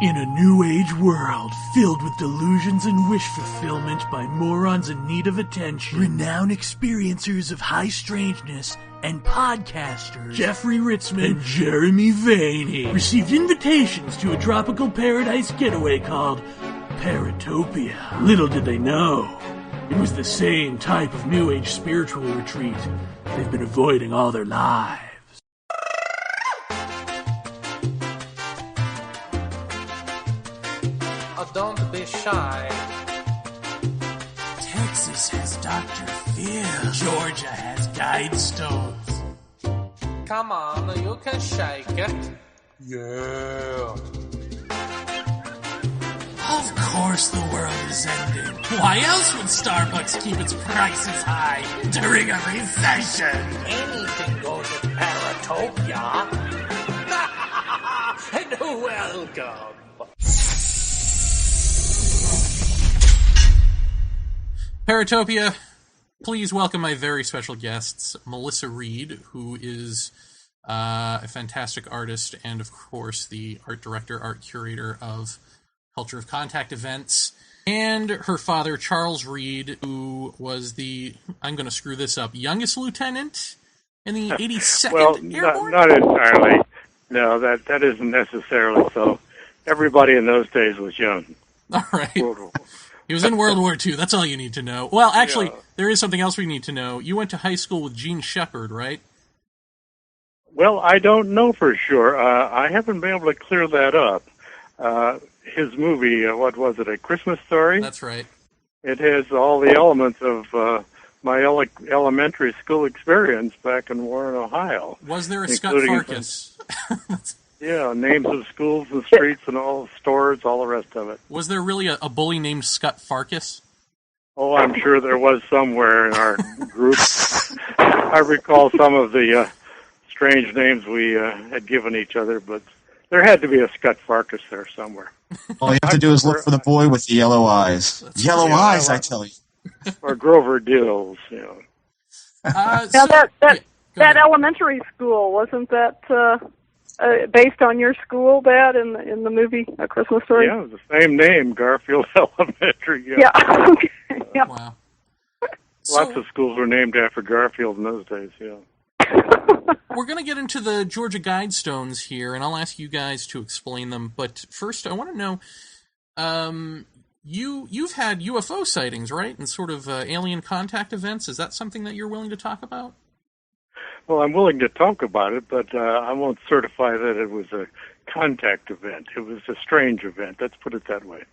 In a new age world filled with delusions and wish fulfillment by morons in need of attention, renowned experiencers of high strangeness and podcasters Jeffrey Ritzman and Jeremy Vaeni received invitations to a tropical paradise getaway called Paratopia. Little did they know, it was the same type of new age spiritual retreat they've been avoiding all their lives. Don't be shy. Texas has Dr. Phil. Georgia has Guidestones. Come on, you can shake it. Yeah. Of course the world is ending. Why else would Starbucks keep its prices high during a recession? Anything goes at Paratopia. And welcome. Paratopia, please welcome my very special guests, Melissa Reed, who is a fantastic artist and, of course, the art director, art curator of Culture of Contact events, and her father, Charles Reed, who was the, I'm going to screw this up, youngest lieutenant in the 82nd Airborne? Not entirely. No, that isn't necessarily so. Everybody in those days was young. All right. He was in World War II. That's all you need to know. Well, actually, There is something else we need to know. You went to high school with Gene Shepard, right? Well, I don't know for sure. I haven't been able to clear that up. His movie, what was it, A Christmas Story? That's right. It has all the elements of my elementary school experience back in Warren, Ohio. Was there a Scott Farkas? Yeah, names of schools and streets and all stores, all the rest of it. Was there really a bully named Scott Farkas? Oh, I'm sure there was somewhere in our group. I recall some of the strange names we had given each other, but there had to be a Scott Farkas there somewhere. All you have to do is look for the boy with the yellow eyes. Yellow eyes, I tell you. Or Grover Dills, you know. That elementary school, wasn't that based on your school, Dad, in the movie A Christmas Story? Yeah, the same name, Garfield Elementary. Yeah. Okay. Yeah. Wow. Lots of schools were named after Garfield in those days, yeah. We're going to get into the Georgia Guidestones here, and I'll ask you guys to explain them. But first, I want to know, you've had UFO sightings, right? And sort of alien contact events. Is that something that you're willing to talk about? Well, I'm willing to talk about it, but I won't certify that it was a contact event. It was a strange event. Let's put it that way.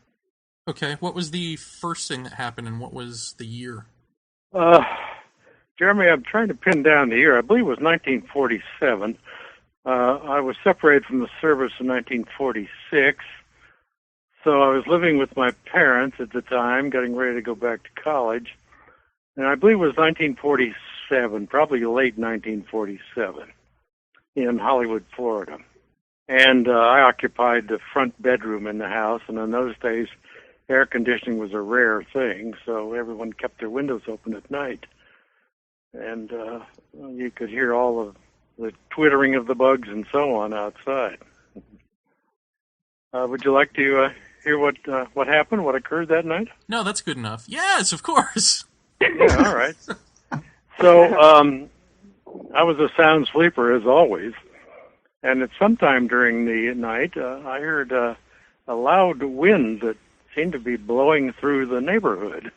Okay. What was the first thing that happened, and what was the year? Jeremy, I'm trying to pin down the year. I believe it was 1947. I was separated from the service in 1946, so I was living with my parents at the time, getting ready to go back to college, and I believe it was 1947, probably late 1947, in Hollywood, Florida. And I occupied the front bedroom in the house, and in those days, air conditioning was a rare thing, so everyone kept their windows open at night. And you could hear all of the twittering of the bugs and so on outside. Would you like to hear what happened, what occurred that night? No, that's good enough. Yes, of course. Yeah, all right. So I was a sound sleeper, as always. And at some time during the night, I heard a loud wind that seemed to be blowing through the neighborhood,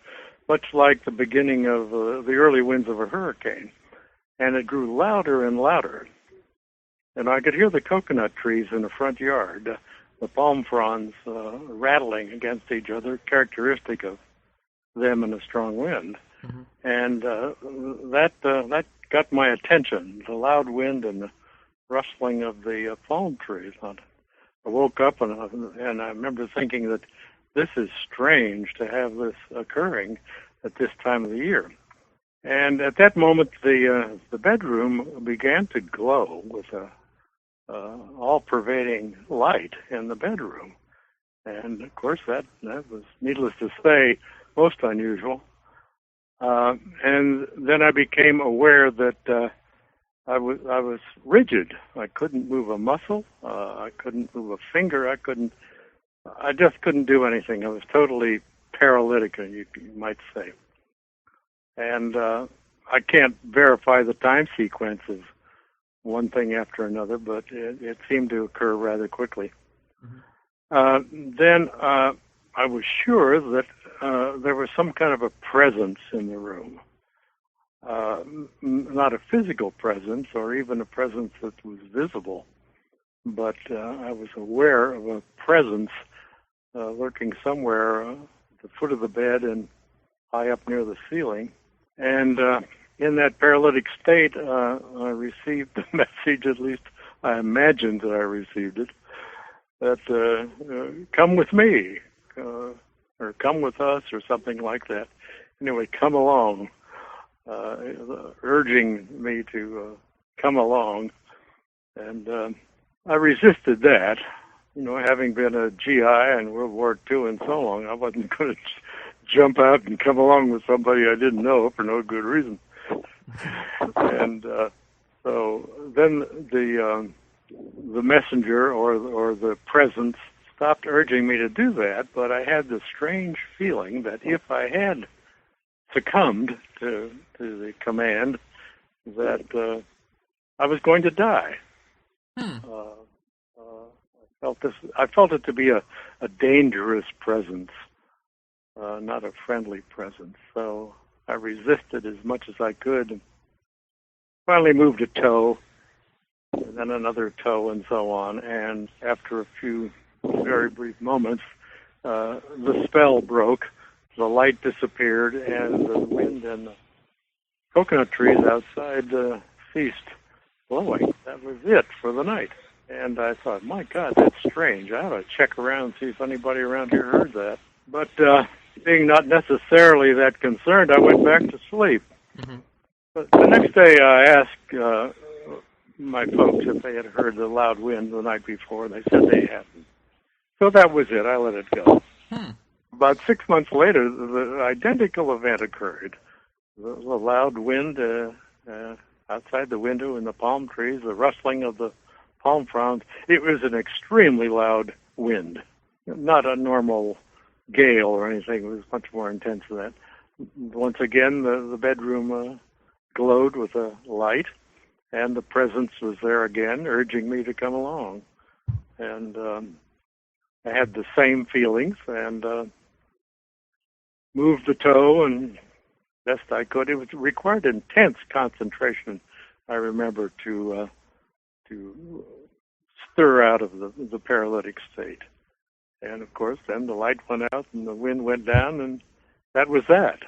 much like the beginning of the early winds of a hurricane. And it grew louder and louder. And I could hear the coconut trees in the front yard, the palm fronds rattling against each other, characteristic of them in a strong wind. Mm-hmm. And that got my attention, the loud wind and the rustling of the palm trees. I woke up and I remember thinking that this is strange to have this occurring at this time of the year. And at that moment, the bedroom began to glow with a all-pervading light in the bedroom. And, of course, that was, needless to say, most unusual. And then I became aware that I was rigid. I couldn't move a muscle. I couldn't move a finger. I couldn't I just couldn't do anything. I was totally paralytic, you might say. And I can't verify the time sequence of one thing after another, but it seemed to occur rather quickly. Then I was sure that there was some kind of a presence in the room. Not a physical presence or even a presence that was visible, but I was aware of a presence lurking somewhere at the foot of the bed and high up near the ceiling. And in that paralytic state, I received the message, at least I imagined that I received it, that come with me, or come with us, or something like that. Anyway, come along, urging me to come along. And I resisted that. You know, having been a GI in World War II and so on, I wasn't going to jump out and come along with somebody I didn't know for no good reason. And so then the messenger or the presence stopped urging me to do that, but I had the strange feeling that if I had succumbed to the command, that I was going to die. I felt it to be a dangerous presence, not a friendly presence. So I resisted as much as I could, and finally moved a toe, and then another toe, and so on. And after a few very brief moments, the spell broke, the light disappeared, and the wind and the coconut trees outside ceased blowing. That was it for the night. And I thought, my God, that's strange. I ought to check around, see if anybody around here heard that. But being not necessarily that concerned, I went back to sleep. But the next day, I asked my folks if they had heard the loud wind the night before, and they said they hadn't. So that was it. I let it go. About 6 months later, the identical event occurred. The loud wind outside the window in the palm trees, the rustling of the palm fronds. It was an extremely loud wind, not a normal gale or anything. It was much more intense than that. Once again, the bedroom glowed with a light, and the presence was there again, urging me to come along. And I had the same feelings, and moved the toe, and best I could. It required intense concentration, I remember, to stir out of the paralytic state. And of course, then the light went out and the wind went down, and that was that.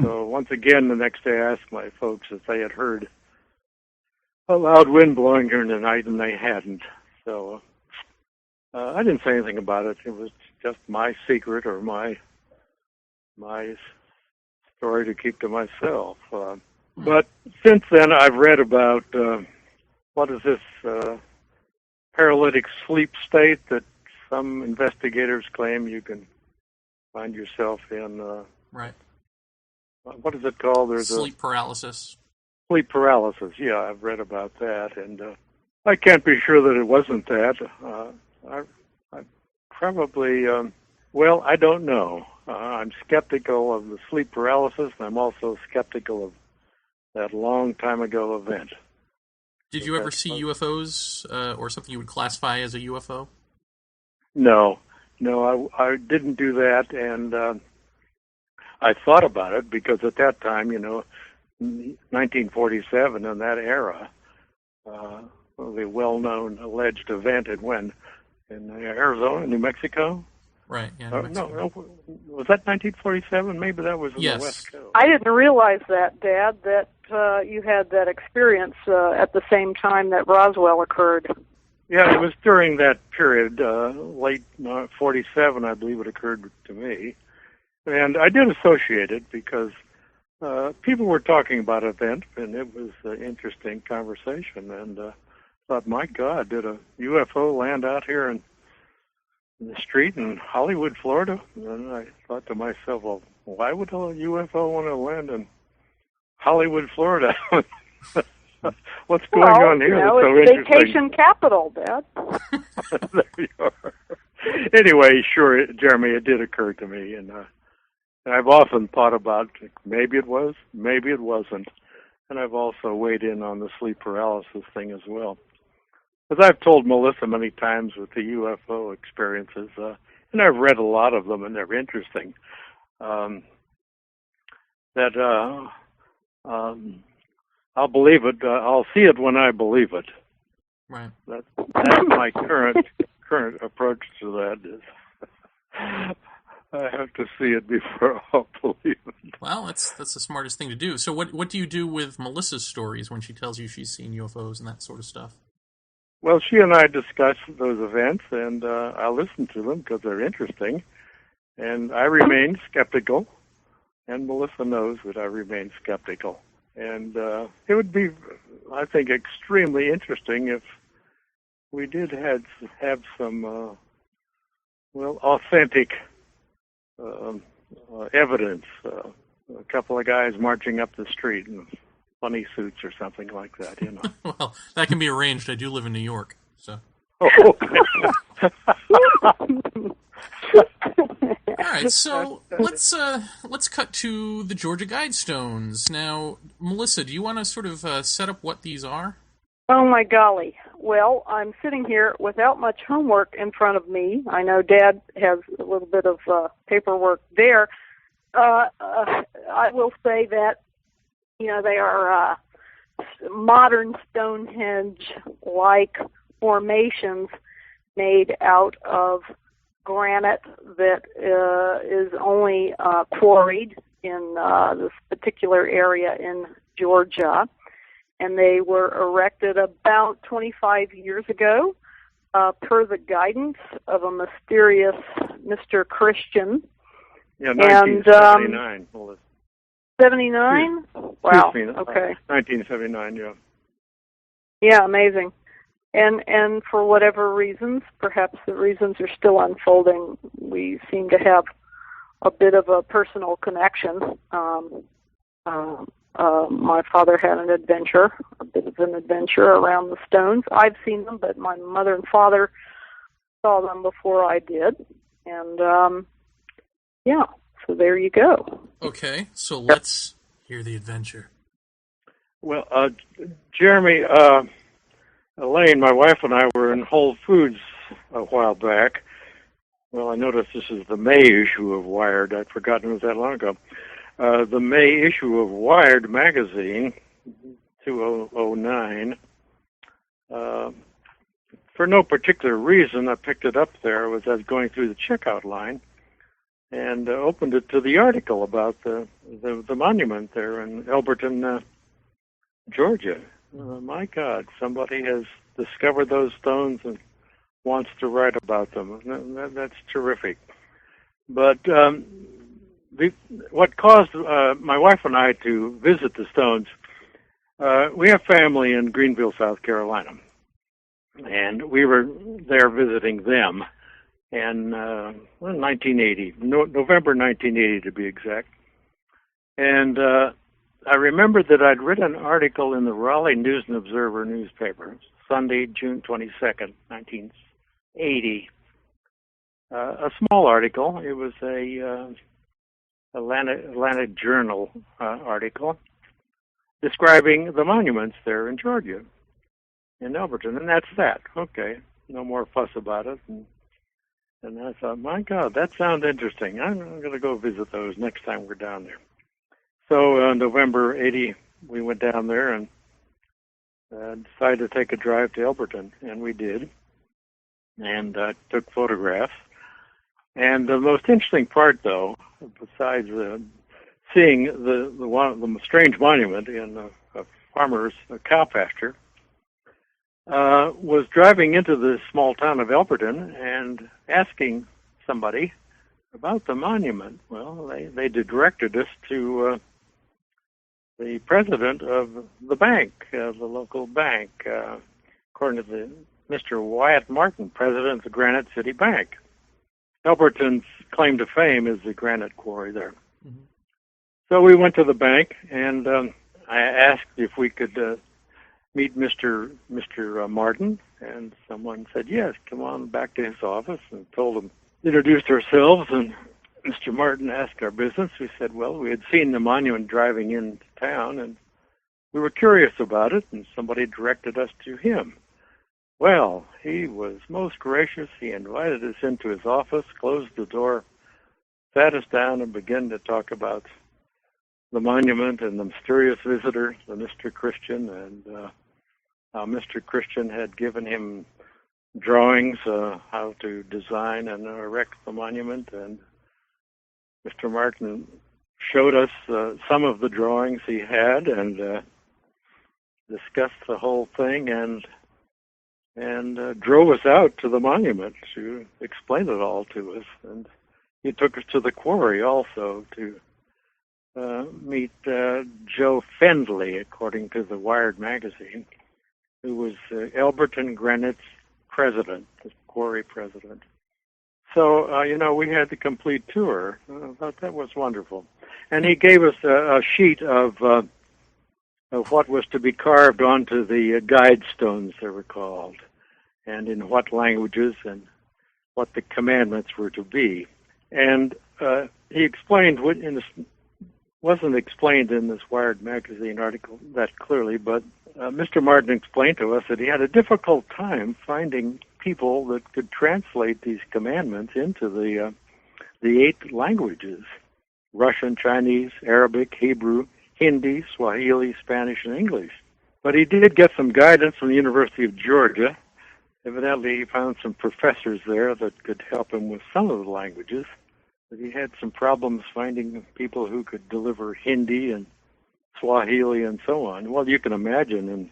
So once again, the next day I asked my folks if they had heard a loud wind blowing during the night, and they hadn't. So I didn't say anything about it. It was just my secret or my story to keep to myself. But since then, I've read about what is this paralytic sleep state that some investigators claim you can find yourself in. Right. What is it called? There's sleep paralysis. Sleep paralysis. Yeah, I've read about that, and I can't be sure that it wasn't that. I probably. Well, I don't know. I'm skeptical of the sleep paralysis, and I'm also skeptical of that long time ago event. Did you ever see UFOs or something you would classify as a UFO? No, I didn't do that, and I thought about it because at that time, 1947, in that era, the well-known alleged event had when in Arizona, New Mexico. Right. Yeah. New Mexico. No, was that 1947? Maybe that was in the West Coast. I didn't realize that, Dad, that you had that experience at the same time that Roswell occurred. Yeah, it was during that period, late 47, I believe it occurred to me. And I did associate it because people were talking about it then, and it was an interesting conversation. And thought, my God, did a UFO land out here in the street in Hollywood, Florida? And I thought to myself, well, why would a UFO want to land in Hollywood, Florida? What's going on here? It's so interesting. vacation capital, Dad. There you are. Anyway, sure, Jeremy, it did occur to me, and I've often thought about maybe it was, maybe it wasn't, and I've also weighed in on the sleep paralysis thing as well. As I've told Melissa many times with the UFO experiences, and I've read a lot of them, and they're interesting, that I'll believe it. I'll see it when I believe it. Right. That's my current approach to that. Is I have to see it before I'll believe it. Well, that's the smartest thing to do. So what do you do with Melissa's stories when she tells you she's seen UFOs and that sort of stuff? Well, she and I discuss those events, and I listen to them because they're interesting. And I remain skeptical, and Melissa knows that I remain skeptical. And it would be, I think, extremely interesting if we did have some, authentic evidence. A couple of guys marching up the street in funny suits or something like that, you know. Well, that can be arranged. I do live in New York, so. Oh. All right, so let's cut to the Georgia Guidestones. Now, Melissa, do you want to sort of set up what these are? Oh, my golly. Well, I'm sitting here without much homework in front of me. I know Dad has a little bit of paperwork there. I will say that, you know, they are modern Stonehenge-like formations made out of granite that is only quarried in this particular area in Georgia. And they were erected about 25 years ago per the guidance of a mysterious Mr. Christian. Yeah, 1979. 79? Wow, okay. 1979, yeah. Yeah, amazing. And for whatever reasons, perhaps the reasons are still unfolding, we seem to have a bit of a personal connection. My father had a bit of an adventure around the stones. I've seen them, but my mother and father saw them before I did. And, yeah, so there you go. Okay, so let's hear the adventure. Well, Jeremy, Elaine, my wife, and I were in Whole Foods a while back. Well, I noticed this is the May issue of Wired. I'd forgotten it was that long ago. The May issue of Wired magazine, 2009. For no particular reason, I picked it up there as I was going through the checkout line and opened it to the article about the monument there in Elberton, Georgia. My God, somebody has discovered those stones and wants to write about them. That's terrific. But what caused my wife and I to visit the stones, we have family in Greenville, South Carolina, and we were there visiting them in 1980, November 1980 to be exact. And I remembered that I'd read an article in the Raleigh News and Observer newspaper, Sunday, June 22nd, 1980. A small article. It was a Atlanta Journal article describing the monuments there in Georgia, in Elberton, and that's that. Okay, no more fuss about it. And I thought, my God, that sounds interesting. I'm going to go visit those next time we're down there. So November 80, we went down there and decided to take a drive to Elberton, and we did, and took photographs. And the most interesting part, though, besides seeing the strange monument in a farmer's cow pasture, was driving into the small town of Elberton and asking somebody about the monument. Well, they directed us to the president of the bank, the local bank, according to Mr. Wyatt Martin, president of the Granite City Bank. Elberton's claim to fame is the granite quarry there. Mm-hmm. So we went to the bank, and I asked if we could meet Mr. Martin, and someone said, yes, come on back to his office, and introduced ourselves, and Mr. Martin asked our business. We said, well, we had seen the monument driving into town, and we were curious about it, and somebody directed us to him. Well, he was most gracious. He invited us into his office, closed the door, sat us down, and began to talk about the monument and the mysterious visitor, the Mr. Christian, and how Mr. Christian had given him drawings how to design and erect the monument, and Mr. Martin showed us some of the drawings he had and discussed the whole thing and drove us out to the monument to explain it all to us. And he took us to the quarry also to meet Joe Fendley, according to the Wired magazine, who was Elberton Granite's president, the quarry president. So, we had the complete tour. I thought that was wonderful. And he gave us a sheet of what was to be carved onto the guidestones, they were called, and in what languages and what the commandments were to be. And he explained, wasn't explained in this Wired magazine article that clearly, but Mr. Martin explained to us that he had a difficult time finding people that could translate these commandments into the 8 languages: Russian, Chinese, Arabic, Hebrew, Hindi, Swahili, Spanish, and English. But he did get some guidance from the University of Georgia. Evidently, he found some professors there that could help him with some of the languages. But he had some problems finding people who could deliver Hindi and Swahili and so on. Well, you can imagine in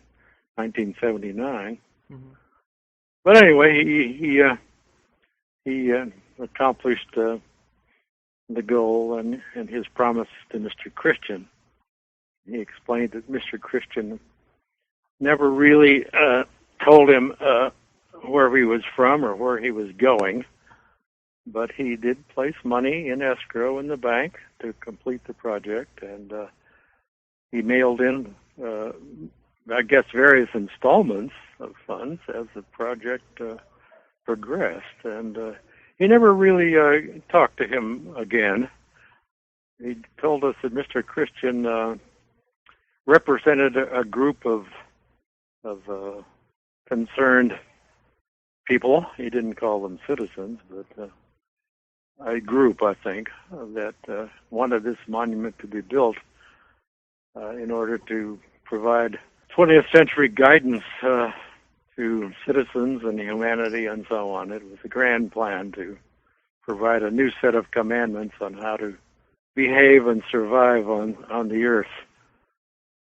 1979. Mm-hmm. But anyway, he accomplished the goal and his promise to Mr. Christian. He explained that Mr. Christian never really told him where he was from or where he was going, but he did place money in escrow in the bank to complete the project, and he mailed in, I guess, various installments of funds as the project progressed, and he never really talked to him again. He told us that Mr. Christian represented a group of concerned people. He didn't call them citizens, but a group, I think, that wanted this monument to be built in order to provide 20th century guidance to citizens and humanity and so on. It was a grand plan to provide a new set of commandments on how to behave and survive on the earth,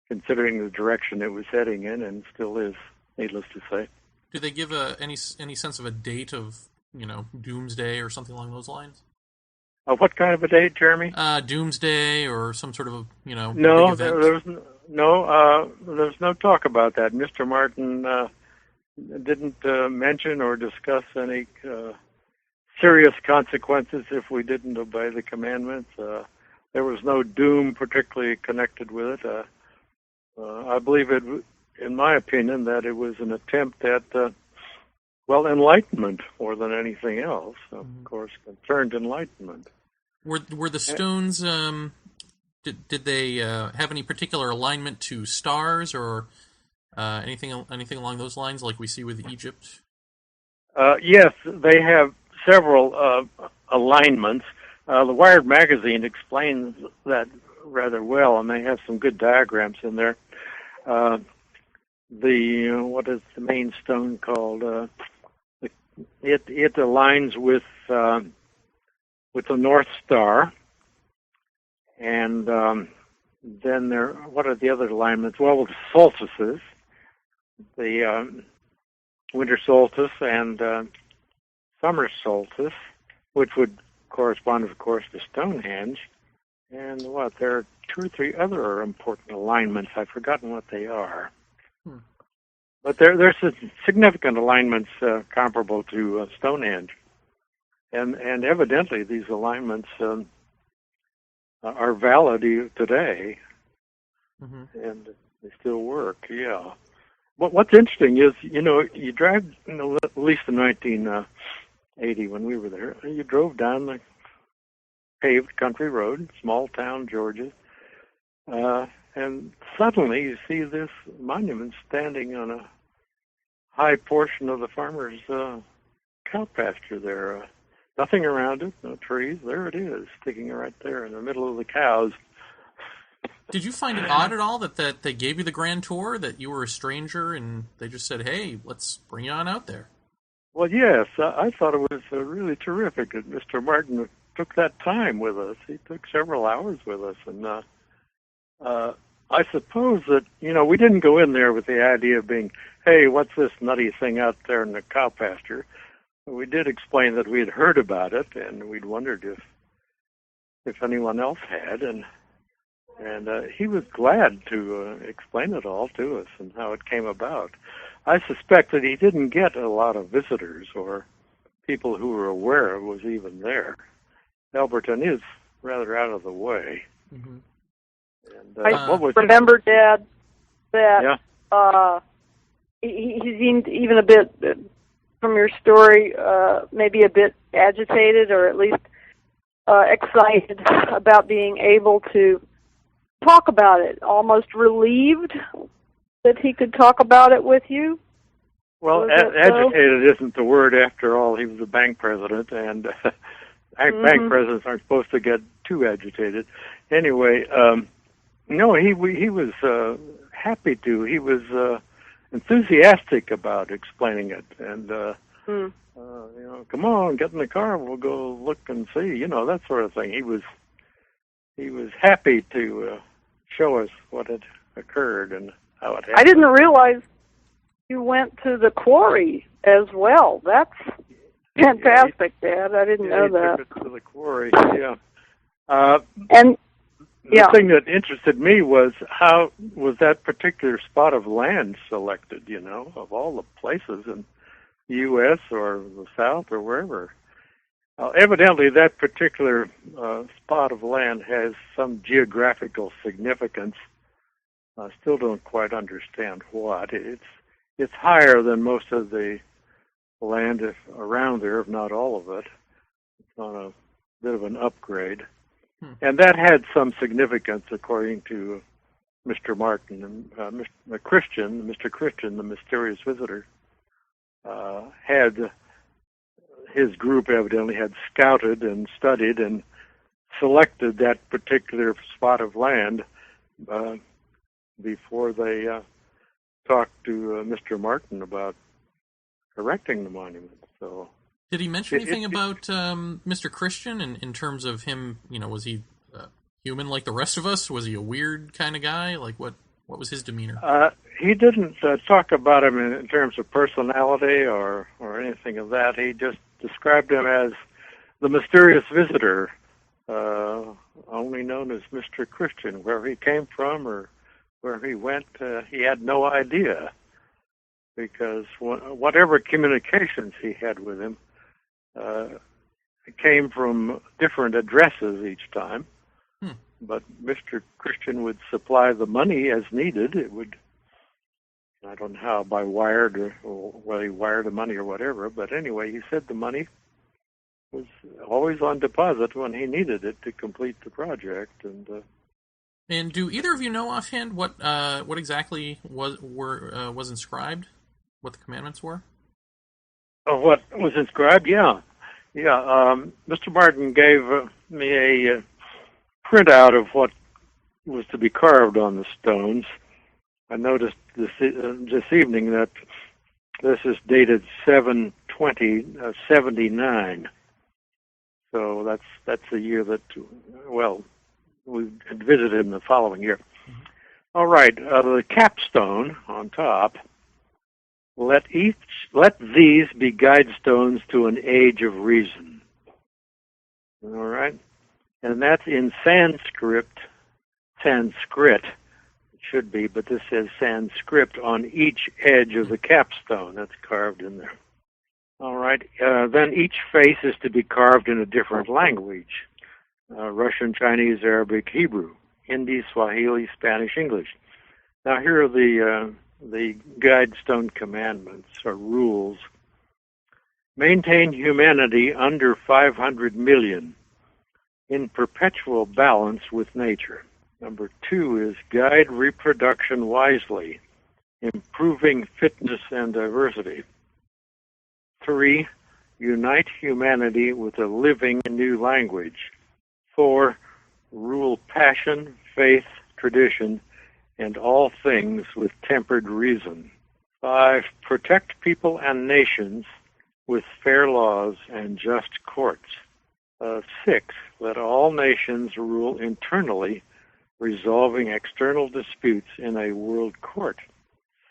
considering the direction it was heading in, and still is, needless to say. Do they give any sense of a date of, doomsday or something along those lines? What kind of a date, Jeremy? Doomsday or some sort of No, big event? There's no talk about that. Mr. Martin didn't mention or discuss any serious consequences if we didn't obey the commandments. There was no doom particularly connected with it. I believe it, in my opinion, that it was an attempt at, enlightenment more than anything else. Of course, concerned enlightenment. Were the stones? Did they have any particular alignment to stars or anything along those lines, like we see with Egypt? Yes, they have several alignments. The Wired magazine explains that rather well, and they have some good diagrams in there. What is the main stone called? It aligns with the North Star, and then what are the other alignments? Well, with the solstices, the winter solstice and summer solstice, which would correspond, of course, to Stonehenge. And there are 2 or 3 other important alignments. I've forgotten what they are. But there's significant alignments comparable to Stonehenge. And evidently these alignments are valid today, and they still work, yeah. what's interesting is, you drive, at least in 1980 when we were there, you drove down the paved country road, small town Georgia, and suddenly you see this monument standing on a high portion of the farmer's cow pasture there. Nothing around it, no trees. There it is, sticking right there in the middle of the cows. Did you find it odd at all that they gave you the grand tour, that you were a stranger, and they just said, hey, let's bring you on out there? Well, yes, I thought it was really terrific that Mr. Martin took that time with us. He took several hours with us, and I suppose that, we didn't go in there with the idea of being, hey, what's this nutty thing out there in the cow pasture? We did explain that we had heard about it, and we'd wondered if anyone else had, and he was glad to explain it all to us and how it came about. I suspect that he didn't get a lot of visitors or people who were aware it was even there. Alberton is rather out of the way. Mm-hmm. And, I remember, Dad, that he seemed even a bit, from your story, maybe a bit agitated or at least excited about being able to talk about it, almost relieved that he could talk about it with you. Well, agitated isn't the word after all. He was a bank president, and bank presidents aren't supposed to get too agitated. Anyway, no, he was happy to. He was enthusiastic about explaining it, and come on, get in the car, we'll go look and see, that sort of thing. He was happy to show us what had occurred and how it happened. I didn't realize you went to the quarry as well. That's fantastic, Dad. I didn't know that. Took us to the quarry, yeah. The thing that interested me was how was that particular spot of land selected, of all the places in the U.S. or the South or wherever. Evidently, that particular spot of land has some geographical significance. I still don't quite understand what. It's higher than most of the land around there, if not all of it. It's on a bit of an upgrade. And that had some significance, according to Mr. Martin. And Mr. Christian, the mysterious visitor, had his group evidently had scouted and studied and selected that particular spot of land before they talked to Mr. Martin about erecting the monument. So, did he mention anything about Mr. Christian in terms of him? Was he human like the rest of us? Was he a weird kind of guy? Like what was his demeanor? He didn't talk about him in terms of personality or anything of that. He just described him as the mysterious visitor, only known as Mr. Christian. Where he came from or where he went, he had no idea, because whatever communications he had with him came from different addresses each time. But Mr. Christian would supply the money as needed. It would, I don't know how, by wired or whether he wired the money or whatever, but anyway, he said the money was always on deposit when he needed it to complete the project. And do either of you know offhand what exactly was inscribed? What the commandments were? What was inscribed? Yeah. Mr. Martin gave me a printout of what was to be carved on the stones. I noticed this evening that this is dated 7/20/79. So that's the year that, we had visited in the following year. Mm-hmm. All right, the capstone on top. Let these be guidestones to an age of reason. All right, and that's in Sanskrit. It should be, but this says Sanskrit on each edge of the capstone. That's carved in there. All right. Then each face is to be carved in a different language: Russian, Chinese, Arabic, Hebrew, Hindi, Swahili, Spanish, English. Now here are the the Guidestone commandments or rules. Maintain humanity under 500 million in perpetual balance with nature. Number 2 is guide reproduction wisely, improving fitness and diversity. 3, unite humanity with a living new language. 4, rule passion, faith, tradition, and all things with tempered reason. 5, protect people and nations with fair laws and just courts. 6, let all nations rule internally, resolving external disputes in a world court.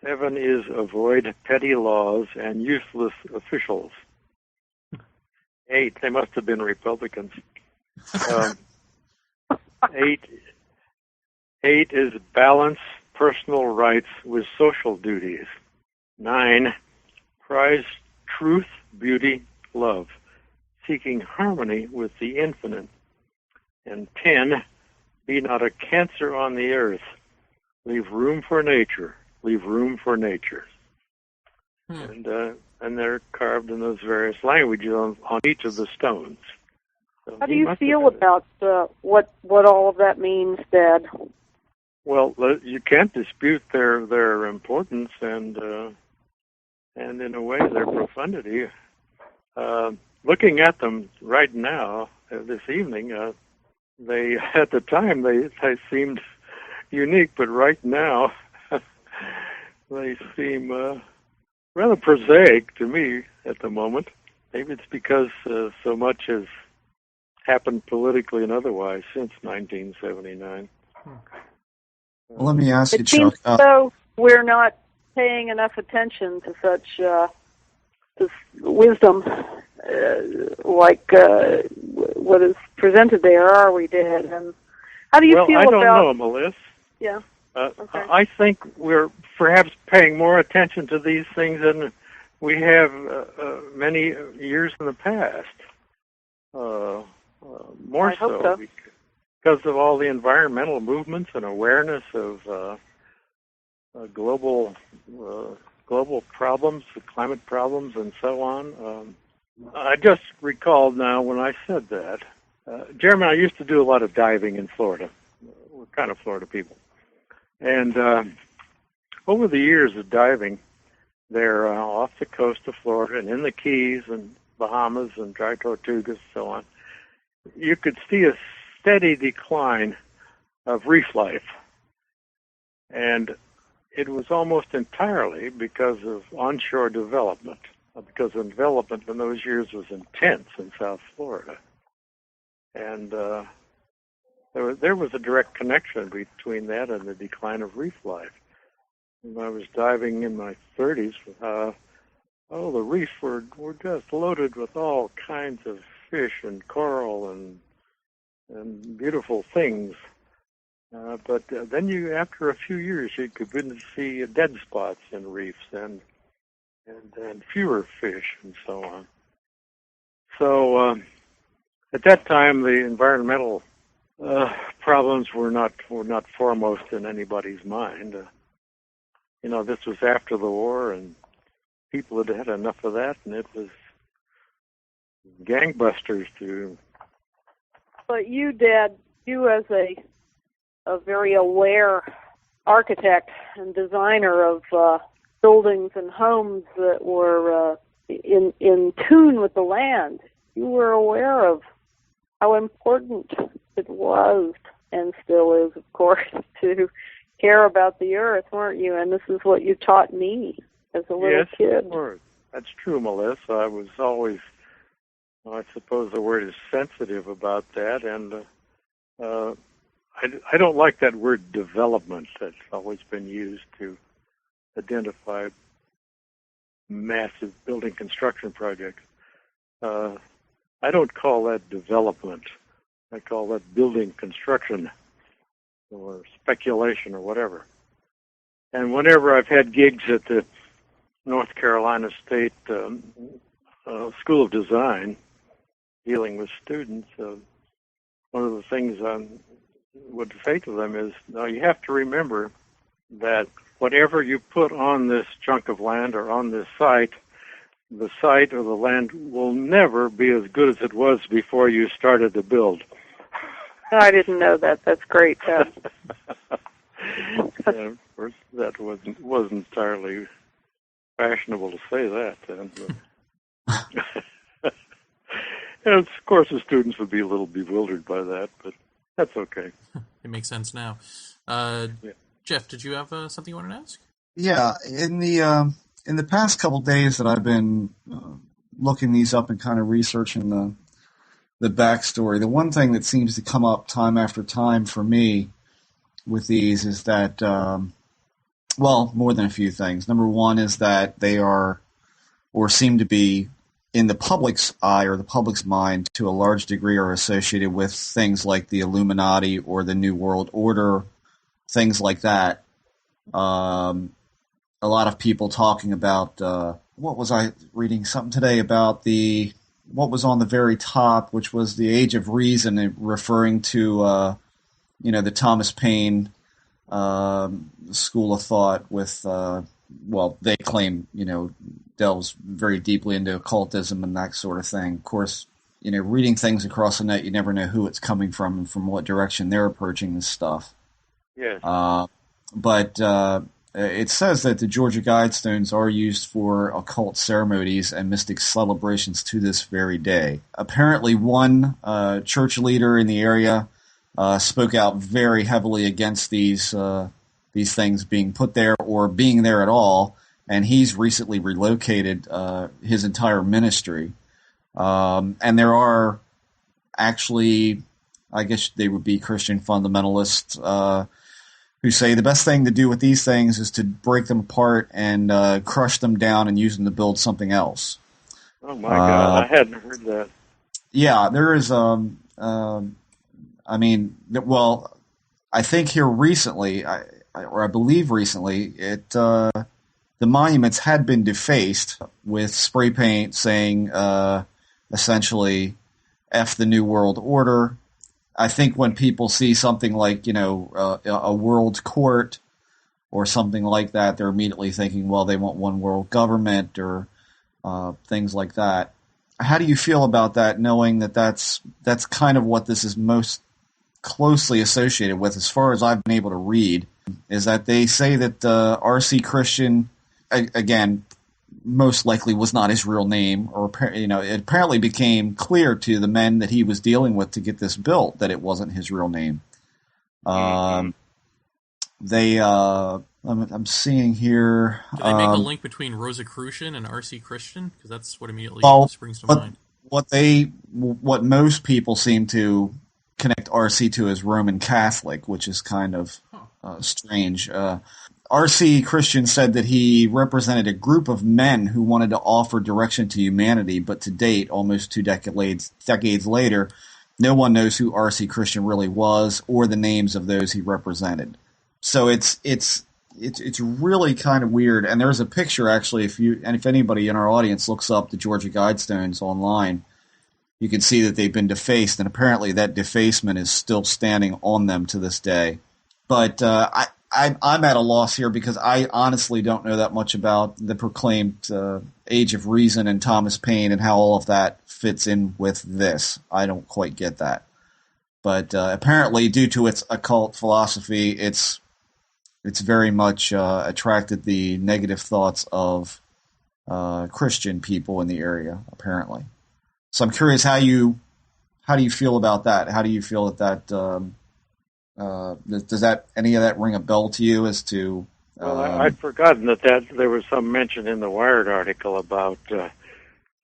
7 is avoid petty laws and useless officials. 8, they must have been Republicans. 8 is balance personal rights with social duties. 9, prize truth, beauty, love, seeking harmony with the infinite. And 10, be not a cancer on the earth. Leave room for nature. Leave room for nature. And they're carved in those various languages on each of the stones. So how do you feel about what all of that means, Dad? Well, you can't dispute their importance and in a way their profundity. Looking at them right now, this evening, they at the time they seemed unique, but right now they seem rather prosaic to me at the moment. Maybe it's because so much has happened politically and otherwise since 1979. Well, let me ask you, it seems Chuck. though we're not paying enough attention to such this wisdom like what is presented there, are we, Dad? And how do you feel about... Well, I don't know, Melissa. Yeah. Okay. I think we're perhaps paying more attention to these things than we have many years in the past. More so because of all the environmental movements and awareness of global problems, the climate problems, and so on. I just recalled now when I said that. Jeremy and I used to do a lot of diving in Florida. We're kind of Florida people. And over the years of diving, there off the coast of Florida and in the Keys and Bahamas and Dry Tortugas and so on, you could see a steady decline of reef life. And it was almost entirely because of onshore development, because development in those years was intense in South Florida. And there was a direct connection between that and the decline of reef life. When I was diving in my 30s, the reefs were just loaded with all kinds of fish and coral and beautiful things. But then after a few years, you could begin to see dead spots in reefs and fewer fish and so on. So at that time, the environmental problems were not foremost in anybody's mind. This was after the war, and people had had enough of that, and it was gangbusters to. But you, Dad, you as a very aware architect and designer of buildings and homes that were in tune with the land, you were aware of how important it was, and still is, of course, to care about the earth, weren't you? And this is what you taught me as a little kid. Yes, of course. That's true, Melissa. I was always, I suppose the word is sensitive about that, and I don't like that word development that's always been used to identify massive building construction projects. I don't call that development. I call that building construction or speculation or whatever. And whenever I've had gigs at the North Carolina State School of Design dealing with students, one of the things I would say to them is, now you have to remember that whatever you put on this chunk of land or on this site, the site or the land will never be as good as it was before you started to build. I didn't know that. That's great. Yeah, of course, that wasn't entirely fashionable to say that then. And of course, the students would be a little bewildered by that, but that's okay. It makes sense now. Jeff, did you have something you wanted to ask? Yeah, in the past couple days that I've been looking these up and kind of researching the backstory, the one thing that seems to come up time after time for me with these is that, well, more than a few things. Number one is that they are, or seem to be, in the public's eye or the public's mind, to a large degree, are associated with things like the Illuminati or the New World Order, things like that. A lot of people talking about, what was I reading? Something today about what was on the very top, which was the Age of Reason, referring to, the Thomas Paine school of thought with, they claim, delves very deeply into occultism and that sort of thing. Of course, reading things across the net, you never know who it's coming from and from what direction they're approaching this stuff. Yes. But it says that the Georgia Guidestones are used for occult ceremonies and mystic celebrations to this very day. Apparently, one church leader in the area spoke out very heavily against these things being put there or being there at all, and he's recently relocated his entire ministry. And there are actually, I guess they would be Christian fundamentalists who say the best thing to do with these things is to break them apart and crush them down and use them to build something else. Oh my God, I hadn't heard that. Yeah, there is, I think here recently, I believe recently, the monuments had been defaced with spray paint saying, essentially, F the New World Order. I think when people see something like, a world court or something like that, they're immediately thinking, well, they want one world government or things like that. How do you feel about that, knowing that that's kind of what this is most closely associated with, as far as I've been able to read, is that they say that R.C. Christian, again, most likely was not his real name, or it apparently became clear to the men that he was dealing with to get this built that it wasn't his real name. I'm seeing here. Do they make a link between Rosicrucian and R.C. Christian? Because that's what immediately springs to mind. What most people seem to connect R.C. to is Roman Catholic, which is kind of strange. R.C. Christian said that he represented a group of men who wanted to offer direction to humanity, but to date, almost 2 decades later, no one knows who R.C. Christian really was or the names of those he represented. So it's really kind of weird. And there's a picture, actually, if anybody in our audience looks up the Georgia Guidestones online, you can see that they've been defaced, and apparently that defacement is still standing on them to this day. But I'm at a loss here because I honestly don't know that much about the proclaimed Age of Reason and Thomas Paine and how all of that fits in with this. I don't quite get that. But apparently, due to its occult philosophy, it's very much attracted the negative thoughts of Christian people in the area, apparently. So I'm curious how do you feel about that? How do you feel that does that any of that ring a bell to you as to? Well, I'd forgotten that there was some mention in the Wired article about a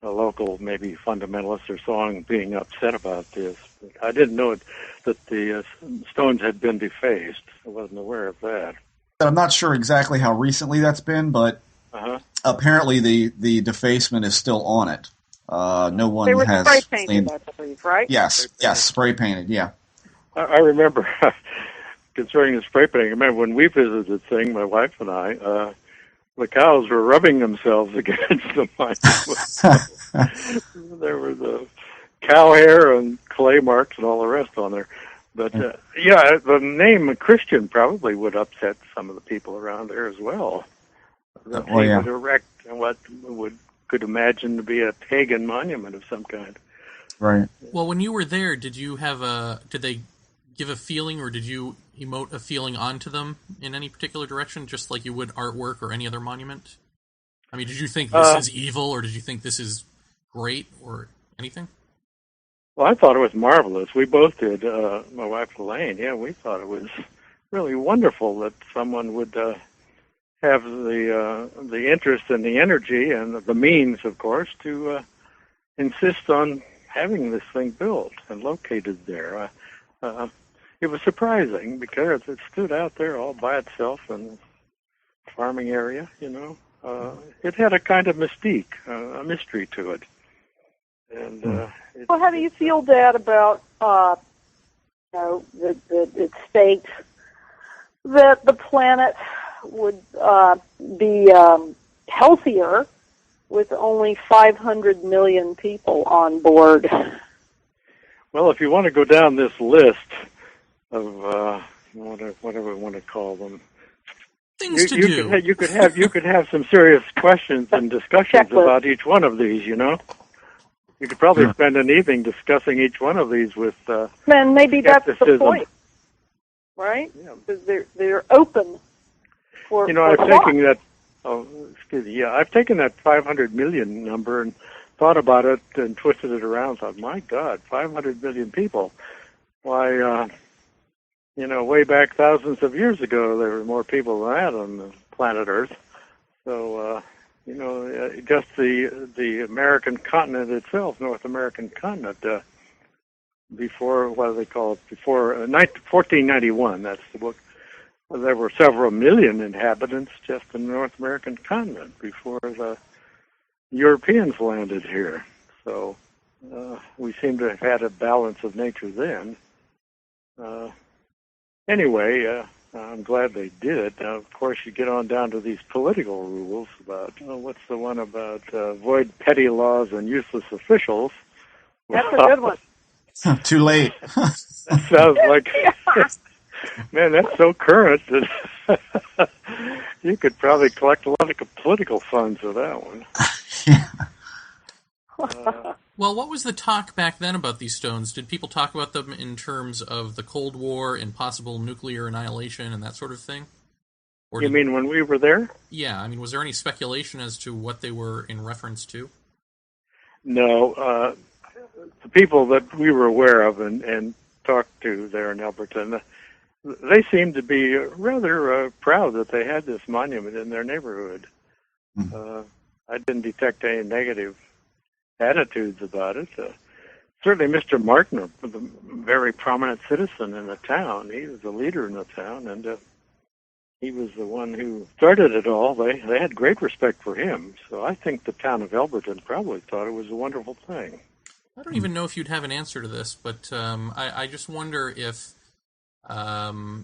local maybe fundamentalist or so on being upset about this. But I didn't know that the stones had been defaced. I wasn't aware of that. I'm not sure exactly how recently that's been, but apparently the defacement is still on it. No one they were has spray painted, cleaned. I believe, right? Yes, spray painted. Yeah. I remember concerning the spray painting. I remember when we visited the thing, my wife and I, the cows were rubbing themselves against the monument. There was cow hair and clay marks and all the rest on there. But yeah, the name Christian probably would upset some of the people around there as well. That he would erect what could imagine to be a pagan monument of some kind. Right. Well, when you were there, did they give a feeling, or did you emote a feeling onto them in any particular direction, just like you would artwork or any other monument? I mean, did you think this is evil, or did you think this is great, or anything? Well, I thought it was marvelous. We both did. My wife Elaine, yeah, we thought it was really wonderful that someone would have the interest and the energy and the means, of course, to insist on having this thing built and located there. It was surprising because it stood out there all by itself in a farming area, you know. It had a kind of mystique, a mystery to it. And well, how do you feel, Dad, about it states that the planet would be healthier with only 500 million people on board? Well, if you want to go down this list of whatever we want to call them, things to do, you could have some serious questions and discussions about each one of these. You know, you could probably spend an evening discussing each one of these with. And maybe that's the point, right? Yeah. Because they're open for. You know, I've taken that. Oh, excuse me. Yeah, I've taken that 500 million number and thought about it and twisted it around. Thought, my God, 500 million people. Why, you know, way back thousands of years ago, there were more people than that on the planet Earth. So, you know, just the American continent itself, North American continent, before, what do they call it? Before 1491, that's the book. There were several million inhabitants just in the North American continent before the Europeans landed here. So we seem to have had a balance of nature then. Anyway, I'm glad they did it. Now, of course, you get on down to these political rules about, what's the one about void petty laws and useless officials? That's a good one. Too late. That sounds like... Man, that's so current that you could probably collect a lot of political funds for that one. Well, what was the talk back then about these stones? Did people talk about them in terms of the Cold War and possible nuclear annihilation and that sort of thing? Or you mean when we were there? Yeah, I mean, was there any speculation as to what they were in reference to? No. The people that we were aware of and talked to there in Alberton, they seemed to be rather proud that they had this monument in their neighborhood. I didn't detect any negative attitudes about it. Certainly Mr. Martin, a very prominent citizen in the town, he was the leader in the town, and he was the one who started it all. They had great respect for him, so I think the town of Alberton probably thought it was a wonderful thing. I don't even know if you'd have an answer to this, but I just wonder if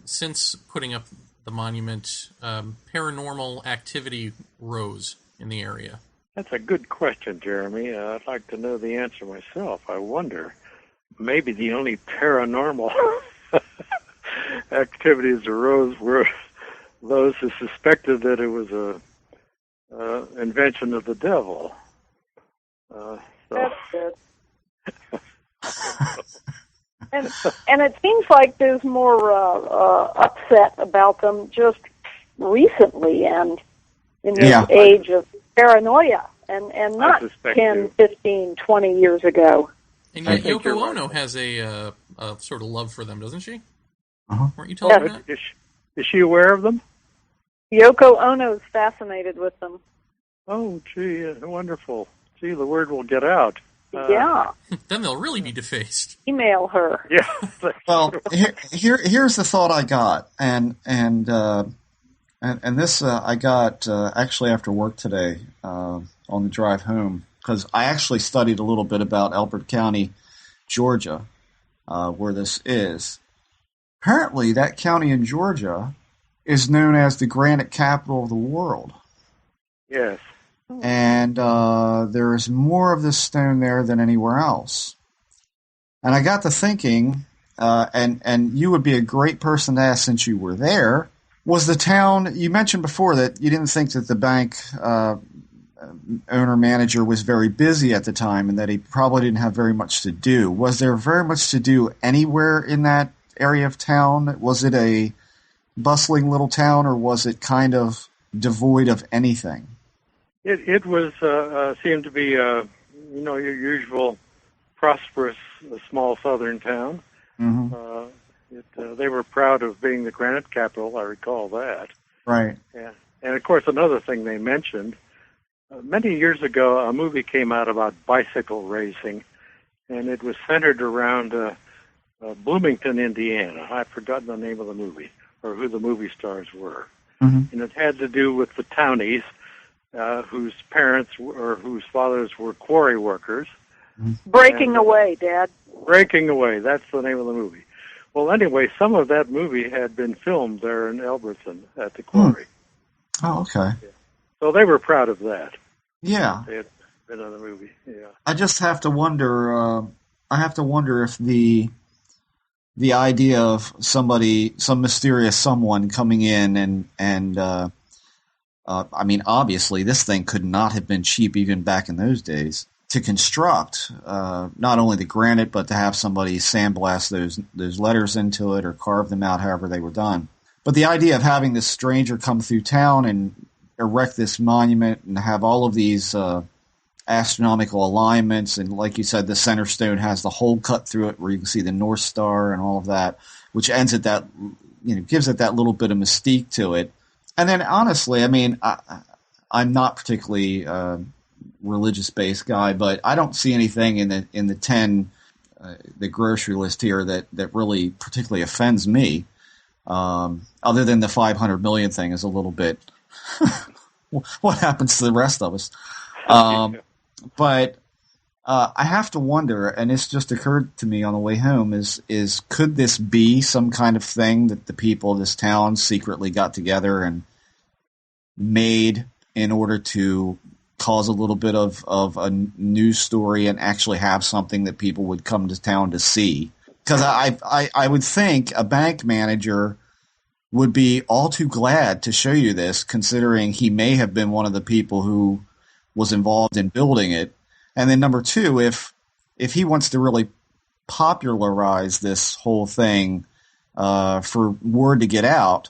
since putting up the monument, paranormal activity rose in the area. That's a good question, Jeremy. I'd like to know the answer myself. I wonder. Maybe the only paranormal activities arose were those who suspected that it was a invention of the devil. That's good. And it seems like there's more upset about them just recently and in this age of paranoia and not 10, 15, 20 years ago. And yet Yoko Ono has a sort of love for them, doesn't she? Weren't you telling me that? Is she aware of them? Yoko Ono's fascinated with them. Oh, gee, wonderful. Gee, the word will get out. Yeah. Then they'll really be defaced. Email her. Yeah. Well, here's the thought I got, and this I got actually after work today on the drive home, because I actually studied a little bit about Elbert County, Georgia, where this is. Apparently, that county in Georgia is known as the granite capital of the world. Yes. And there is more of this stone there than anywhere else. And I got to thinking, and you would be a great person to ask since you were there. Was the town, you mentioned before that you didn't think that the bank owner-manager was very busy at the time and that he probably didn't have very much to do. Was there very much to do anywhere in that area of town? Was it a bustling little town, or was it kind of devoid of anything? It was seemed to be your usual prosperous small southern town. Mm-hmm. They were proud of being the granite capital. I recall that. Right. Yeah. And of course, another thing they mentioned many years ago, a movie came out about bicycle racing, and it was centered around Bloomington, Indiana. I've forgotten the name of the movie or who the movie stars were. Mm-hmm. And it had to do with the townies whose parents or whose fathers were quarry workers. Breaking Away, Dad. Breaking Away, that's the name of the movie. Well, anyway, some of that movie had been filmed there in Elberton at the quarry. Oh, okay. Yeah. So they were proud of that. Yeah. They had been in the movie, yeah. I just have to wonder, if the idea of somebody, some mysterious someone coming in and I mean, obviously this thing could not have been cheap even back in those days to construct, not only the granite, but to have somebody sandblast those letters into it or carve them out however they were done. But the idea of having this stranger come through town and erect this monument and have all of these astronomical alignments, and like you said, the center stone has the hole cut through it where you can see the North Star and all of that, which ends at that, gives it that little bit of mystique to it. And then honestly, I mean, I'm not particularly religious-based guy, but I don't see anything in the 10 the grocery list here that really particularly offends me. Other than the 500 million thing is a little bit what happens to the rest of us. But I have to wonder, and it's just occurred to me on the way home, is could this be some kind of thing that the people of this town secretly got together and made in order to cause a little bit of a news story and actually have something that people would come to town to see? Because I would think a bank manager would be all too glad to show you this, considering he may have been one of the people who was involved in building it. And then number two, if he wants to really popularize this whole thing for word to get out,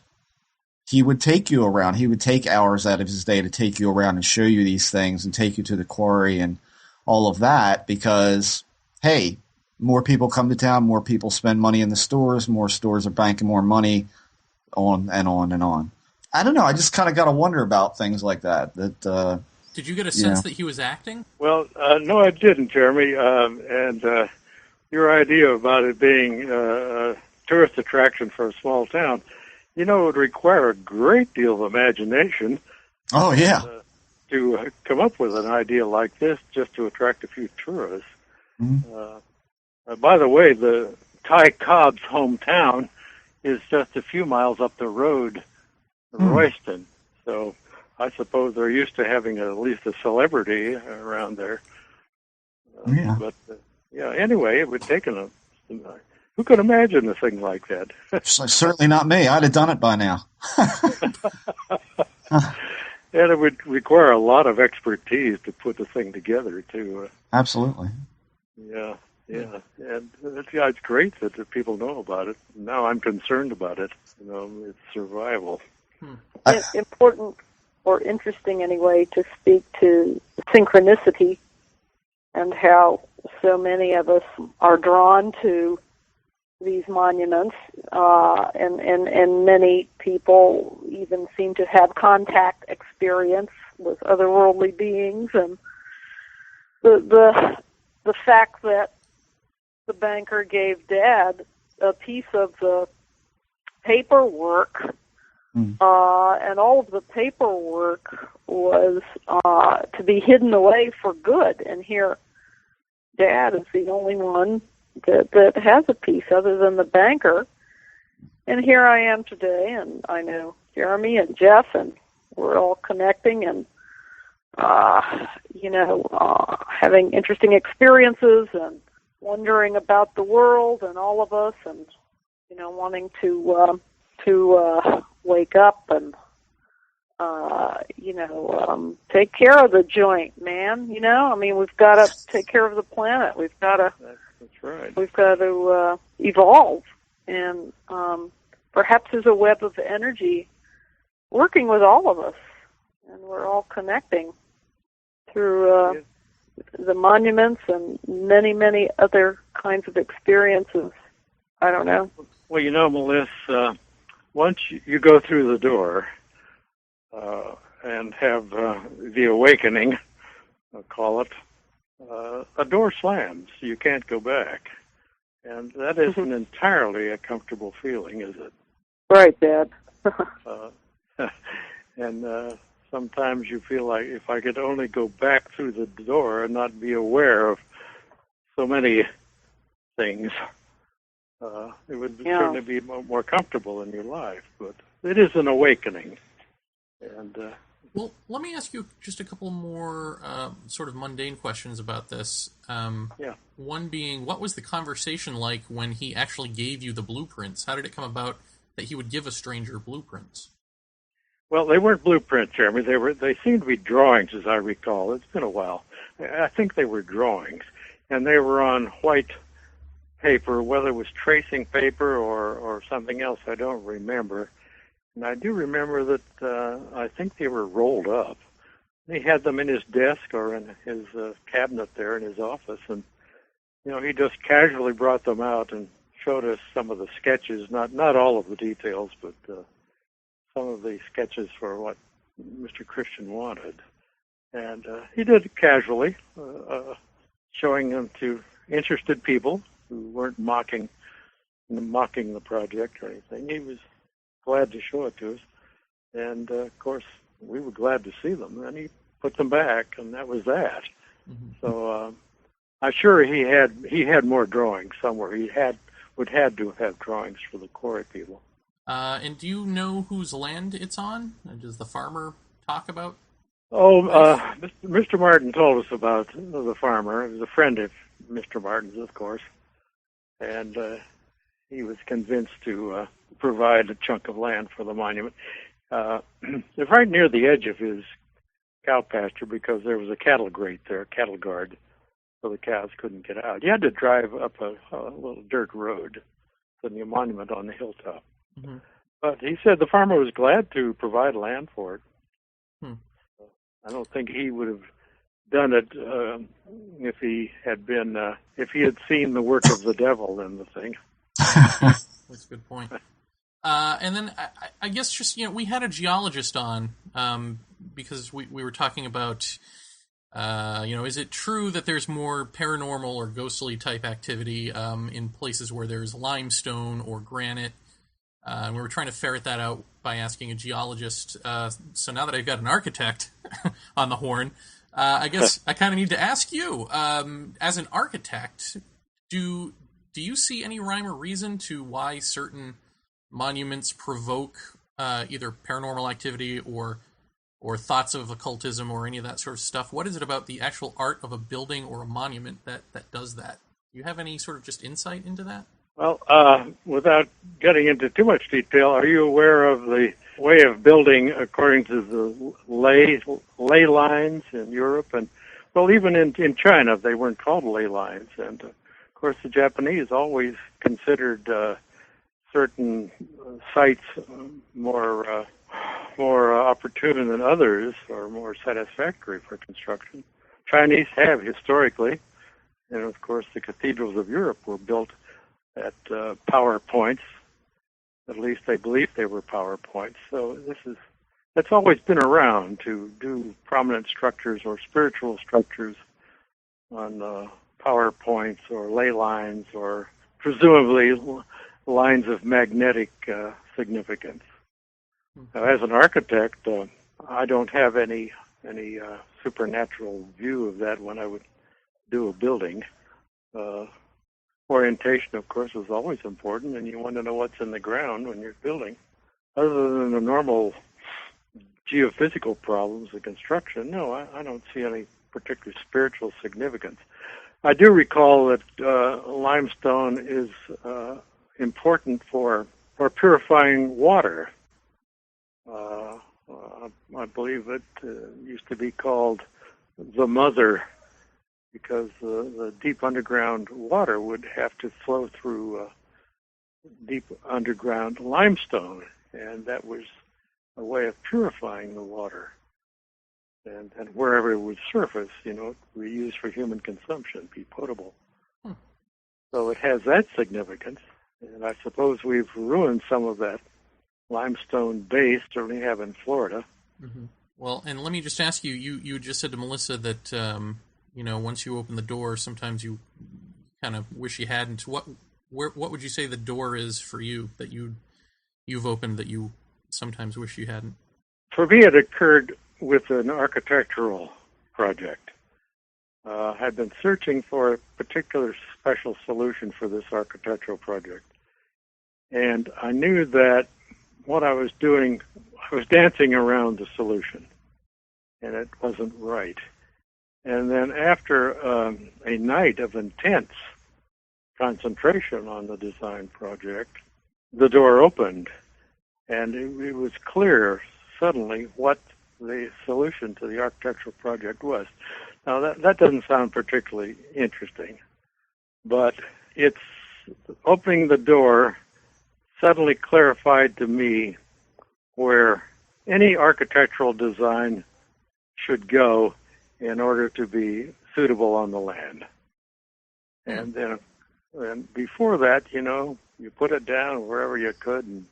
he would take you around. He would take hours out of his day to take you around and show you these things and take you to the quarry and all of that because, hey, more people come to town, more people spend money in the stores, more stores are banking more money, on and on and on. I don't know. I just kind of got to wonder about things like that. Did you get a sense that he was acting? Well, no, I didn't, Jeremy. And your idea about it being a tourist attraction for a small town, it would require a great deal of imagination. Oh, yeah. To come up with an idea like this just to attract a few tourists. Mm-hmm. By the way, the Ty Cobb's hometown is just a few miles up the road from Royston. So I suppose they're used to having at least a celebrity around there. Yeah. But, anyway, it would take who could imagine a thing like that? Certainly not me. I'd have done it by now. And it would require a lot of expertise to put the thing together, too. Absolutely. Yeah. Yeah, and it's great that people know about it. Now I'm concerned about it. It's survival. It's important or interesting anyway to speak to synchronicity and how so many of us are drawn to these monuments, and many people even seem to have contact experience with otherworldly beings, and the fact that the banker gave Dad a piece of the paperwork, and all of the paperwork was to be hidden away for good. And here, Dad is the only one that has a piece other than the banker. And here I am today, and I know Jeremy and Jeff, and we're all connecting and, having interesting experiences and wondering about the world and all of us, and wanting to wake up and take care of the joint, man. We've got to take care of the planet. We've got to. That's right. We've got to evolve, and perhaps there's a web of energy working with all of us, and we're all connecting through the monuments and many, many other kinds of experiences. I don't know. Well, Melissa, once you go through the door and have the awakening, I'll call it, a door slams. You can't go back. And that isn't entirely a comfortable feeling, is it? Right, Dad. And sometimes you feel like if I could only go back through the door and not be aware of so many things, it would certainly be more comfortable in your life. But it is an awakening. And well, let me ask you just a couple more sort of mundane questions about this. One being, what was the conversation like when he actually gave you the blueprints? How did it come about that he would give a stranger blueprints? Well, they weren't blueprints, Jeremy. They seemed to be drawings, as I recall. It's been a while. I think they were drawings, and they were on white paper, whether it was tracing paper or something else. I don't remember. And I do remember that I think they were rolled up. He had them in his desk or in his cabinet there in his office, and he just casually brought them out and showed us some of the sketches, not all of the details, but some of the sketches for what Mr. Christian wanted. And he did it casually, showing them to interested people who weren't mocking the project or anything. He was glad to show it to us. And, of course, we were glad to see them. And he put them back, and that was that. Mm-hmm. So I'm sure he had more drawings somewhere. He would have to have drawings for the quarry people. And do you know whose land it's on? Does the farmer talk about? Oh, Mr. Martin told us about the farmer. He was a friend of Mr. Martin's, of course. And he was convinced to provide a chunk of land for the monument. It's right near the edge of his cow pasture because there was a cattle grate there, a cattle guard, so the cows couldn't get out. You had to drive up a little dirt road to the monument on the hilltop. Mm-hmm. But he said the farmer was glad to provide land for it. I don't think he would have done it if he had seen the work of the devil in the thing. That's a good point. And then I guess just, we had a geologist on because we were talking about, is it true that there's more paranormal or ghostly type activity in places where there's limestone or granite? And we were trying to ferret that out by asking a geologist. So now that I've got an architect on the horn, I guess I kind of need to ask you, as an architect, do you see any rhyme or reason to why certain monuments provoke either paranormal activity or thoughts of occultism or any of that sort of stuff? What is it about the actual art of a building or a monument that does that? Do you have any sort of just insight into that? Well, without getting into too much detail, are you aware of the way of building according to the ley lines in Europe? And, well, even in China, they weren't called ley lines. And, of course, the Japanese always considered certain sites more opportune than others or more satisfactory for construction. Chinese have historically, and, of course, the cathedrals of Europe were built at power points. At least they believe they were power points. So that's always been around to do prominent structures or spiritual structures on power points or ley lines or presumably lines of magnetic significance. Now, as an architect, I don't have any supernatural view of that when I would do a building. Orientation, of course, is always important, and you want to know what's in the ground when you're building. Other than the normal geophysical problems of construction, no, I don't see any particular spiritual significance. I do recall that limestone is important for purifying water. I believe it used to be called the mother because the deep underground water would have to flow through deep underground limestone, and that was a way of purifying the water. And wherever it would surface, it would be used for human consumption, be potable. So it has that significance, and I suppose we've ruined some of that limestone base, certainly have in Florida. Mm-hmm. Well, and let me just ask you, you just said to Melissa that, once you open the door, sometimes you kind of wish you hadn't. What would you say the door is for you that you've opened that you sometimes wish you hadn't? For me, it occurred with an architectural project. I had been searching for a particular special solution for this architectural project. And I knew that what I was doing, I was dancing around the solution, and it wasn't right. And then after a night of intense concentration on the design project, the door opened, and it was clear suddenly what the solution to the architectural project was. Now, that doesn't sound particularly interesting, but it's opening the door suddenly clarified to me where any architectural design should go in order to be suitable on the land. And then, and before that, you put it down wherever you could and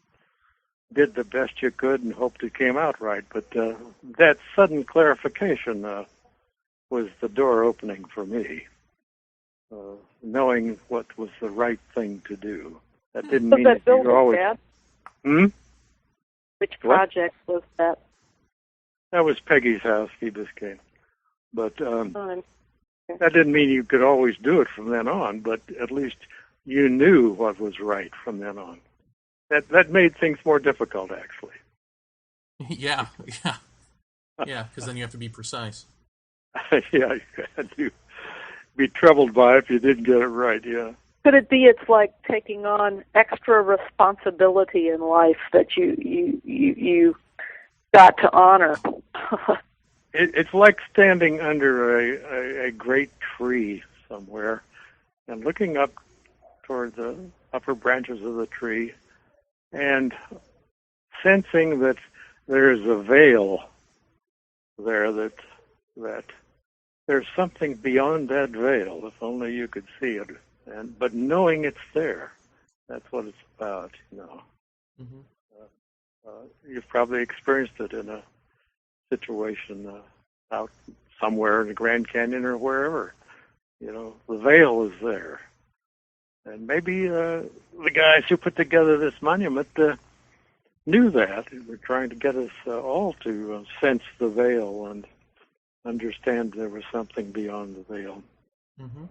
did the best you could and hoped it came out right. But that sudden clarification was the door opening for me, knowing what was the right thing to do. That didn't mean that you were always... Which project was that? That was Peggy's house, Key Biscayne. But that didn't mean you could always do it from then on, but at least you knew what was right from then on. That made things more difficult, actually. Yeah, because then you have to be precise. Yeah, you had to be troubled by it if you didn't get it right, yeah. Could it be it's like taking on extra responsibility in life that you got to honor? It's like standing under a great tree somewhere and looking up toward the upper branches of the tree and sensing that there's a veil there, that there's something beyond that veil, if only you could see it. But knowing it's there, that's what it's about, Mm-hmm. You've probably experienced it in a situation out somewhere in the Grand Canyon or wherever. The veil is there. And maybe the guys who put together this monument knew that. They were trying to get us all to sense the veil and understand there was something beyond the veil. Mm-hmm.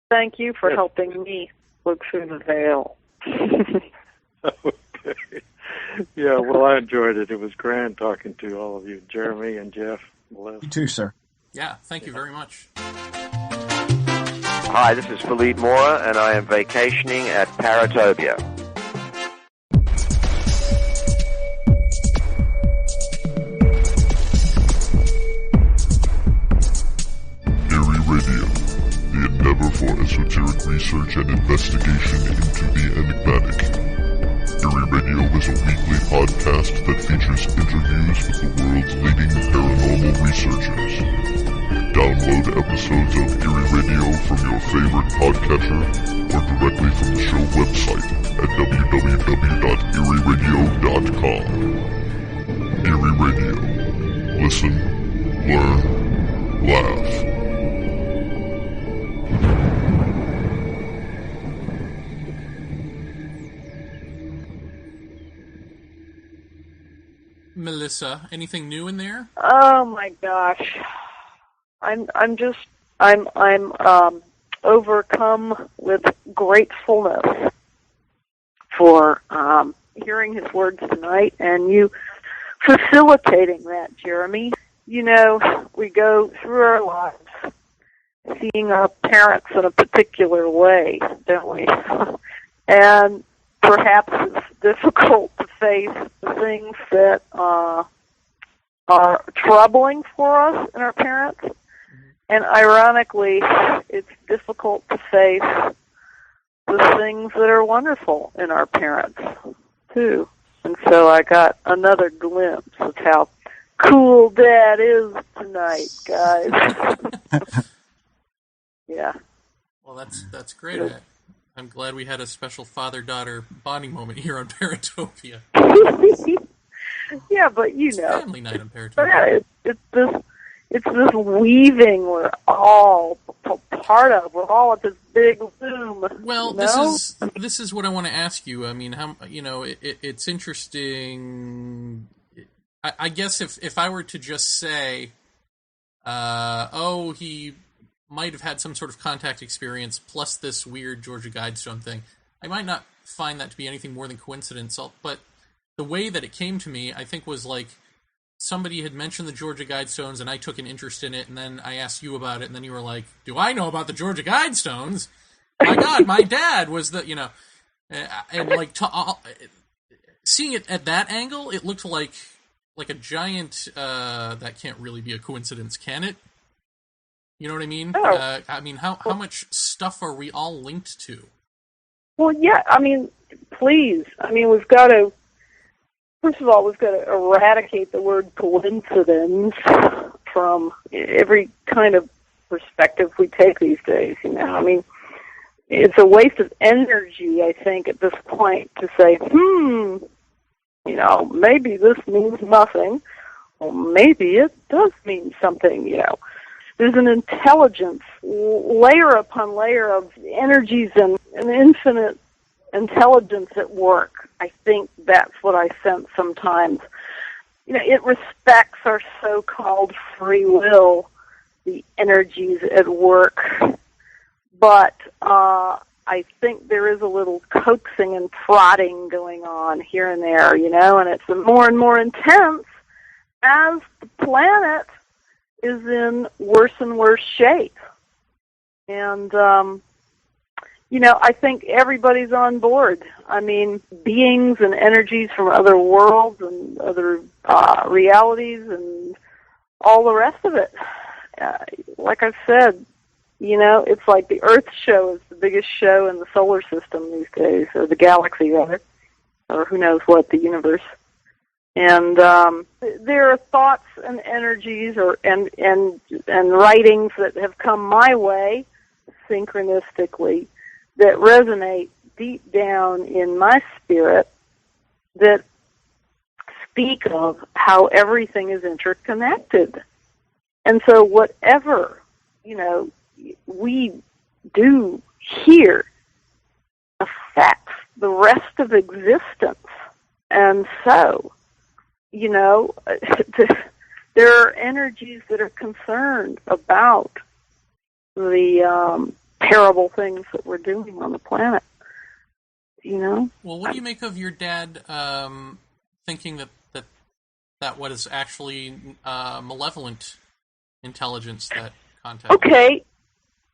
Thank you for helping me look through the veil. Okay. Yeah, well, I enjoyed it. It was grand talking to all of you, Jeremy and Jeff. You too, sir. Yeah, thank you very much. Hi, this is Philippe Mora, and I am vacationing at Paratopia. The endeavor for esoteric research and investigation into the enigmatic. Eerie Radio is a weekly podcast that features interviews with the world's leading paranormal researchers. Download episodes of Eerie Radio from your favorite podcatcher or directly from the show website at www.eerieradio.com. Eerie Radio. Listen, learn, laugh. Melissa, anything new in there? Oh my gosh, I'm overcome with gratefulness for hearing his words tonight and you facilitating that, Jeremy. We go through our lives seeing our parents in a particular way, don't we? And perhaps it's difficult to face the things that are troubling for us in our parents. And ironically, it's difficult to face the things that are wonderful in our parents, too. And so I got another glimpse of how cool Dad is tonight, guys. Yeah. Well, that's great. I'm glad we had a special father-daughter bonding moment here on Paratopia. Yeah, but you It's know, family night on Paratopia. it's this weaving we're all part of. We're all at this big loom. Well, you know? this is what I want to ask you. I mean, how it's interesting. I guess if I were to just say, he might have had some sort of contact experience plus this weird Georgia Guidestone thing, I might not find that to be anything more than coincidence. But the way that it came to me, I think, was like somebody had mentioned the Georgia Guidestones, and I took an interest in it, and then I asked you about it, and then you were like, "Do I know about the Georgia Guidestones? My God, my dad was the and like seeing it at that angle, it looked like a giant. That can't really be a coincidence, can it? You know what I mean? Oh. I mean, how much stuff are we all linked to? Well, yeah. I mean, please. I mean, we've got to. First of all, we've got to eradicate the word coincidence from every kind of perspective we take these days. You know, I mean, it's a waste of energy, I think, at this point to say, maybe this means nothing, or maybe it does mean something. You know, there's an intelligence, layer upon layer of energies and an infinite intelligence at work. I think that's what I sense sometimes. You know, it respects our so-called free will, the energies at work, but I think there is a little coaxing and prodding going on here and there, you know, and it's more and more intense as the planet is in worse and worse shape. And, I think everybody's on board. I mean, beings and energies from other worlds and other realities and all the rest of it. Like I said, it's like the Earth show is the biggest show in the solar system these days, or the galaxy, rather, or who knows what, the universe. And there are thoughts and energies and writings that have come my way synchronistically that resonate deep down in my spirit that speak of how everything is interconnected. And so whatever, we do here affects the rest of existence. And so, there are energies that are concerned about the terrible things that we're doing on the planet, Well, what do you make of your dad thinking that what is actually malevolent intelligence that contacted? Okay,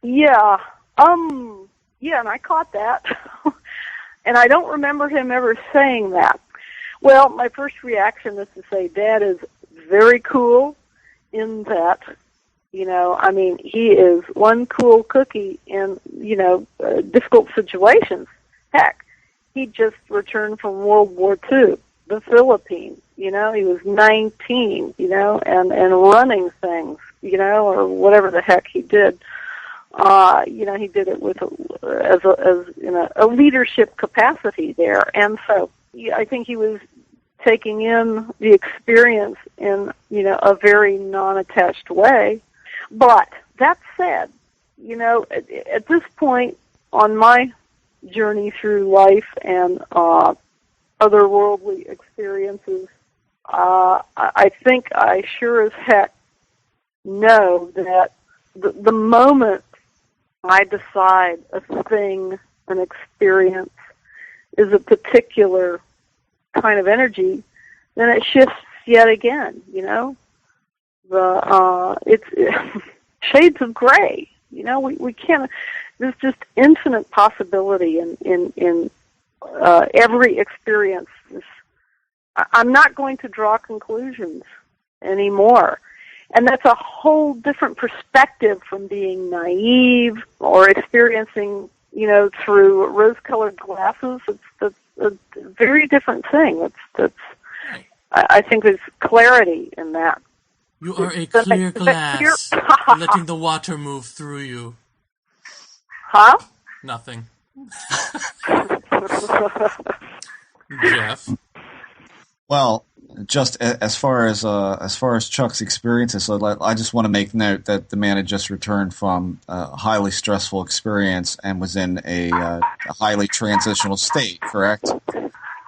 yeah, and I caught that, and I don't remember him ever saying that. Well, my first reaction is to say Dad is very cool in that, he is one cool cookie in, difficult situations. Heck, he just returned from World War II, the Philippines, he was 19, and running things, or whatever the heck he did. He did it with a leadership capacity there. And so I think he was taking in the experience in, a very non-attached way. But that said, at this point on my journey through life and otherworldly experiences, I think I sure as heck know that the moment I decide a thing, an experience, is a particular kind of energy, then it shifts yet again, it's shades of gray, We can't. There's just infinite possibility in every experience. I'm not going to draw conclusions anymore. And that's a whole different perspective from being naive or experiencing, through rose-colored glasses. It's a very different thing. I think there's clarity in that. You are a clear glass, letting the water move through you. Huh? Nothing. Jeff? Well, just as far as Chuck's experiences, I just want to make note that the man had just returned from a highly stressful experience and was in a highly transitional state. Correct?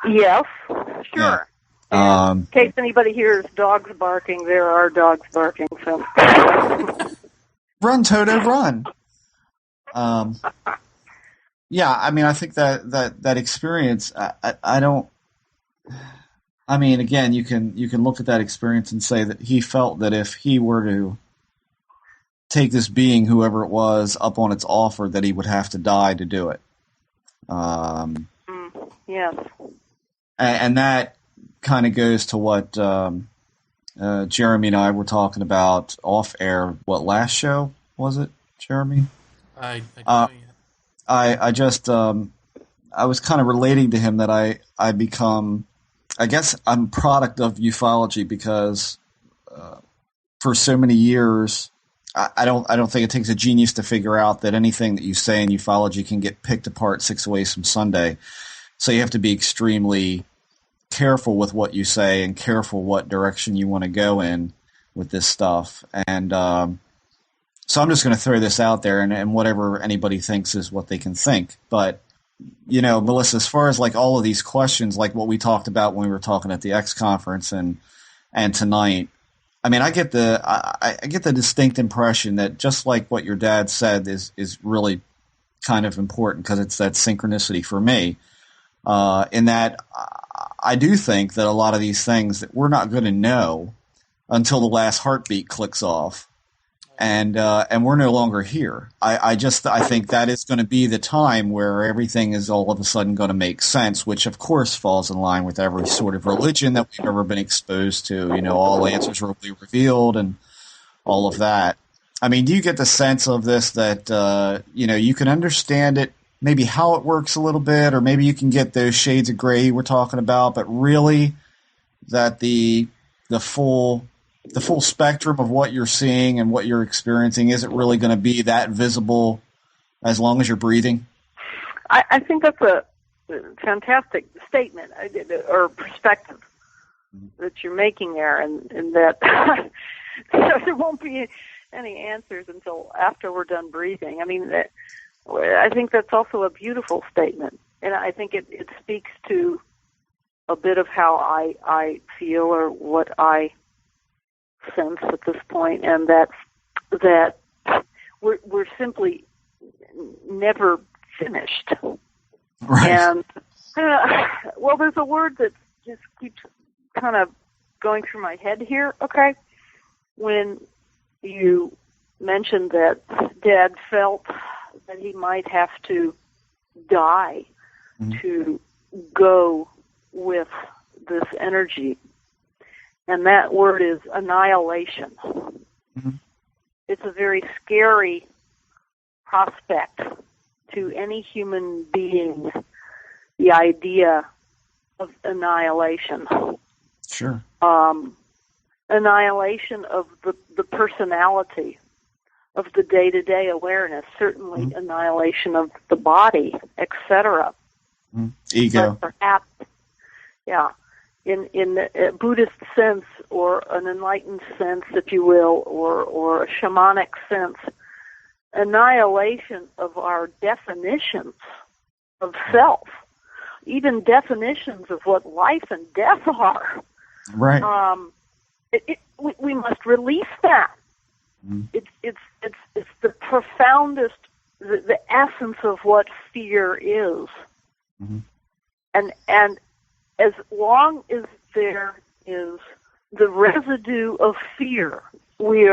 Yes, sure. Yeah. In case anybody hears dogs barking, there are dogs barking. So. Run, Toto, run! Yeah, I mean, I think that experience. I don't. I mean, again, you can look at that experience and say that he felt that if he were to take this being, whoever it was, up on its offer, that he would have to die to do it. Yes. And that kind of goes to what Jeremy and I were talking about off air. What, last show was it, Jeremy? I don't know yet. I just I was kind of relating to him that I become. I guess I'm a product of ufology because for so many years, I don't think it takes a genius to figure out that anything that you say in ufology can get picked apart 6 ways from Sunday. So you have to be extremely careful with what you say and careful what direction you want to go in with this stuff. And so I'm just going to throw this out there, and whatever anybody thinks is what they can think. But Melissa, as far as like all of these questions, like what we talked about when we were talking at the X conference and tonight, I mean, I get the distinct impression that just like what your dad said is really kind of important because it's that synchronicity for me. In that, I do think that a lot of these things that we're not going to know until the last heartbeat clicks off. And we're no longer here. I think that is going to be the time where everything is all of a sudden going to make sense, which of course falls in line with every sort of religion that we've ever been exposed to. All answers will be revealed and all of that. I mean, do you get the sense of this that you can understand it, maybe how it works a little bit, or maybe you can get those shades of gray we're talking about, but really that the full spectrum of what you're seeing and what you're experiencing isn't really going to be that visible as long as you're breathing? I think that's a fantastic statement or perspective that you're making there, and that there won't be any answers until after we're done breathing. I mean, I think that's also a beautiful statement, and I think it speaks to a bit of how I feel or what I sense at this point, and that we're simply never finished. Right. And there's a word that just keeps kind of going through my head here. Okay, when you mentioned that Dad felt that he might have to die to go with this energy. And that word is annihilation. Mm-hmm. It's a very scary prospect to any human being, the idea of annihilation. Sure. Annihilation of the personality, of the day-to-day awareness, certainly annihilation of the body, etc. Ego. But perhaps, yeah. In a Buddhist sense, or an enlightened sense, if you will, or a shamanic sense, annihilation of our definitions of self, even definitions of what life and death are. Right. We must release that. It's the profoundest, the essence of what fear is, and as long as there is the residue of fear, we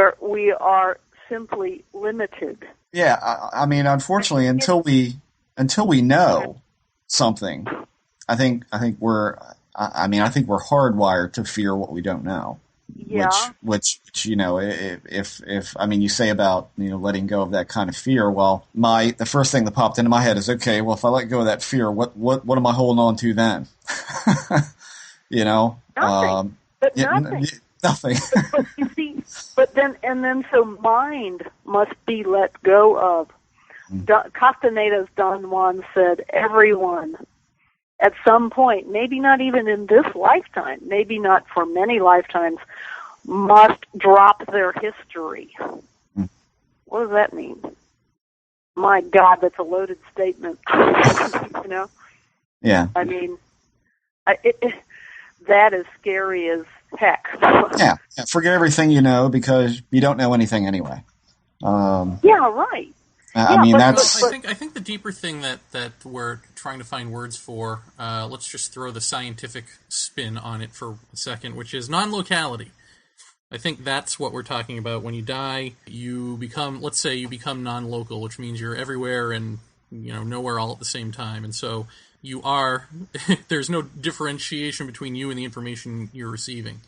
are simply limited Yeah, I mean, unfortunately, until we know something, I think we're I think we're hardwired to fear what we don't know. Yeah. Which if I mean, you say about letting go of that kind of fear. Well, the first thing that popped into my head is, okay, well, if I let go of that fear, what am I holding on to then? Nothing. But nothing. Nothing. but you see, so mind must be let go of. Castaneda's Don Juan said, everyone, at some point, maybe not even in this lifetime, maybe not for many lifetimes, must drop their history. What does that mean? My God, that's a loaded statement. Yeah. I mean, that is scary as heck. Yeah. Forget everything you know because you don't know anything anyway. Yeah, right. I mean, that's. I think the deeper thing that we're trying to find words for, let's just throw the scientific spin on it for a second, which is non-locality. I think that's what we're talking about. When you die, let's say you become non-local, which means you're everywhere and nowhere all at the same time, and so you are. There's no differentiation between you and the information you're receiving.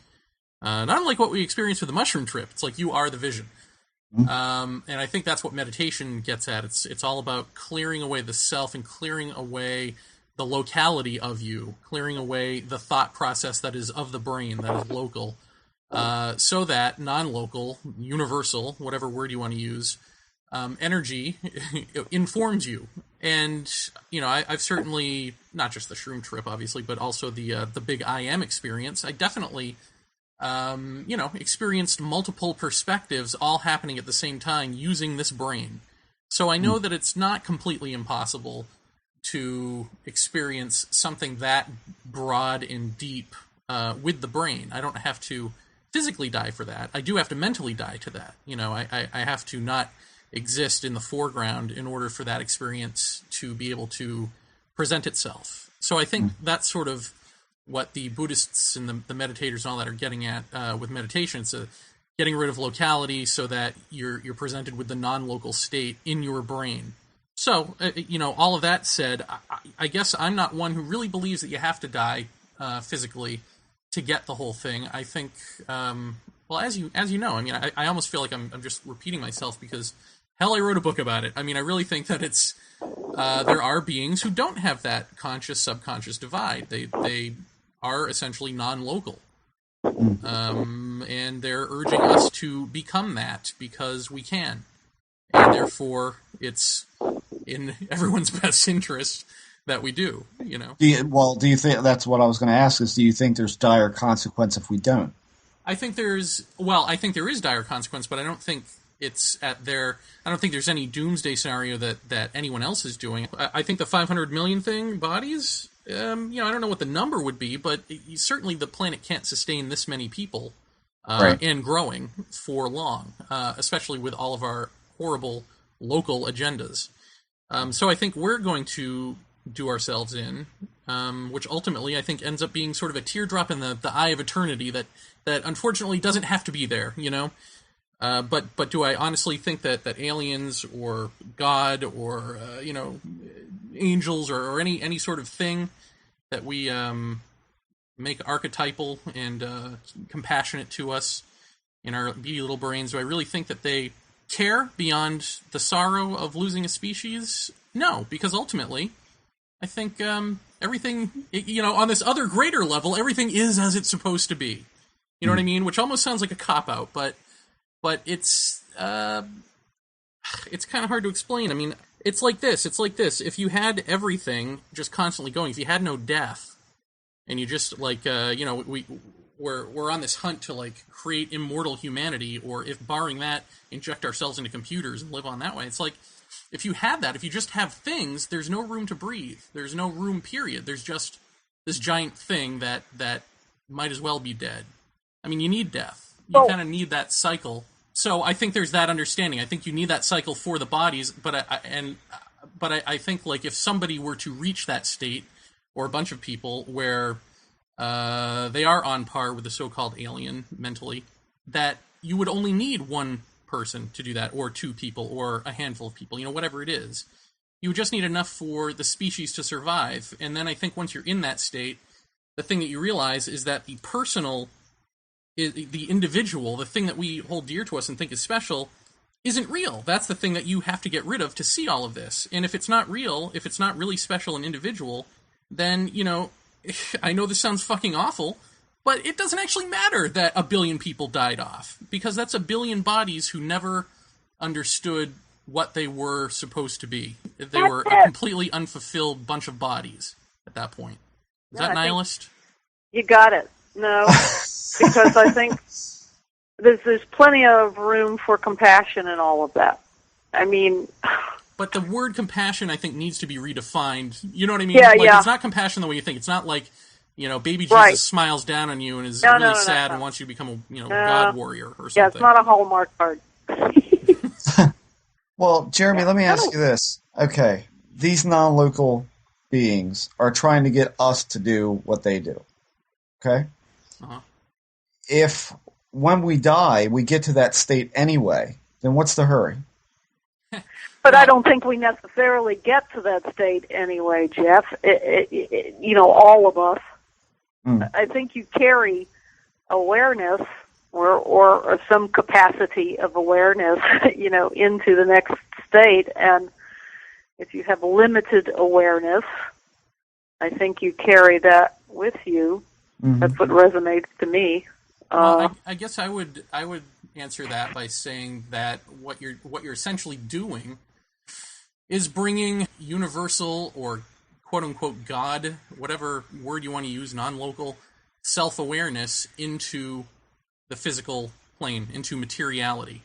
Not unlike what we experienced with the mushroom trip. It's like you are the vision. And I think that's what meditation gets at. It's all about clearing away the self and clearing away the locality of you, clearing away the thought process that is of the brain, that is local, so that non-local, universal, whatever word you want to use, energy informs you. And I've certainly, not just the shroom trip, obviously, but also the big I am experience. I definitely experienced multiple perspectives all happening at the same time using this brain. So I know that it's not completely impossible to experience something that broad and deep with the brain. I don't have to physically die for that. I do have to mentally die to that. I have to not exist in the foreground in order for that experience to be able to present itself. So I think that's sort of what the Buddhists and the meditators and all that are getting at with meditation. It's getting rid of locality so that you're presented with the non-local state in your brain. So, all of that said, I guess I'm not one who really believes that you have to die physically to get the whole thing. I think, as you know, I mean, I almost feel like I'm just repeating myself because, hell, I wrote a book about it. I mean, I really think that it's there are beings who don't have that conscious-subconscious divide. They are essentially non-local. And they're urging us to become that because we can. And therefore, it's in everyone's best interest that we do, Do you think, that's what I was going to ask, is do you think there's dire consequence if we don't? I think there is dire consequence, but I don't think it's I don't think there's any doomsday scenario that anyone else is doing. I think the 500 million thing, bodies, I don't know what the number would be, but certainly the planet can't sustain this many people right. And growing for long, especially with all of our horrible local agendas. So I think we're going to do ourselves in, which ultimately I think ends up being sort of a teardrop in the eye of eternity that unfortunately doesn't have to be there, But do I honestly think that aliens or God or angels or any sort of thing that we make archetypal and compassionate to us in our beady little brains, do I really think that they care beyond the sorrow of losing a species? No, because ultimately, I think everything, on this other greater level, everything is as it's supposed to be. You know what I mean? Which almost sounds like a cop-out, but it's kind of hard to explain. I mean, it's like this. If you had everything just constantly going, if you had no death, and you just we're on this hunt to create immortal humanity, or if barring that, inject ourselves into computers and live on that way. It's like if you had that, if you just have things, there's no room to breathe. There's no room. Period. There's just this giant thing that might as well be dead. I mean, you need death. You kind of need that cycle. So I think there's that understanding. I think you need that cycle for the bodies, but I think if somebody were to reach that state, or a bunch of people where they are on par with the so-called alien mentally, that you would only need one person to do that, or 2 people, or a handful of people, whatever it is. You just need enough for the species to survive. And then I think once you're in that state, the thing that you realize is that the personal, the individual, the thing that we hold dear to us and think is special, isn't real. That's the thing that you have to get rid of to see all of this. And if it's not real, if it's not really special and individual, then, I know this sounds fucking awful, but it doesn't actually matter that 1 billion people died off, because that's 1 billion bodies who never understood what they were supposed to be. They were a completely unfulfilled bunch of bodies at that point. Is that nihilist? You got it. No, because I think there's plenty of room for compassion in all of that. I mean... But the word compassion, I think, needs to be redefined. You know what I mean? Yeah, It's not compassion the way you think. It's not like, baby Jesus smiles down on you and is really sad and wants you to become a God warrior or something. Yeah, it's not a Hallmark card. Well, Jeremy, let me ask you this. Okay, these non-local beings are trying to get us to do what they do. Okay? Uh-huh. If, when we die, we get to that state anyway, then what's the hurry? But I don't think we necessarily get to that state anyway, Jeff. All of us. I think you carry awareness or some capacity of awareness, into the next state. And if you have limited awareness, I think you carry that with you. Mm-hmm. That's what resonates to me. Well, I guess I would answer that by saying that what you're essentially doing is bringing universal or quote-unquote God, whatever word you want to use, non-local, self-awareness into the physical plane, into materiality.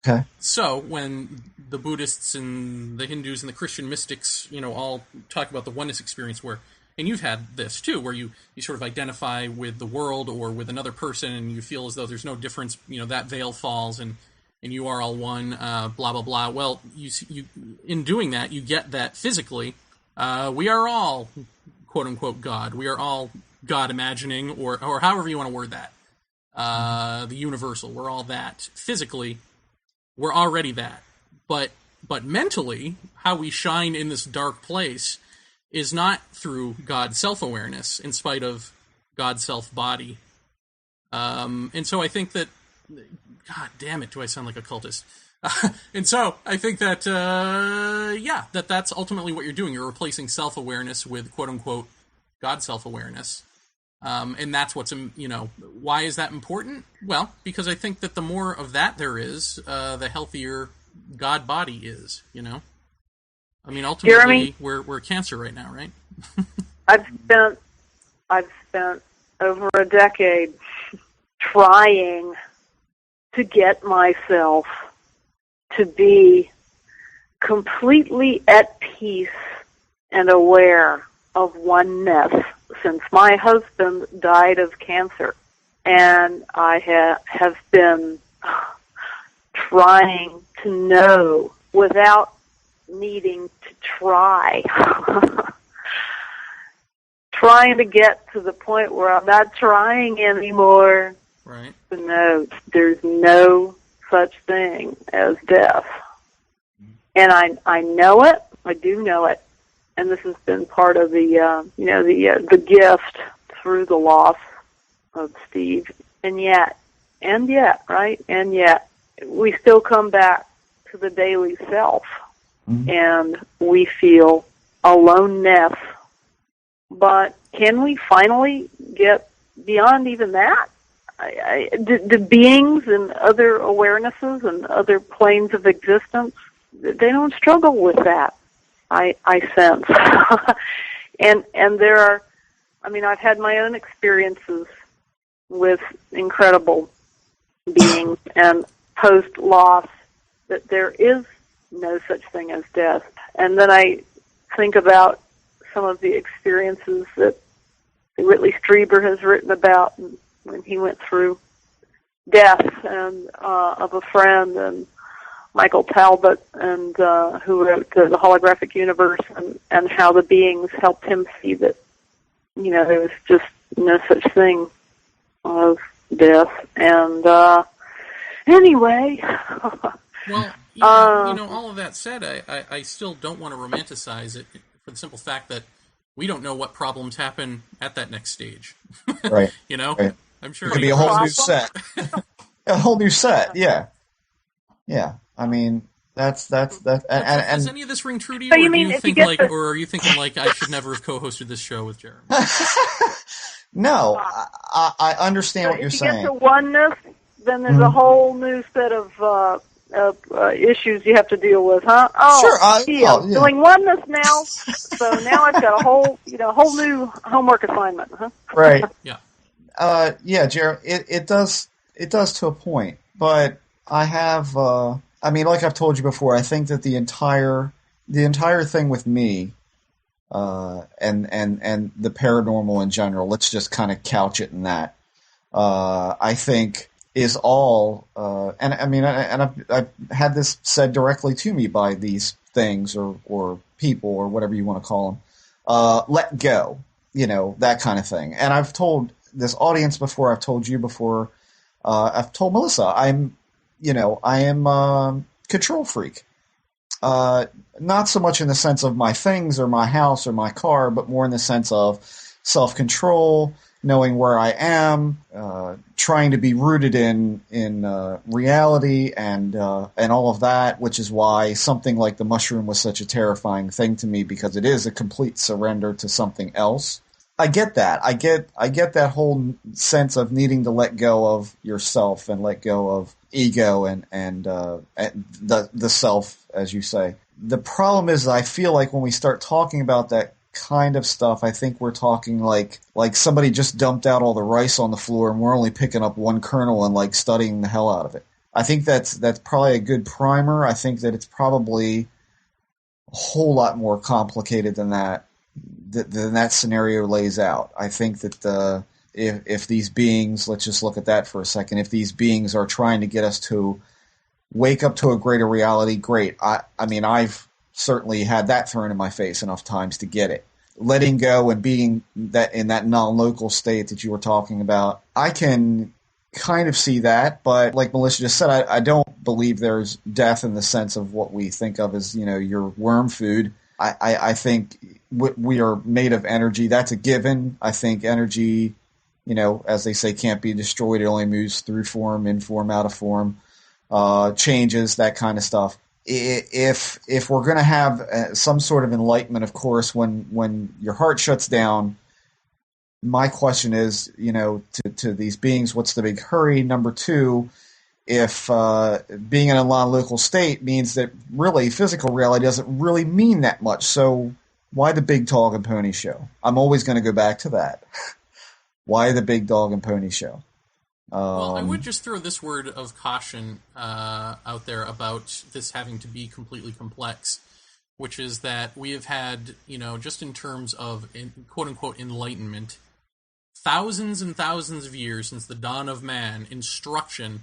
Okay. So when the Buddhists and the Hindus and the Christian mystics, all talk about the oneness experience where, and you've had this too, where you sort of identify with the world or with another person and you feel as though there's no difference, that veil falls and you are all one, blah, blah, blah. Well, you in doing that, you get that physically, we are all, quote-unquote, God. We are all God imagining, or however you want to word that. The universal. We're all that. Physically, we're already that. But mentally, how we shine in this dark place is not through God's self-awareness, in spite of God's self-body. And so I think that... God damn it, do I sound like a cultist? And so I think that, that's ultimately what you're doing. You're replacing self-awareness with, quote-unquote, God self-awareness. And that's what's, why is that important? Well, because I think that the more of that there is, the healthier God body is, I mean, ultimately, we're cancer right now, right? I've spent over a decade trying to get myself to be completely at peace and aware of oneness since my husband died of cancer. And I have been trying to know without needing to try. Trying to get to the point where I'm not trying anymore. Right. To know there's no such thing as death. And I know it. I do know it. And this has been part of the gift through the loss of Steve. And yet, right? And yet, we still come back to the daily self. Mm-hmm. And we feel aloneness. But can we finally get beyond even that? The beings and other awarenesses and other planes of existence, they don't struggle with that, I sense. and there are, I've had my own experiences with incredible beings and post-loss that there is no such thing as death. And then I think about some of the experiences that Whitley Strieber has written about when he went through death and of a friend, and Michael Talbot, and who wrote the Holographic Universe, and how the beings helped him see that there was just no such thing of death. And Anyway. Well, all of that said, I still don't want to romanticize it for the simple fact that we don't know what problems happen at that next stage. Right. Right. I'm sure it could be a whole new set. A whole new set, yeah. Yeah. I mean, that's does any of this ring true to you? Or do you think or are you thinking like I should never have co-hosted this show with Jeremy? No, I understand what you're saying. If you get to oneness, then there's a whole new set of issues you have to deal with, huh? Oh, sure. Doing oneness now, so now I've got a whole new homework assignment, huh? Right. Yeah. Yeah, Jared. It does to a point, but I have. I mean, like I've told you before, I think that the entire thing with me, and the paranormal in general. Let's just kind of couch it in that. I think is all, and I mean, I've had this said directly to me by these things or people or whatever you want to call them. Let go, that kind of thing. And I've told this audience before. I've told you before. I've told Melissa. I am control freak. Not so much in the sense of my things or my house or my car, but more in the sense of self-control, knowing where I am, trying to be rooted in reality and all of that, which is why something like the mushroom was such a terrifying thing to me, because it is a complete surrender to something else. I get that. I get that whole sense of needing to let go of yourself and let go of ego and the self, as you say. The problem is, I feel like when we start talking about that kind of stuff, I think we're talking like somebody just dumped out all the rice on the floor and we're only picking up one kernel and like studying the hell out of it. I think that's probably a good primer. I think that it's probably a whole lot more complicated than that scenario lays out. I think that if these beings, let's just look at that for a second, if these beings are trying to get us to wake up to a greater reality, great. I mean, I've certainly had that thrown in my face enough times to get it. Letting go and being that in that non-local state that you were talking about, I can kind of see that, but like Melissa just said, I don't believe there's death in the sense of what we think of as, your worm food. I think we are made of energy. That's a given. I think energy, as they say, can't be destroyed. It only moves through form, in form, out of form, changes, that kind of stuff. If we're going to have some sort of enlightenment, of course, when your heart shuts down, my question is, to these beings, what's the big hurry? Number two, if being in a non-local state means that really physical reality doesn't really mean that much, so why the big dog and pony show? I'm always going to go back to that. Why the big dog and pony show? Well, I would just throw this word of caution out there about this having to be completely complex, which is that we have had, just in terms of quote-unquote enlightenment, thousands and thousands of years since the dawn of man, instruction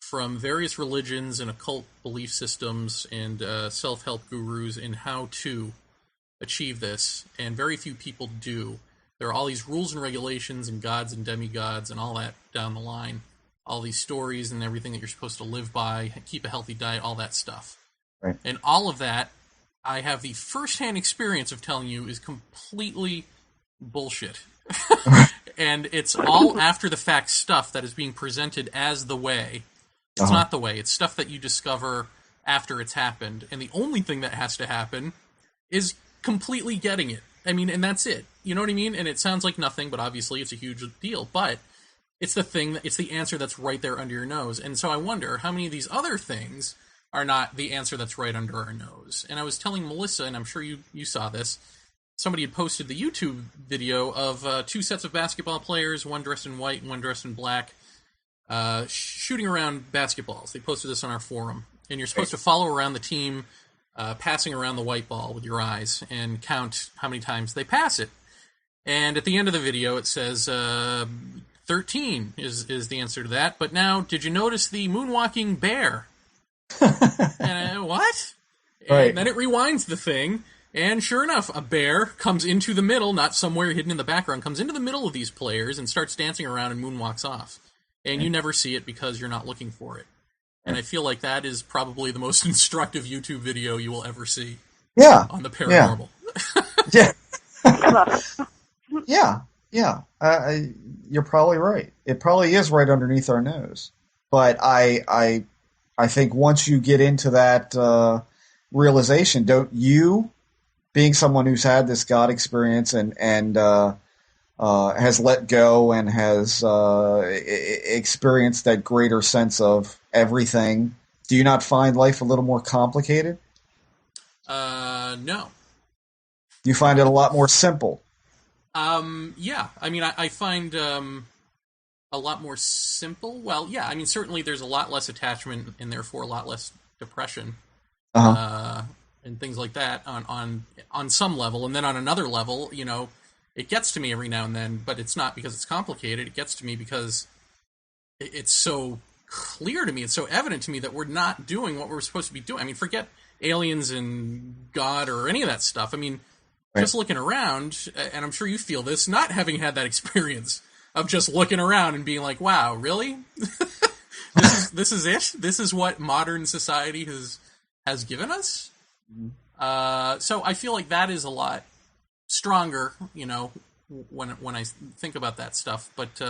from various religions and occult belief systems and self-help gurus in how to achieve this, and very few people do. There are all these rules and regulations and gods and demigods and all that down the line. All these stories and everything that you're supposed to live by, keep a healthy diet, all that stuff. Right. And all of that, I have the first-hand experience of telling you is completely bullshit. And it's all after-the-fact stuff that is being presented as the way. It's not the way. It's stuff that you discover after it's happened. And the only thing that has to happen is completely getting it. I mean, and that's it. You know what I mean? And it sounds like nothing, but obviously it's a huge deal. But it's it's the answer that's right there under your nose. And so I wonder how many of these other things are not the answer that's right under our nose. And I was telling Melissa, and I'm sure you saw this, somebody had posted the YouTube video of two sets of basketball players, one dressed in white and one dressed in black, shooting around basketballs. They posted this on our forum. And you're supposed to follow around the team, passing around the white ball with your eyes and count how many times they pass it. And at the end of the video, it says 13 is the answer to that. But now, did you notice the moonwalking bear? And what? Right. And then it rewinds the thing, and sure enough, a bear comes into the middle, not somewhere hidden in the background, comes into the middle of these players and starts dancing around and moonwalks off. And you never see it because you're not looking for it. And I feel like that is probably the most instructive YouTube video you will ever see. Yeah. On the paranormal. Yeah. Yeah. You're probably right. It probably is right underneath our nose. But I think once you get into that realization, don't you, being someone who's had this God experience and has let go and has experienced that greater sense of everything, do you not find life a little more complicated? No. You find it a lot more simple? Yeah. I mean, I find a lot more simple. Well, yeah. I mean, certainly there's a lot less attachment and therefore a lot less depression and things like that on some level. And then on another level, you know, it gets to me every now and then, but it's not because it's complicated. It gets to me because it's so clear to me. It's so evident to me that we're not doing what we're supposed to be doing. I mean, forget aliens and God or any of that stuff. I mean, just looking around, and I'm sure you feel this, not having had that experience of just looking around and being like, wow, really? This is it? This is what modern society has given us? So I feel like that is a lot stronger, you know, when I think about that stuff. But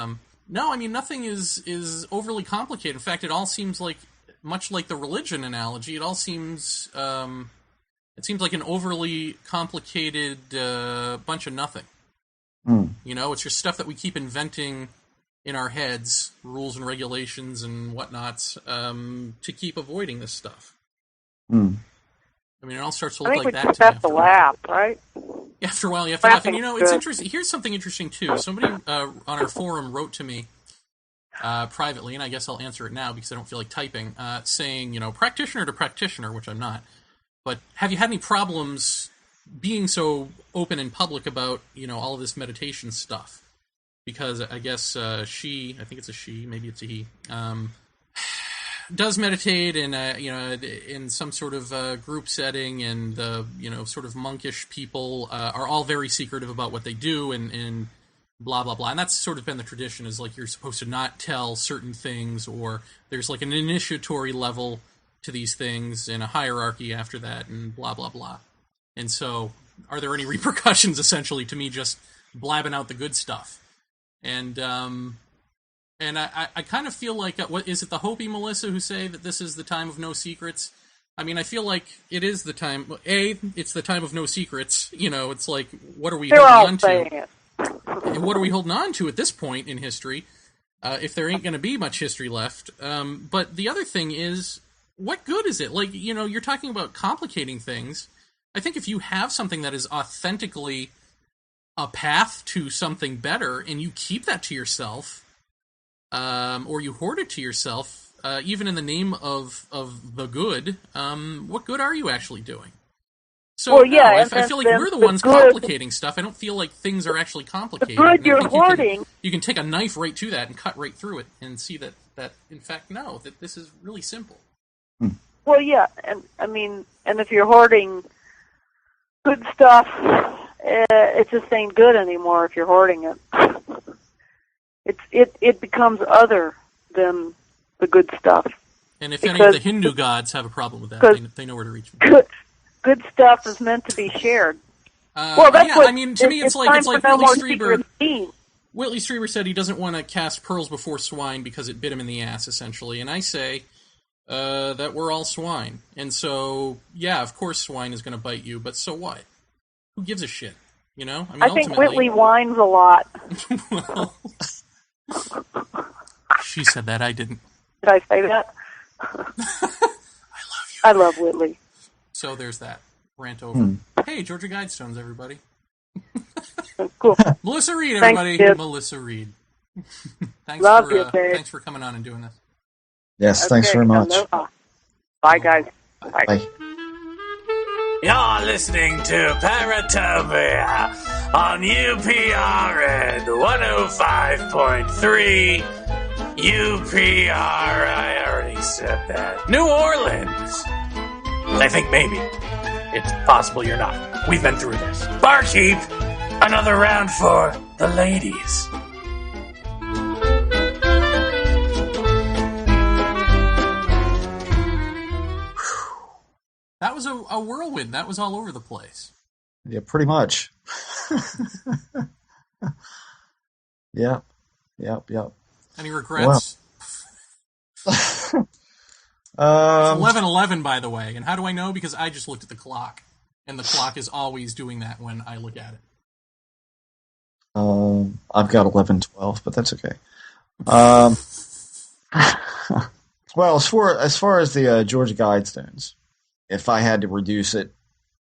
no, I mean, nothing is overly complicated. In fact, it all seems like, much like the religion analogy, it all seems it seems like an overly complicated bunch of nothing. You know, it's just stuff that we keep inventing in our heads, rules and regulations and whatnots, to keep avoiding this stuff. I mean, it all starts to look like that to me. I think we just have to laugh, right? After a while, you have to laugh. And, you know, it's interesting. Here's something interesting, too. Somebody on our forum wrote to me privately, and I guess I'll answer it now because I don't feel like typing, saying, you know, practitioner to practitioner, which I'm not, but have you had any problems being so open and public about, you know, all of this meditation stuff? Because I guess she, I think it's a she, maybe it's a he, does meditate in, you know, in some sort of group setting, and you know, sort of monkish people are all very secretive about what they do, and blah blah blah. And that's sort of been the tradition, is like you're supposed to not tell certain things, or there's like an initiatory level to these things and a hierarchy after that, and blah blah blah. And so, are there any repercussions essentially to me just blabbing out the good stuff? And I kind of feel like, what is it, the Hopi Melissa who say that this is the time of no secrets? I mean, I feel like it is the time. It's the time of no secrets. You know, it's like, what are we holding on to? And what are we holding on to at this point in history? If there ain't going to be much history left. But the other thing is, what good is it? Like, you know, you're talking about complicating things. I think if you have something that is authentically a path to something better, and you keep that to yourself, or you hoard it to yourself, even in the name of the good, what good are you actually doing? So, well, yeah, no, I feel like we're the ones complicating stuff. I don't feel like things are actually complicated. The good you're hoarding. You can take a knife right to that and cut right through it and see that in fact, no, that this is really simple. Well, yeah, and I mean, and if you're hoarding good stuff, it just ain't good anymore if you're hoarding it. It becomes other than the good stuff. And if any of the Hindu gods have a problem with that, they know where to reach me. Good stuff is meant to be shared. Well, that's I mean, to me, it's like Whitley Strieber. Whitley Strieber said he doesn't want to cast pearls before swine because it bit him in the ass, essentially. And I say that we're all swine. And so, yeah, of course swine is going to bite you, but so what? Who gives a shit? You know? I mean, I think Whitley whines a lot. Well, she said that, I didn't. Did I say that? I love you. I love Whitley. So there's that. Rant over. Hey, Georgia Guidestones, everybody. Cool. Melissa Reed, everybody. Thanks, Melissa Reed. Thanks for coming on and doing this. Yes, thanks very much. Aloha. Bye, guys. Bye. You're listening to Paratopia on UPRN 105.3 UPR. I already said that. New Orleans. I think maybe. It's possible you're not. We've been through this. Barkeep, another round for the ladies. a whirlwind. That was all over the place. Yeah, pretty much. Yep. Any regrets? Well. It's 11:11, by the way. And how do I know? Because I just looked at the clock. And the clock is always doing that when I look at it. I've got 11:12, but that's okay. Well, as far as the Georgia Guidestones, if I had to reduce it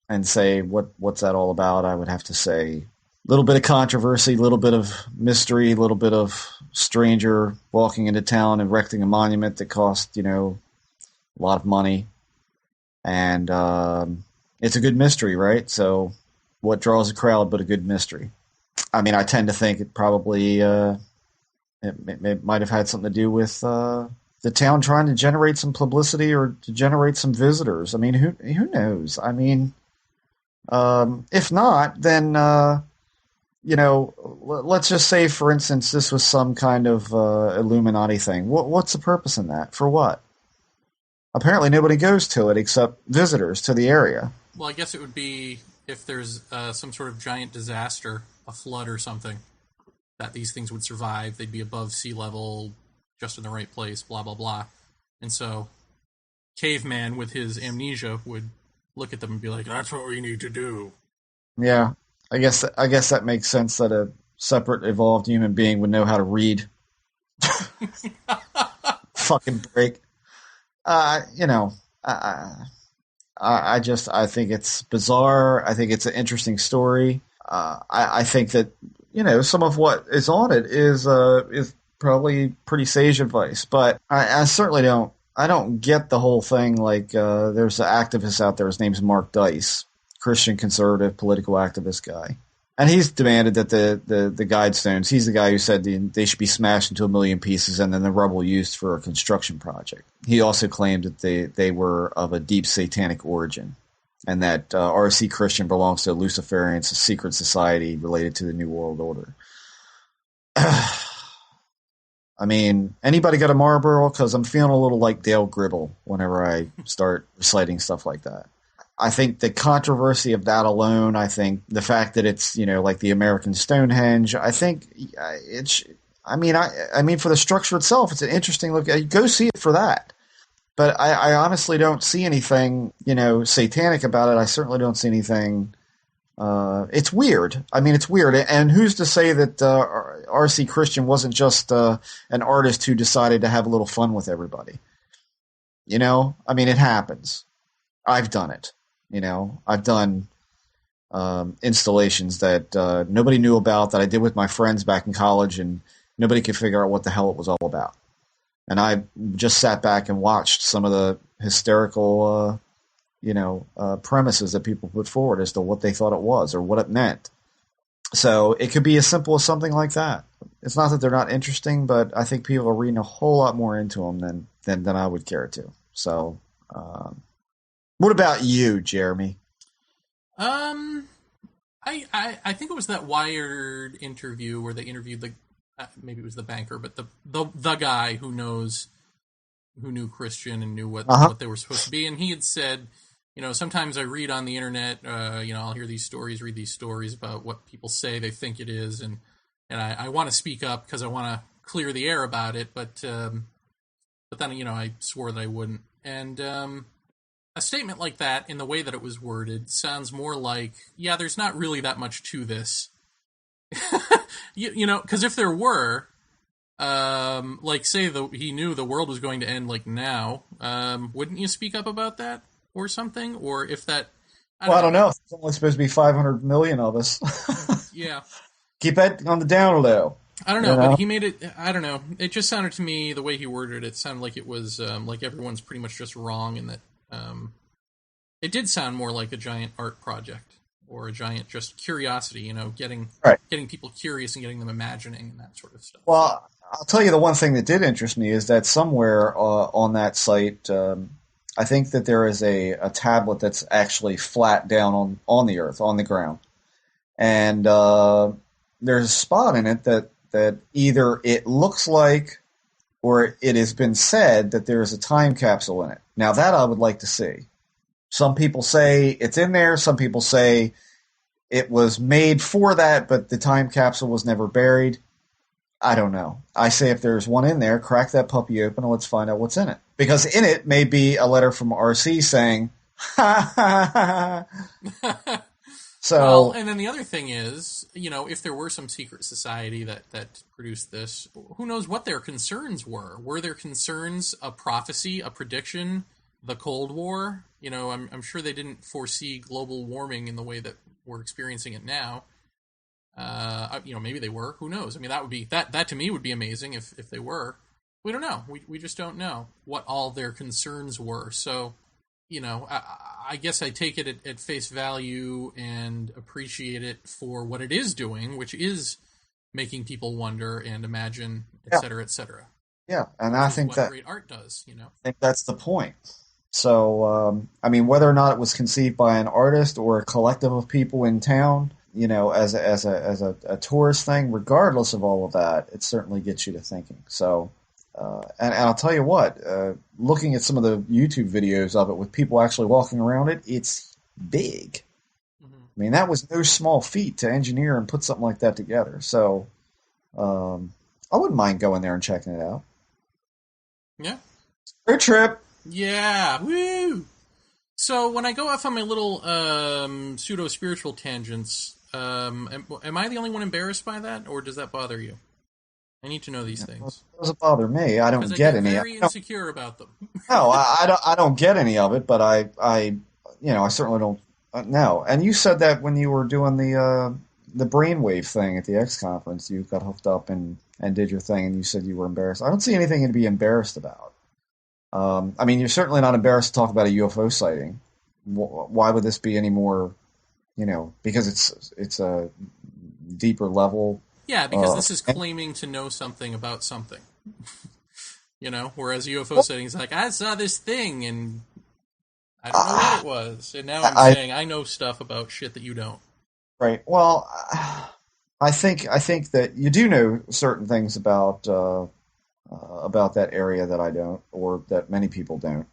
and say what's that all about, I would have to say a little bit of controversy, a little bit of mystery, a little bit of stranger walking into town and erecting a monument that cost, a lot of money. And it's a good mystery, right? So what draws a crowd but a good mystery? I mean, I tend to think it probably it might have had something to do with the town trying to generate some publicity or to generate some visitors. I mean, who knows? I mean, if not, then let's just say, for instance, this was some kind of Illuminati thing. What's the purpose in that? For what? Apparently, nobody goes to it except visitors to the area. Well, I guess it would be if there's some sort of giant disaster, a flood or something, that these things would survive. They'd be above sea level, just in the right place, blah, blah, blah. And so Caveman, with his amnesia, would look at them and be like, that's what we need to do. Yeah, I guess that makes sense that a separate evolved human being would know how to read. Fucking break. I think it's bizarre. I think it's an interesting story. I think that, some of what is on it is probably pretty sage advice, but I certainly don't get the whole thing. Like, there's an activist out there, his name's Mark Dice, Christian conservative political activist guy. And he's demanded that the Guidestones, he's the guy who said they should be smashed into 1 million pieces and then the rubble used for a construction project. He also claimed that they were of a deep satanic origin and that R.C. Christian belongs to a Luciferian secret society related to the New World Order. I mean, anybody got a Marlboro? Because I'm feeling a little like Dale Gribble whenever I start reciting stuff like that. I think the controversy of that alone, I think the fact that it's, like the American Stonehenge, I think I mean, for the structure itself, it's an interesting look. Go see it for that. But I honestly don't see anything, satanic about it. I certainly don't see anything. It's weird. I mean, it's weird. And who's to say that R.C. Christian wasn't just an artist who decided to have a little fun with everybody? I mean, it happens. I've done it. I've done installations that nobody knew about that I did with my friends back in college, and nobody could figure out what the hell it was all about. And I just sat back and watched some of the hysterical, premises that people put forward as to what they thought it was or what it meant. So it could be as simple as something like that. It's not that they're not interesting, but I think people are reading a whole lot more into them than I would care to. So, what about you, Jeremy? I think it was that Wired interview where they interviewed maybe it was the banker, but the guy who knew Christian and knew what they were supposed to be, and he had said, sometimes I read on the internet, I'll hear these stories, read these stories about what people say they think it is, and I want to speak up because I want to clear the air about it, but then I swore that I wouldn't, and a statement like that, in the way that it was worded, sounds more like, yeah, there's not really that much to this. Because if there were, say he knew the world was going to end now, wouldn't you speak up about that or something? Or if that... I don't know. It's only supposed to be 500 million of us. Yeah. Keep that on the down low. I don't know, but he made it... I don't know. It just sounded to me, the way he worded it, sounded like it was like everyone's pretty much just wrong, and that it did sound more like a giant art project or a giant just curiosity, getting people curious and getting them imagining and that sort of stuff. Well, I'll tell you the one thing that did interest me is that somewhere on that site, I think that there is a tablet that's actually flat down on the earth, on the ground. And there's a spot in it that either it looks like or it has been said that there is a time capsule in it. Now, that I would like to see. Some people say it's in there. Some people say it was made for that, but the time capsule was never buried. I don't know. I say if there's one in there, crack that puppy open and let's find out what's in it. Because in it may be a letter from RC saying, ha ha ha ha. So, well, and then the other thing is, if there were some secret society that produced this, who knows what their concerns were? Were their concerns a prophecy, a prediction, the Cold War? I'm sure they didn't foresee global warming in the way that we're experiencing it now. Maybe they were. Who knows? I mean, that to me would be amazing if they were. We don't know. We just don't know what all their concerns were. So, I guess I take it at face value and appreciate it for what it is doing, which is making people wonder and imagine, et cetera, et cetera. Yeah, and I think that great art does. I think that's the point. So, whether or not it was conceived by an artist or a collective of people in town, as a tourist thing, regardless of all of that, it certainly gets you to thinking. So. And I'll tell you what, looking at some of the YouTube videos of it with people actually walking around it, it's big. Mm-hmm. I mean, that was no small feat to engineer and put something like that together. So I wouldn't mind going there and checking it out. Yeah. Road trip. Yeah. Woo! So when I go off on my little pseudo-spiritual tangents, am I the only one embarrassed by that, or does that bother you? I need to know these things. It doesn't bother me. I don't get any. Very insecure about them. No, I don't get any of it. But I certainly don't know. And you said that when you were doing the brainwave thing at the X conference, you got hooked up and did your thing, and you said you were embarrassed. I don't see anything to be embarrassed about. You're certainly not embarrassed to talk about a UFO sighting. Why would this be any more? Because it's a deeper level. Yeah, because this is claiming to know something about something. Whereas UFO sightings like, I saw this thing and I don't know what it was. And now I'm saying I know stuff about shit that you don't. Right. Well, I think that you do know certain things about that area that I don't, or that many people don't.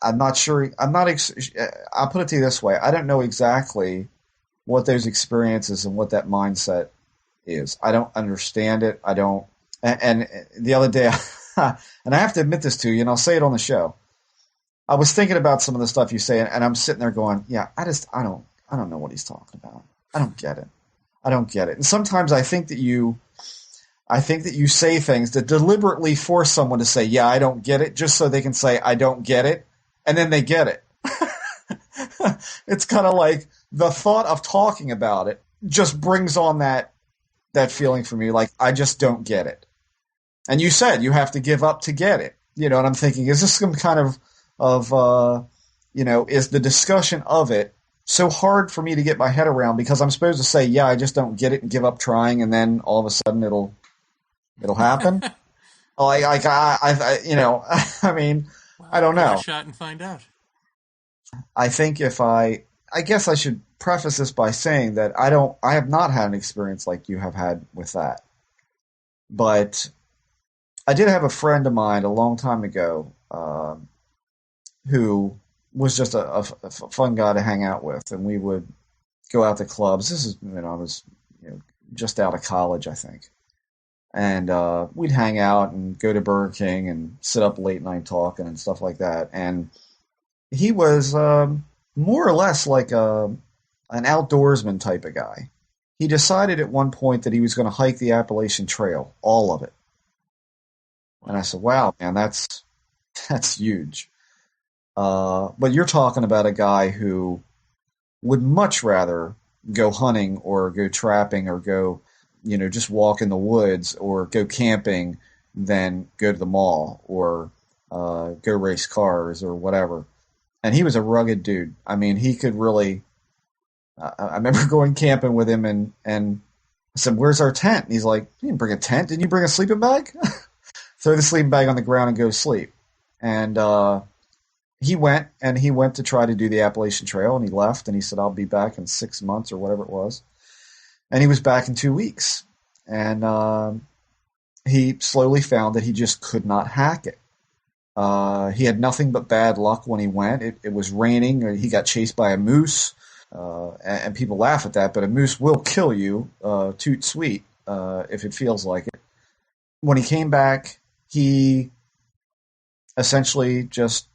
I'm not sure. I'll put it to you this way. I don't know exactly what those experiences and what that mindset is. I don't understand it. I don't. And the other day, and I have to admit this to you, and I'll say it on the show. I was thinking about some of the stuff you say, and I'm sitting there going, "Yeah, I don't know what he's talking about. I don't get it. I don't get it." And sometimes I think that you say things that deliberately force someone to say, "Yeah, I don't get it," just so they can say, "I don't get it," and then they get it. It's kind of like the thought of talking about it just brings on that feeling for me, like I just don't get it. And you said you have to give up to get it, and I'm thinking, is this some kind of is the discussion of it so hard for me to get my head around because I'm supposed to say, yeah, I just don't get it and give up trying, and then all of a sudden it'll happen? I don't know. Shot and find out. I think I guess I should preface this by saying that I have not had an experience like you have had with that. But I did have a friend of mine a long time ago who was just a fun guy to hang out with, and we would go out to clubs. This is I was just out of college, I think. And we'd hang out and go to Burger King and sit up late night talking and stuff like that. And he was more or less like an outdoorsman type of guy. He decided at one point that he was going to hike the Appalachian Trail, all of it. And I said, wow, man, that's huge. But you're talking about a guy who would much rather go hunting or go trapping or go, just walk in the woods or go camping than go to the mall or go race cars or whatever. And he was a rugged dude. I mean, he could really... I remember going camping with him and I said, where's our tent? And he's like, you didn't bring a tent. Didn't you bring a sleeping bag? Throw the sleeping bag on the ground and go sleep. And he went to try to do the Appalachian Trail, and he left, and he said, I'll be back in 6 months or whatever it was. And he was back in 2 weeks. And he slowly found that he just could not hack it. He had nothing but bad luck when he went. It was raining. He got chased by a moose, and people laugh at that, but a moose will kill you, toot sweet, if it feels like it. When he came back, he essentially just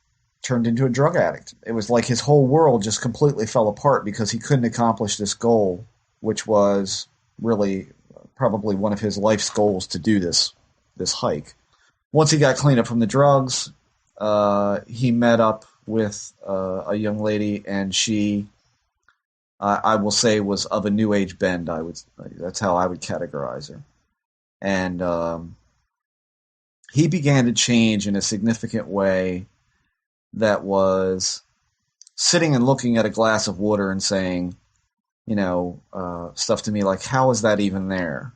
turned into a drug addict. It was like his whole world just completely fell apart because he couldn't accomplish this goal, which was really probably one of his life's goals, to do this hike. Once he got clean up from the drugs, he met up with a young lady, and she, I will say, was of a new age bend. That's how I would categorize her. And he began to change in a significant way that was sitting and looking at a glass of water and saying, stuff to me like, how is that even there?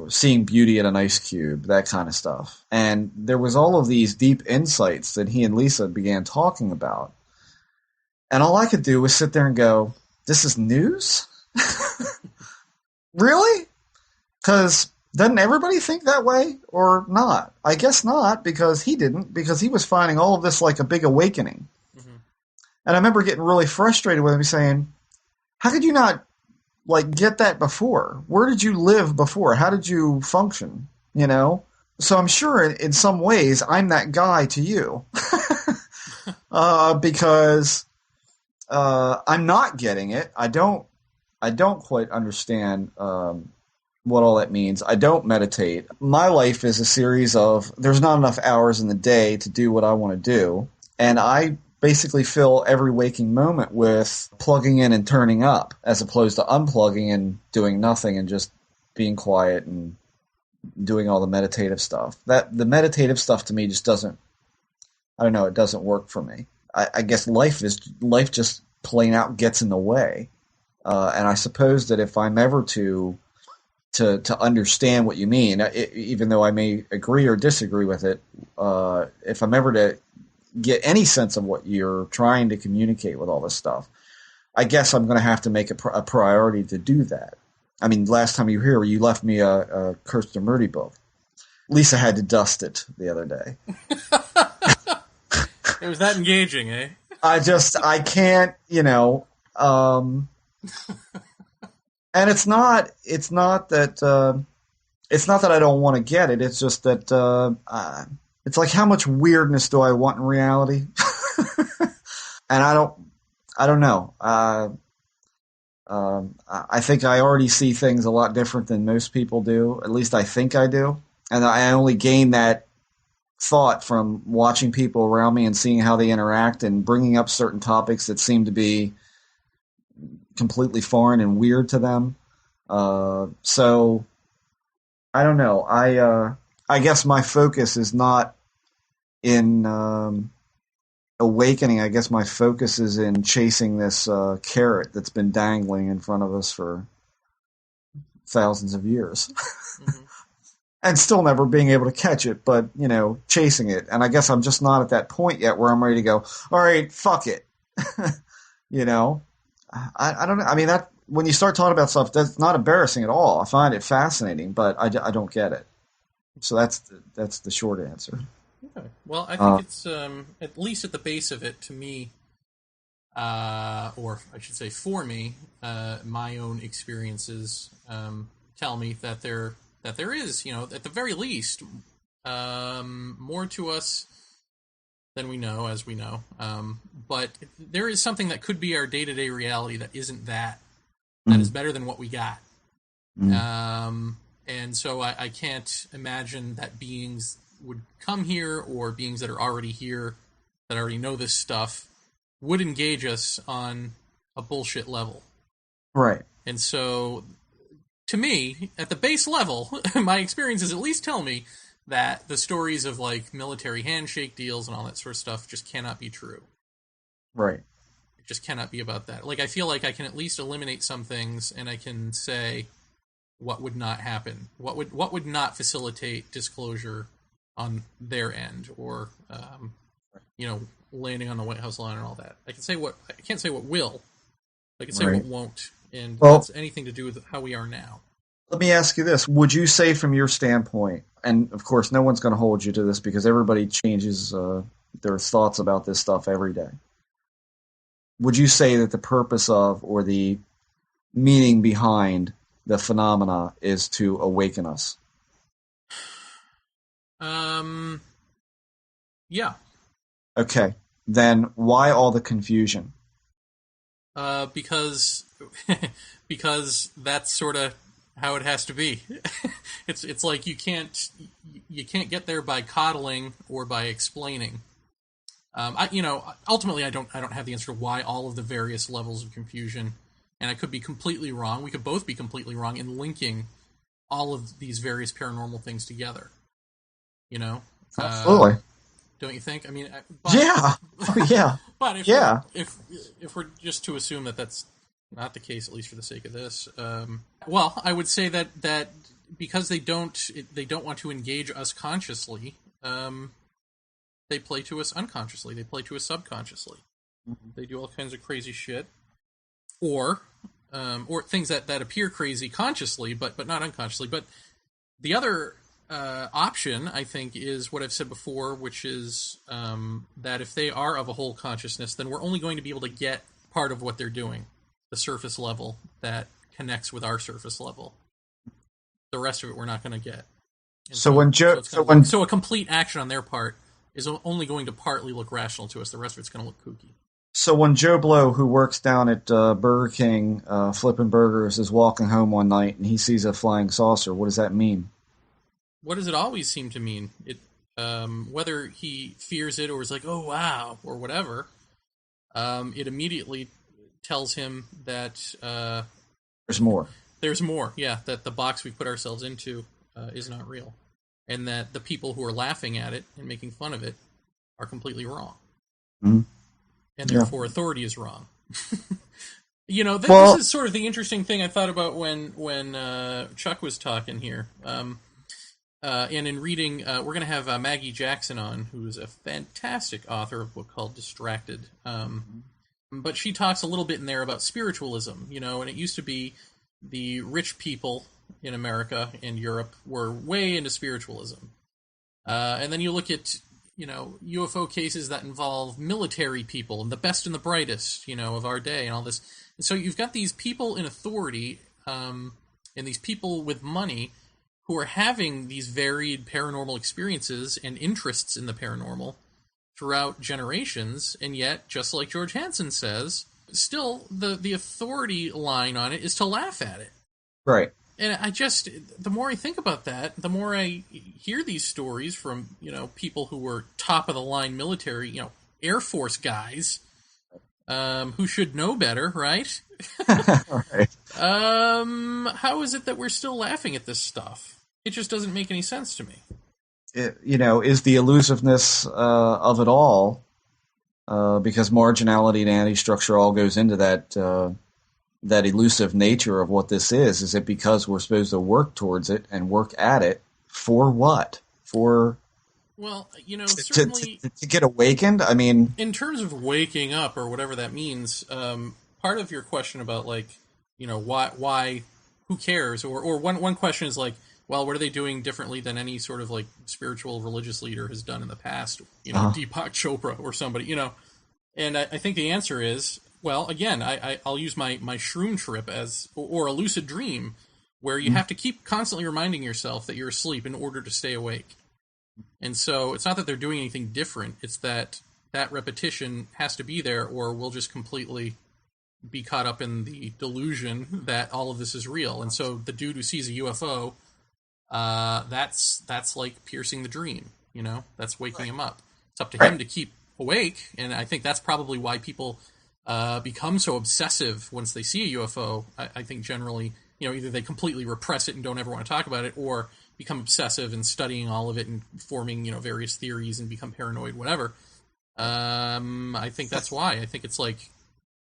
Seeing beauty in an ice cube, that kind of stuff. And there was all of these deep insights that he and Lisa began talking about. And all I could do was sit there and go, this is news? Really? Because doesn't everybody think that way or not? I guess not, because he didn't, because he was finding all of this like a big awakening. Mm-hmm. And I remember getting really frustrated with him saying, how could you not get that before? Where did you live before? How did you function? So I'm sure in some ways I'm that guy to you, because I'm not getting it. I don't quite understand what all that means. I don't meditate. My life is a series of, there's not enough hours in the day to do what I want to do, and I basically fill every waking moment with plugging in and turning up, as opposed to unplugging and doing nothing and just being quiet and doing all the meditative stuff. The meditative stuff to me just doesn't, I don't know, it doesn't work for me. I guess life just plain out gets in the way. And I suppose that if I'm ever to understand what you mean, even though I may agree or disagree with it, if I'm ever to get any sense of what you're trying to communicate with all this stuff, I guess I'm going to have to make a priority to do that. I mean, last time you were here, you left me a Kirsten Murdy book. Lisa had to dust it the other day. It was that engaging, eh? I can't, and it's not that I don't want to get it. It's just that, it's like, how much weirdness do I want in reality? And I don't know. I think I already see things a lot different than most people do. At least I think I do. And I only gain that thought from watching people around me and seeing how they interact and bringing up certain topics that seem to be completely foreign and weird to them. So I don't know. I guess my focus is not in awakening. I guess my focus is in chasing this carrot that's been dangling in front of us for thousands of years. Mm-hmm. And still never being able to catch it, but, chasing it. And I guess I'm just not at that point yet where I'm ready to go, all right, fuck it. I don't know. I mean, that when you start talking about stuff, that's not embarrassing at all. I find it fascinating, but I don't get it. So that's the short answer. Okay. Well, I think it's, at least at the base of it, to me, or I should say for me, my own experiences tell me that there is, at the very least, more to us than we know, as we know. But there is something that could be our day-to-day reality that isn't that is better than what we got. And so I can't imagine that beings would come here, or beings that are already here, that already know this stuff, would engage us on a bullshit level. Right. And so, to me, at the base level, my experiences at least tell me that the stories of, military handshake deals and all that sort of stuff just cannot be true. Right. It just cannot be about that. I feel like I can at least eliminate some things, and I can say what would not happen. What would not facilitate disclosure on their end, or, landing on the White House lawn and all that. I can't say what will. I can say what won't. And that's anything to do with how we are now. Let me ask you this. Would you say from your standpoint, and of course no one's going to hold you to this because everybody changes their thoughts about this stuff every day. Would you say that the purpose of or the meaning behind the phenomena is to awaken us? Yeah. Okay. Then why all the confusion? Because because that's sort of how it has to be. It's like you can't get there by coddling or by explaining. Ultimately I don't have the answer to why all of the various levels of confusion, and I could be completely wrong. We could both be completely wrong in linking all of these various paranormal things together. Absolutely. Don't you think? I mean, yeah. Yeah. But if we're just to assume that that's not the case, at least for the sake of this, well, I would say that because they don't want to engage us consciously, they play to us unconsciously. They play to us subconsciously. Mm-hmm. They do all kinds of crazy shit, or things that appear crazy consciously, but not unconsciously. But the other option, I think, is what I've said before, which is that if they are of a whole consciousness, then we're only going to be able to get part of what they're doing, the surface level that connects with our surface level. The rest of it we're not going to get. So a complete action on their part is only going to partly look rational to us. The rest of it's going to look kooky. So when Joe Blow, who works down at Burger King flipping burgers, is walking home one night and he sees a flying saucer, what does that mean? What does it always seem to mean? It whether he fears it or is like, oh wow, or whatever, it immediately tells him that there's more. There's more, yeah, that the box we put ourselves into is not real. And that the people who are laughing at it and making fun of it are completely wrong. Mm-hmm. And therefore authority is wrong. This is sort of the interesting thing I thought about when Chuck was talking here. And in reading, we're going to have Maggie Jackson on, who is a fantastic author of a book called Distracted. But she talks a little bit in there about spiritualism, and it used to be the rich people in America and Europe were way into spiritualism. And then you look at, UFO cases that involve military people and the best and the brightest, of our day and all this. And so you've got these people in authority and these people with money who are having these varied paranormal experiences and interests in the paranormal throughout generations, and yet, just like George Hansen says, still the authority line on it is to laugh at it. Right. And the more I think about that, the more I hear these stories from, people who were top-of-the-line military, Air Force guys, who should know better, right? Right. How is it that we're still laughing at this stuff? It just doesn't make any sense to me. Is the elusiveness of it all, because marginality and anti-structure all goes into that elusive nature of what this is. Is it because we're supposed to work towards it and work at it for what? Certainly to get awakened. I mean, in terms of waking up or whatever that means, part of your question about why, who cares, or one question is like, well, what are they doing differently than any sort of spiritual religious leader has done in the past? Deepak Chopra or somebody, And I think the answer is, well, again, I'll use my shroom trip or a lucid dream, where you have to keep constantly reminding yourself that you're asleep in order to stay awake. And so it's not that they're doing anything different; it's that repetition has to be there, or we'll just completely be caught up in the delusion that all of this is real. And so the dude who sees a UFO, that's like piercing the dream. That's waking him up. It's up to him to keep awake, and I think that's probably why people become so obsessive once they see a UFO. I think generally, either they completely repress it and don't ever want to talk about it, or become obsessive and studying all of it and forming, various theories and become paranoid, whatever. I think that's why. I think it's like,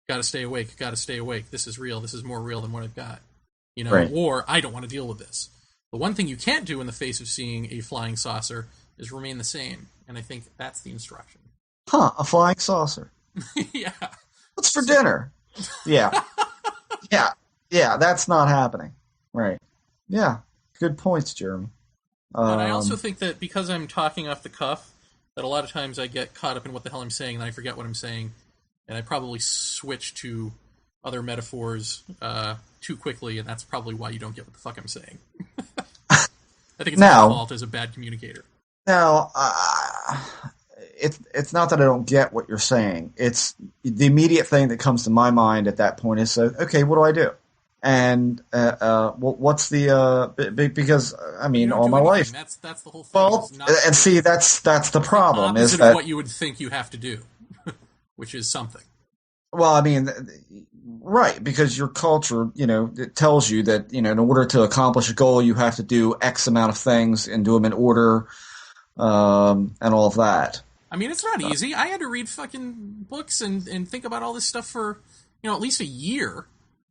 gotta stay awake. This is real. This is more real than what I've got. Right. Or I don't want to deal with this. The one thing you can't do in the face of seeing a flying saucer is remain the same. And I think that's the instruction. Huh, a flying saucer. Yeah. What's for dinner? Yeah. Yeah, that's not happening. Right. Yeah, good points, Jeremy. And I also think that because I'm talking off the cuff, that a lot of times I get caught up in what the hell I'm saying, and I forget what I'm saying, and I probably switch to other metaphors too quickly, and that's probably why you don't get what the fuck I'm saying. I think it's my fault as a bad communicator. No, it's not that I don't get what you're saying. It's the immediate thing that comes to my mind at that point is, okay, what do I do? And what's the because I mean all my life. That's the whole thing. Well, and see that's the problem is that what you would think you have to do, which is something. Well, I mean, right, because your culture, it tells you that in order to accomplish a goal, you have to do X amount of things and do them in order, and all of that. I mean, it's not easy. I had to read fucking books and think about all this stuff for at least a year.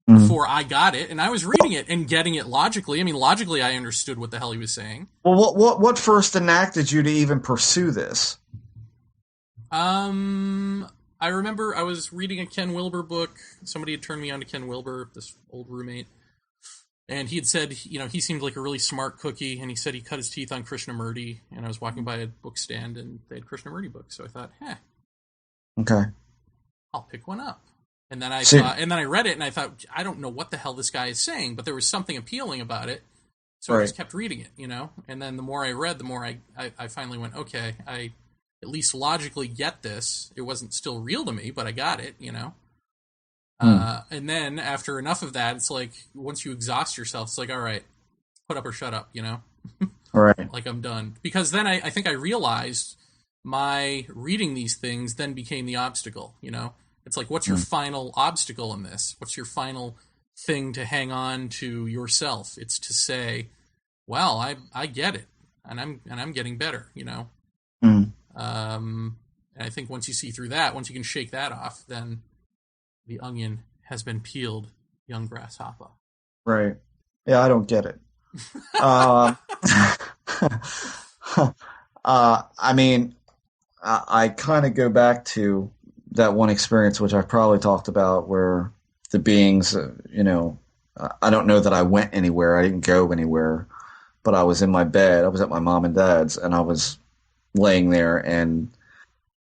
Before I got it, and I was reading it and getting it logically. I mean, logically, I understood what the hell he was saying. Well, what first enacted you to even pursue this? I remember I was reading a Ken Wilber book. Somebody had turned me on to Ken Wilber, this old roommate, and he had said, he seemed like a really smart cookie, and he said he cut his teeth on Krishnamurti, and I was walking by a book stand, and they had Krishnamurti books, so I thought, okay, I'll pick one up. And then I read it, and I thought, I don't know what the hell this guy is saying, but there was something appealing about it, so I just kept reading it, And then the more I read, the more I finally went, okay, I at least logically get this. It wasn't still real to me, but I got it, And then after enough of that, it's like once you exhaust yourself, it's like, all right, put up or shut up, Right. Like I'm done. Because then I think I realized my reading these things then became the obstacle, It's like, what's your final obstacle in this? What's your final thing to hang on to yourself? It's to say, well, I get it, and I'm getting better, And I think once you see through that, once you can shake that off, then the onion has been peeled, young grasshopper. Right. Yeah, I don't get it. I mean, I kind of go back to that one experience, which I've probably talked about, where the beings, I don't know that I went anywhere. I didn't go anywhere, but I was in my bed. I was at my mom and dad's, and I was laying there, and,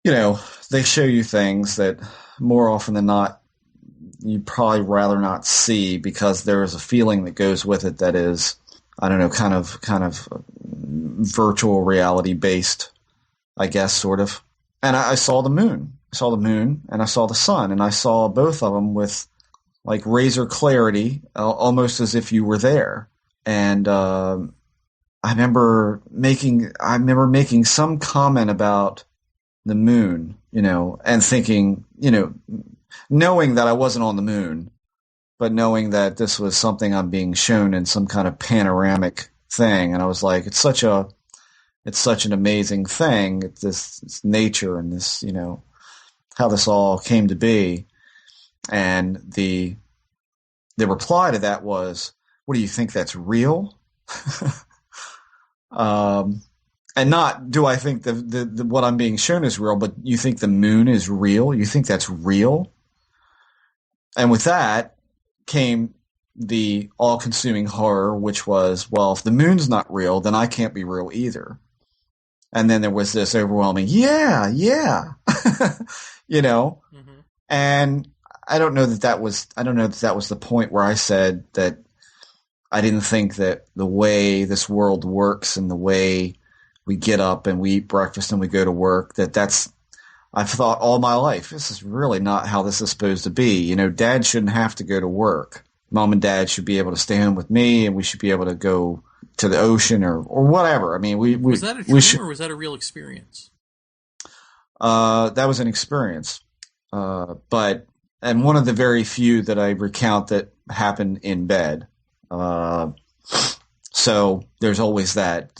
they show you things that more often than not, you'd probably rather not see, because there is a feeling that goes with it that is, I don't know, kind of virtual reality based, I guess, sort of. And I saw the moon. I saw the moon, and I saw the sun, and I saw both of them with like razor clarity, almost as if you were there. And I remember making some comment about the moon, and thinking, knowing that I wasn't on the moon, but knowing that this was something I'm being shown in some kind of panoramic thing. And I was like, it's such an amazing thing. It's this nature and this, how this all came to be. And the reply to that was, what do you think, that's real? And not, do I think the what I'm being shown is real, but you think the moon is real? You think that's real? And with that came the all-consuming horror, which was, well, if the moon's not real, then I can't be real either. And then there was this overwhelming, yeah. Mm-hmm. And I don't know that was the point where I said that I didn't think that the way this world works and the way we get up and we eat breakfast and we go to work, I've thought all my life, this is really not how this is supposed to be. Dad shouldn't have to go to work. Mom and dad should be able to stay home with me, and we should be able to go to the ocean or whatever. I mean, was that a dream or was that a real experience? That was an experience. And one of the very few that I recount that happened in bed. So there's always that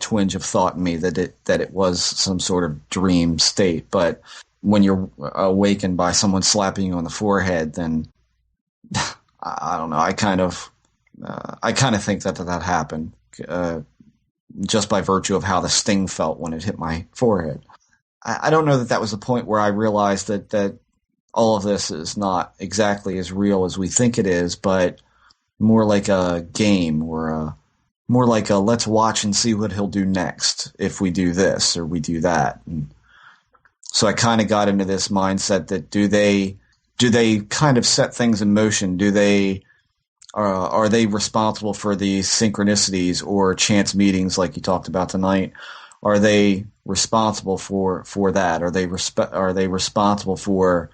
twinge of thought in me that it was some sort of dream state. But when you're awakened by someone slapping you on the forehead, then I don't know. I kind of think that happened just by virtue of how the sting felt when it hit my forehead. I don't know that was the point where I realized that all of this is not exactly as real as we think it is, but more like a game or more like a let's watch and see what he'll do next if we do this or we do that. And so I kind of got into this mindset that do they kind of set things in motion? Do they are they responsible for the synchronicities or chance meetings like you talked about tonight? Are they responsible for that? Are they responsible for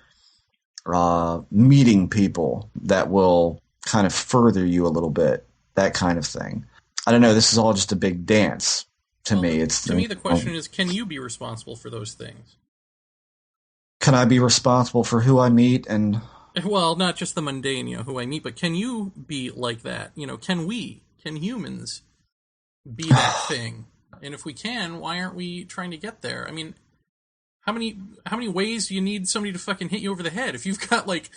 meeting people that will kind of further you a little bit? That kind of thing. I don't know. This is all just a big dance to me. To me, the question is, can you be responsible for those things? Can I be responsible for who I meet and? Well, not just the mundane, who I meet, but can you be like that? Can humans be that thing? And if we can, why aren't we trying to get there? I mean, how many ways do you need somebody to fucking hit you over the head? If you've got like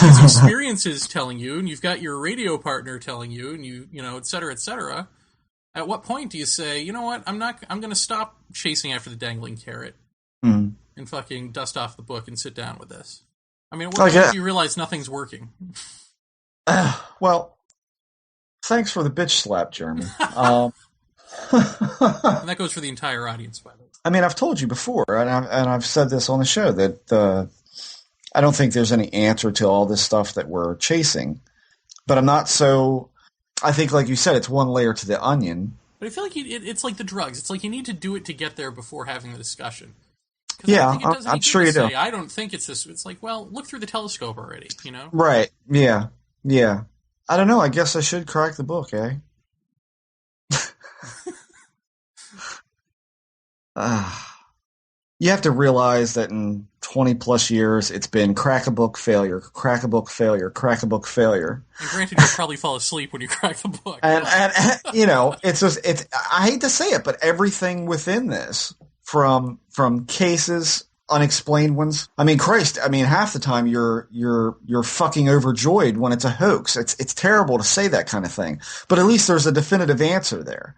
these experiences telling you, and you've got your radio partner telling you, and you et cetera, et cetera, at what point do you say, you know what, I'm going to stop chasing after the dangling carrot and fucking dust off the book and sit down with this? I mean, what if you realize nothing's working? Well, thanks for the bitch slap, Jeremy. And that goes for the entire audience, by the way. I mean, I've told you before, and I've said this on the show, that I don't think there's any answer to all this stuff that we're chasing. But I'm not so... I think, like you said, it's one layer to the onion. But I feel like it's like the drugs. It's like you need to do it to get there before having the discussion. Yeah, I'm sure you do. I don't think it's this. It's like, well, look through the telescope already, Right, yeah. I don't know, I guess I should crack the book, eh? You have to realize that in 20 plus years, it's been crack a book failure, crack a book failure, crack a book failure. And granted, you'll probably fall asleep when you crack the book. And it's just, I hate to say it, but everything within this, from cases, unexplained ones. I mean, Christ, half the time you're fucking overjoyed when it's a hoax. It's terrible to say that kind of thing, but at least there's a definitive answer there.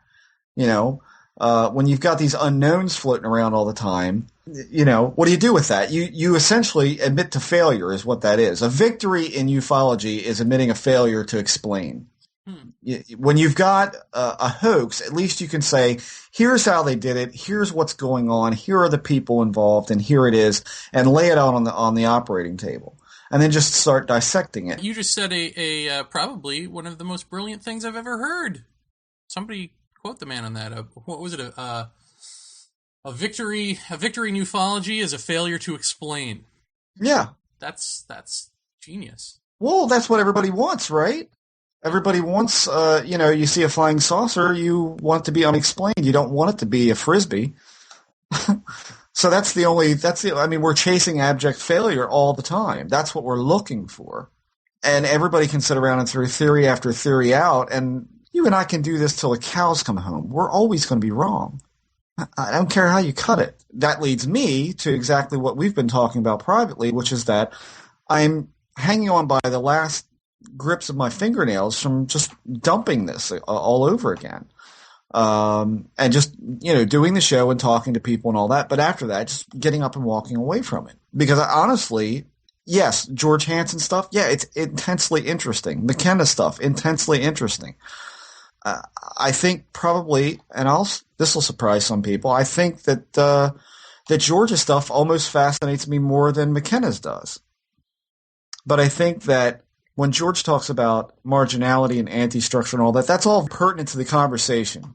When you've got these unknowns floating around all the time, what do you do with that? You essentially admit to failure is what that is. A victory in ufology is admitting a failure to explain. When you've got a hoax, at least you can say, here's how they did it, here's what's going on, here are the people involved, and here it is, and lay it out on the operating table. And then just start dissecting it. You just said a probably one of the most brilliant things I've ever heard. Somebody quote the man on that. What was it? A victory in ufology is a failure to explain. Yeah. That's genius. Well, that's what everybody wants, right? Everybody wants, you see a flying saucer, you want it to be unexplained. You don't want it to be a Frisbee. So we're chasing abject failure all the time. That's what we're looking for. And everybody can sit around and throw theory after theory out, and you and I can do this till the cows come home. We're always going to be wrong. I don't care how you cut it. That leads me to exactly what we've been talking about privately, which is that I'm hanging on by the last grips of my fingernails from just dumping this all over again. And just, doing the show and talking to people and all that. But after that, just getting up and walking away from it. Because honestly, yes, George Hansen stuff, yeah, it's intensely interesting. McKenna stuff, intensely interesting. I think probably, and this will surprise some people, I think that George's stuff almost fascinates me more than McKenna's does. But I think that when George talks about marginality and anti-structure and all that, that's all pertinent to the conversation.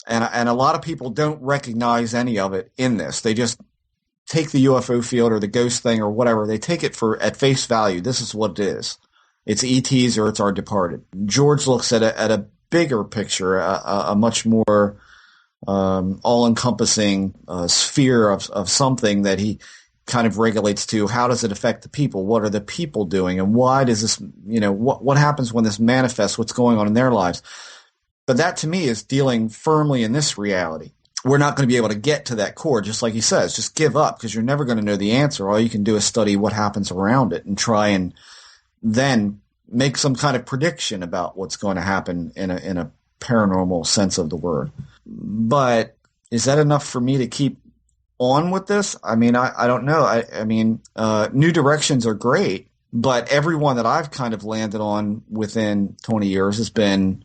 And a lot of people don't recognize any of it in this. They just take the UFO field or the ghost thing or whatever. They take it at face value. This is what it is. It's ETs or it's our departed. George looks at a bigger picture, a much more all-encompassing sphere of something that he kind of regulates to. How does it affect the people? What are the people doing? And why does this, what happens when this manifests, what's going on in their lives? But that to me is dealing firmly in this reality. We're not going to be able to get to that core, just like he says. Just give up because you're never going to know the answer. All you can do is study what happens around it and try and then make some kind of prediction about what's going to happen in a paranormal sense of the word. But is that enough for me to keep on with this? I mean, I don't know. I mean, new directions are great, But every one that I've kind of landed on within 20 years has been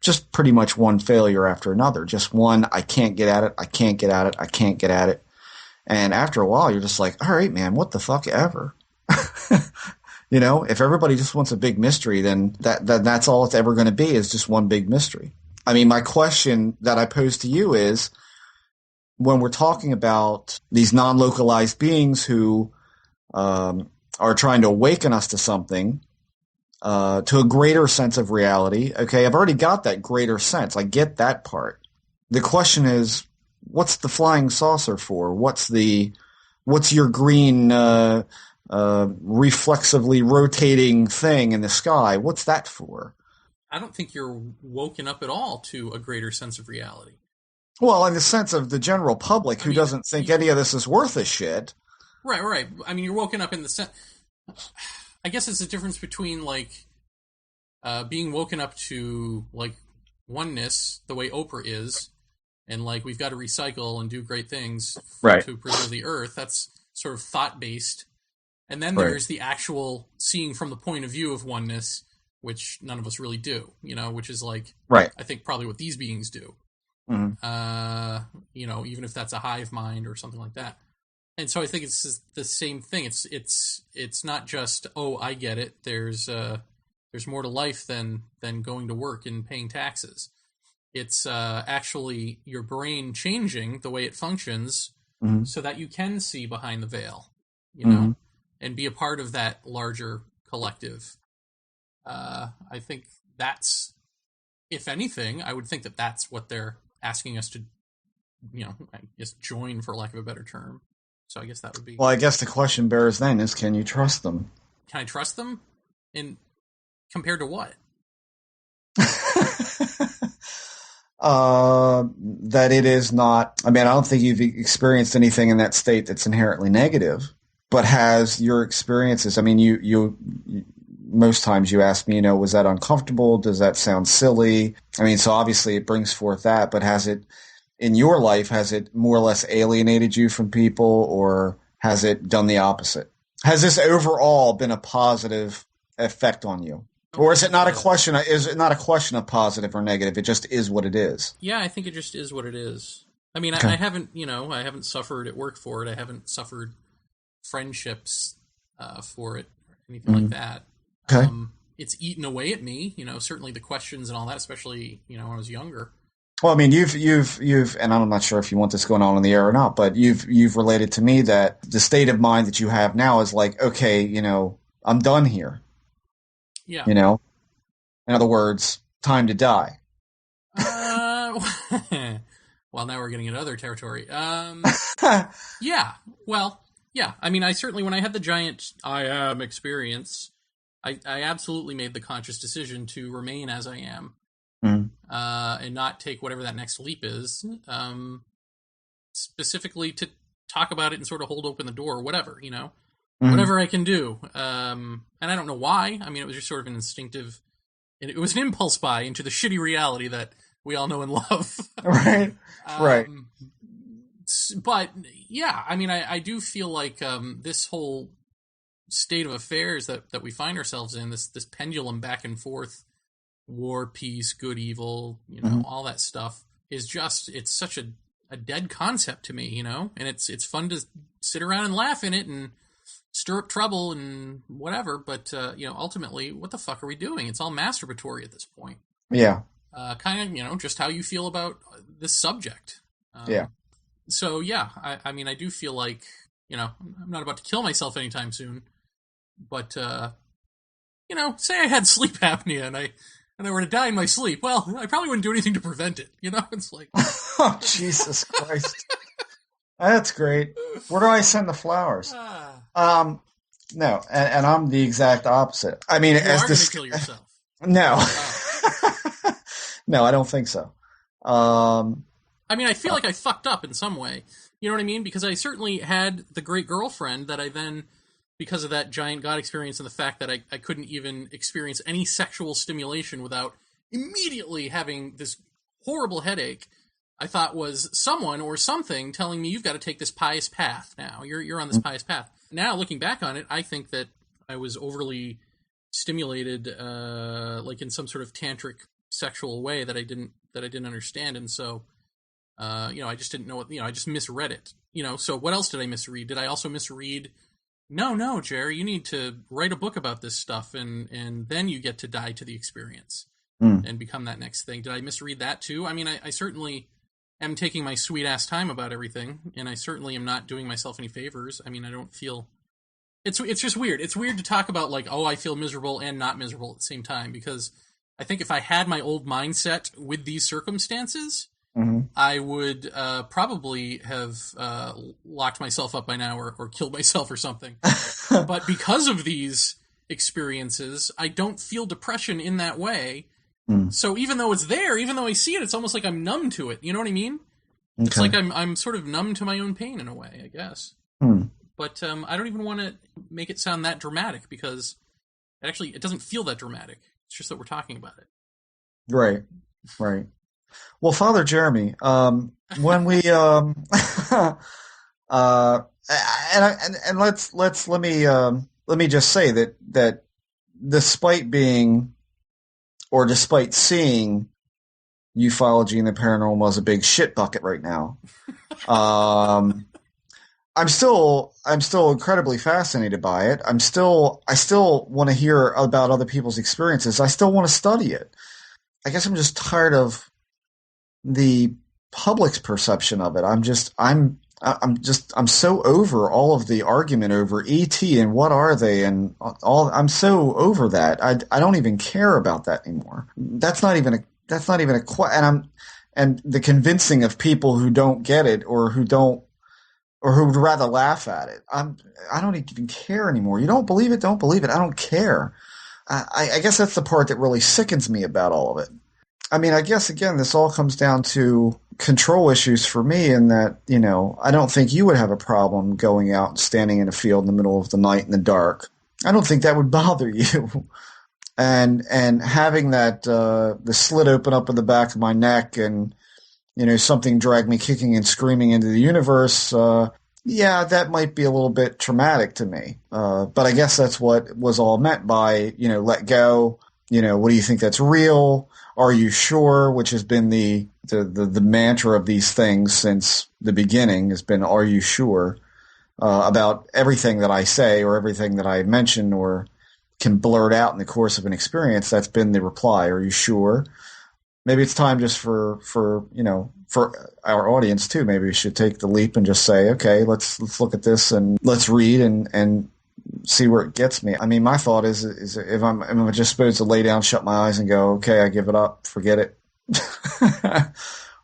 just pretty much one failure after another. Just one, I can't get at it, I can't get at it, I can't get at it. And after a while, you're just like, all right, man, what the fuck ever? You know, if everybody just wants a big mystery, then that's all it's ever going to be, is just one big mystery. I mean, my question that I pose to you is, when we're talking about these non-localized beings who are trying to awaken us to something, to a greater sense of reality, okay, I've already got that greater sense. I get that part. The question is, what's the flying saucer for? What's your green reflexively rotating thing in the sky? What's that for? I don't think you're woken up at all to a greater sense of reality. Well, in the sense of the general public who doesn't think any of this is worth a shit. Right. I mean, you're woken up in the sense... I guess it's the difference between, like, being woken up to, like, oneness, the way Oprah is, and, like, we've got to recycle and do great things to preserve the earth. That's sort of thought-based. And then there's the actual seeing from the point of view of oneness, which none of us really do, you know, which is, like, I think probably what these beings do. Mm-hmm. You know, even if that's a hive mind or something like that. And so I think it's the same thing. It's not just, oh, I get it. There's more to life than going to work and paying taxes. It's actually your brain changing the way it functions so that you can see behind the veil, you know, and be a part of that larger collective. I think that's, if anything, I would think that that's what they're asking us to, you know, I guess join, for lack of a better term. So I guess that would be... Well, I guess the question bears then is, can you trust them? Can I trust them? Compared to what? That it is not... I mean, I don't think you've experienced anything in that state that's inherently negative, but has your experiences... I mean, you most times you ask me, you know, was that uncomfortable? Does that sound silly? I mean, so obviously it brings forth that, but has it... In your life, has it more or less alienated you from people, or has it done the opposite? Has this overall been a positive effect on you? Or is it not a question? Is it not a question of positive or negative? It just is what it is. Yeah, I think it just is what it is. I mean, I haven't suffered at work for it. I haven't suffered friendships for it, or anything like that. Okay. It's eaten away at me, you know, certainly the questions and all that, especially, you know, when I was younger. Well, I mean, you've, and I'm not sure if you want this going on the air or not, but you've related to me that the state of mind that you have now is like, okay, you know, I'm done here. Yeah. You know, in other words, time to die. Well, now we're getting into other territory. Yeah. Well, yeah. I mean, I certainly, when I had the giant I am experience, I absolutely made the conscious decision to remain as I am. And not take whatever that next leap is, specifically to talk about it and sort of hold open the door, or whatever, you know, whatever I can do. And I don't know why. I mean, it was just sort of an instinctive, it was an impulse buy into the shitty reality that we all know and love. Right. But yeah, I mean, I do feel like this whole state of affairs that we find ourselves in, this pendulum back and forth, war, peace, good, evil, you know, all that stuff is just, it's such a dead concept to me, you know, and it's fun to sit around and laugh in it and stir up trouble and whatever, but, you know, ultimately, what the fuck are we doing? It's all masturbatory at this point. Yeah. Kind of, you know, just how you feel about this subject. Yeah. So, yeah, I mean, I do feel like, you know, I'm not about to kill myself anytime soon, but, you know, say I had sleep apnea and I were to die in my sleep, well, I probably wouldn't do anything to prevent it. You know, it's like... Oh, Jesus Christ. That's great. Where do I send the flowers? No, and I'm the exact opposite. I mean, you are going to kill yourself. No. No, I don't think so. I mean, I feel like I fucked up in some way. You know what I mean? Because I certainly had the great girlfriend that I then... because of that giant God experience and the fact that I couldn't even experience any sexual stimulation without immediately having this horrible headache, I thought was someone or something telling me, you've got to take this pious path now. You're on this pious path. Now, looking back on it, I think that I was overly stimulated, like in some sort of tantric sexual way that I didn't understand, and so I just didn't know what, I just misread it. So what else did I misread? Did I also misread? No, Jerry, you need to write a book about this stuff, and then you get to die to the experience and become that next thing. Did I misread that too? I mean, I certainly am taking my sweet ass time about everything, and I certainly am not doing myself any favors. I mean, I don't feel. It's just weird. It's weird to talk about like, oh, I feel miserable and not miserable at the same time, because I think if I had my old mindset with these circumstances, I would probably have locked myself up by now or killed myself or something. But because of these experiences, I don't feel depression in that way. So even though it's there, even though I see it, it's almost like I'm numb to it. You know what I mean? Okay. It's like I'm sort of numb to my own pain in a way, I guess. But I don't even want to make it sound that dramatic, because it doesn't feel that dramatic. It's just that we're talking about it. Right. Well, Father Jeremy, when we let me just say that despite seeing ufology and the paranormal as a big shit bucket right now, I'm still incredibly fascinated by it. I still want to hear about other people's experiences. I still want to study it. I guess I'm just tired of the public's perception of it. I'm so over all of the argument over ET and what are they and all. I'm so over that. I don't even care about that anymore. That's not even a and the convincing of people who don't get it or who would rather laugh at it. I don't even care anymore. You don't believe it? Don't believe it. I don't care. I guess that's the part that really sickens me about all of it. I mean, I guess, again, this all comes down to control issues for me, in that, I don't think you would have a problem going out and standing in a field in the middle of the night in the dark. I don't think that would bother you. And having that, the slit open up in the back of my neck and, something drag me kicking and screaming into the universe, that might be a little bit traumatic to me. But I guess that's what was all meant by, let go. What do you think that's real? Are you sure? Which has been the mantra of these things since the beginning, has been, are you sure about everything that I say or everything that I mention or can blurt out in the course of an experience? That's been the reply. Are you sure? Maybe it's time just for our audience too. Maybe we should take the leap and just say, okay, let's look at this and let's read and see where it gets me. I mean, my thought is if I'm just supposed to lay down, shut my eyes, and go, okay, I give it up, forget it,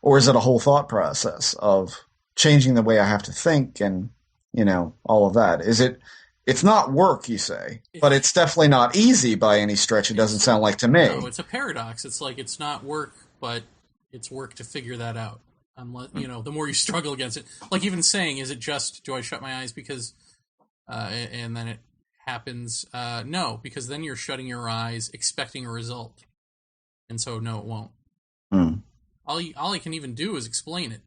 or is it a whole thought process of changing the way I have to think and all of that? Is it? It's not work, you say, but it's definitely not easy by any stretch. It doesn't sound like to me. No, it's a paradox. It's like it's not work, but it's work to figure that out. Unless the more you struggle against it, like even saying, is it just do I shut my eyes because? And then it happens. No, because then you're shutting your eyes, expecting a result, and so no, it won't. All I can even do is explain it.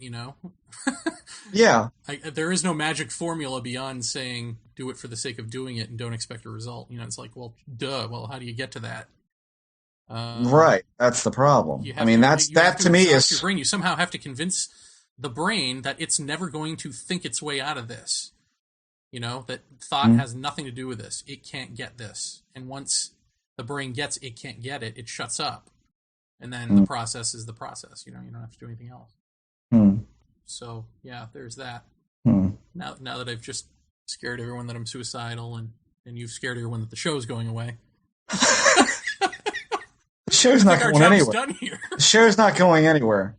Yeah. There is no magic formula beyond saying do it for the sake of doing it and don't expect a result. It's like, well, duh. Well, how do you get to that? Right. That's the problem. I mean, that to me is your brain. You somehow have to convince the brain that it's never going to think its way out of this. That thought has nothing to do with this. It can't get this. And once the brain gets it can't get it, it shuts up. And then the process is the process. You don't have to do anything else. So, yeah, there's that. Now that I've just scared everyone that I'm suicidal and you've scared everyone that the show's going away. The show's not going anywhere. Done here. The show's not going anywhere.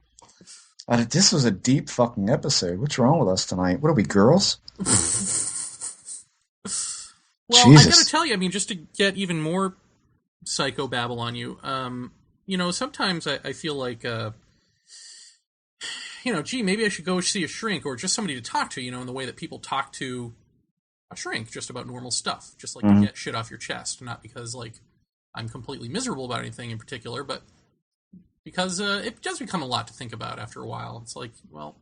This was a deep fucking episode. What's wrong with us tonight? What are we, girls? Well, Jesus. I gotta tell you, I mean, just to get even more psychobabble on you, sometimes I feel like, gee, maybe I should go see a shrink or just somebody to talk to, in the way that people talk to a shrink, just about normal stuff, just like to get shit off your chest, not because, like, I'm completely miserable about anything in particular, but because it does become a lot to think about after a while. It's like, well,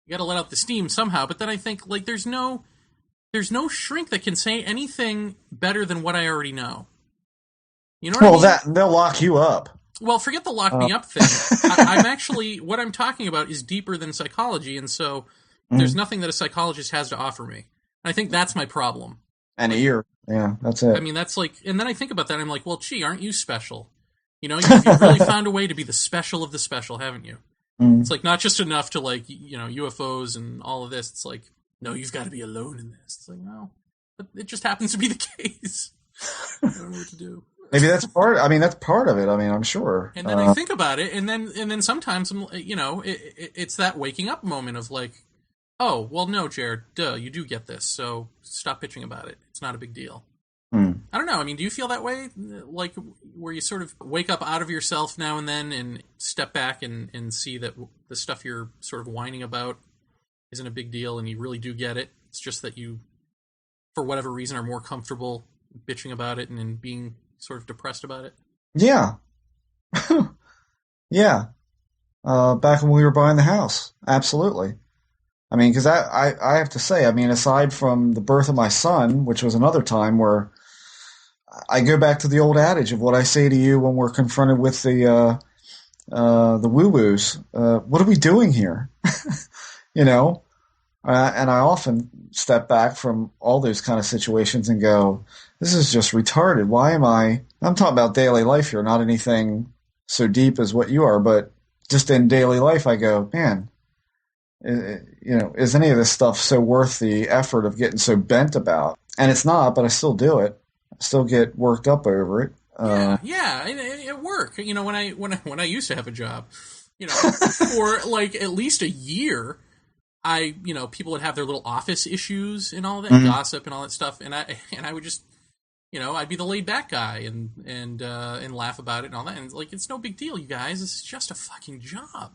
you gotta let out the steam somehow, but then I think, like, there's no there's no shrink that can say anything better than what I already know. You know what I mean? Well, they'll lock you up. Well, forget the lock me up thing. I'm actually, what I'm talking about is deeper than psychology, and so there's nothing that a psychologist has to offer me. And I think that's my problem. An ear. Yeah, that's it. I mean, that's like, and then I think about that, and I'm like, well, gee, aren't you special? You know, you've really found a way to be the special of the special, haven't you? It's like not just enough to like, you know, UFOs and all of this. It's like, no, you've got to be alone in this. It's like, no, but it just happens to be the case. I don't know what to do. Maybe that's part. I mean, that's part of it. I mean, I'm sure. And then I think about it, and then sometimes you know, it's that waking up moment of like, oh, well, no, Jared, duh, you do get this, so stop bitching about it. It's not a big deal. I don't know. I mean, do you feel that way? Like, where you sort of wake up out of yourself now and then and step back and see that the stuff you're sort of whining about isn't a big deal and you really do get it? It's just that you, for whatever reason, are more comfortable bitching about it and being sort of depressed about it? Yeah. Yeah. Back when we were buying the house. Absolutely. I mean, because I have to say, I mean, aside from the birth of my son, which was another time where I go back to the old adage of what I say to you when we're confronted with the woo-woos. What are we doing here? You know? And I often step back from all those kind of situations and go, this is just retarded. Why am I'm talking about daily life here, not anything so deep as what you are, but just in daily life, I go, man, you know, is any of this stuff so worth the effort of getting so bent about? And it's not, but I still do it. I still get worked up over it. Yeah, at work. You know, when I used to have a job, you know, for like at least a year, you know, people would have their little office issues and all that gossip and all that stuff, and I would just, you know, I'd be the laid back guy and laugh about it and all that, and like, it's no big deal, you guys. This is just a fucking job.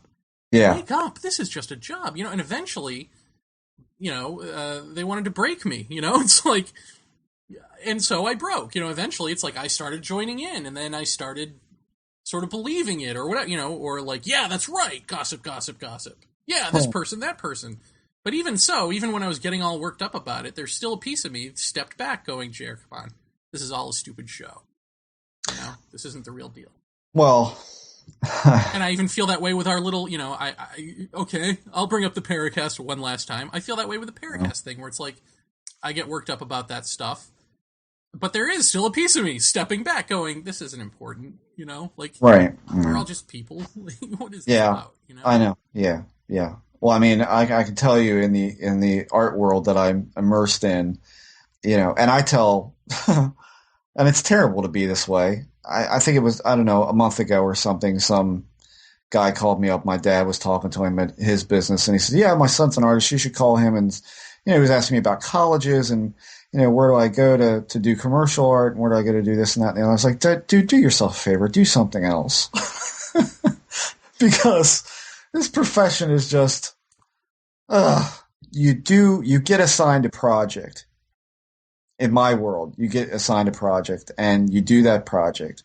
Yeah. Wake up! This is just a job, you know. And eventually, you know, they wanted to break me. You know, it's like, and so I broke. You know, eventually, it's like I started joining in, and then I started sort of believing it, or whatever. You know, or like, yeah, that's right. Gossip, gossip, gossip. Yeah, this person, that person. But even so, even when I was getting all worked up about it, there's still a piece of me stepped back, going, "Jared, come on, this is all a stupid show. You know, this isn't the real deal." Well. And I even feel that way with our little, you know, okay, I'll bring up the Paracast one last time. I feel that way with the Paracast thing, where it's like, I get worked up about that stuff, but there is still a piece of me stepping back going, this isn't important, you know? Like, right. We're all just people. What is this about, you know? I know. Yeah, yeah. Well, I mean, I can tell you in the art world that I'm immersed in, you know, and I tell, and it's terrible to be this way. I think it was, I don't know, a month ago or something, some guy called me up. My dad was talking to him at his business, and he said, yeah, my son's an artist. You should call him. And, you know, he was asking me about colleges and, you know, where do I go to do commercial art, and where do I go to do this and that? And I was like, dude, do yourself a favor. Do something else. Because this profession is just, you get assigned a project. In my world, you get assigned a project, and you do that project,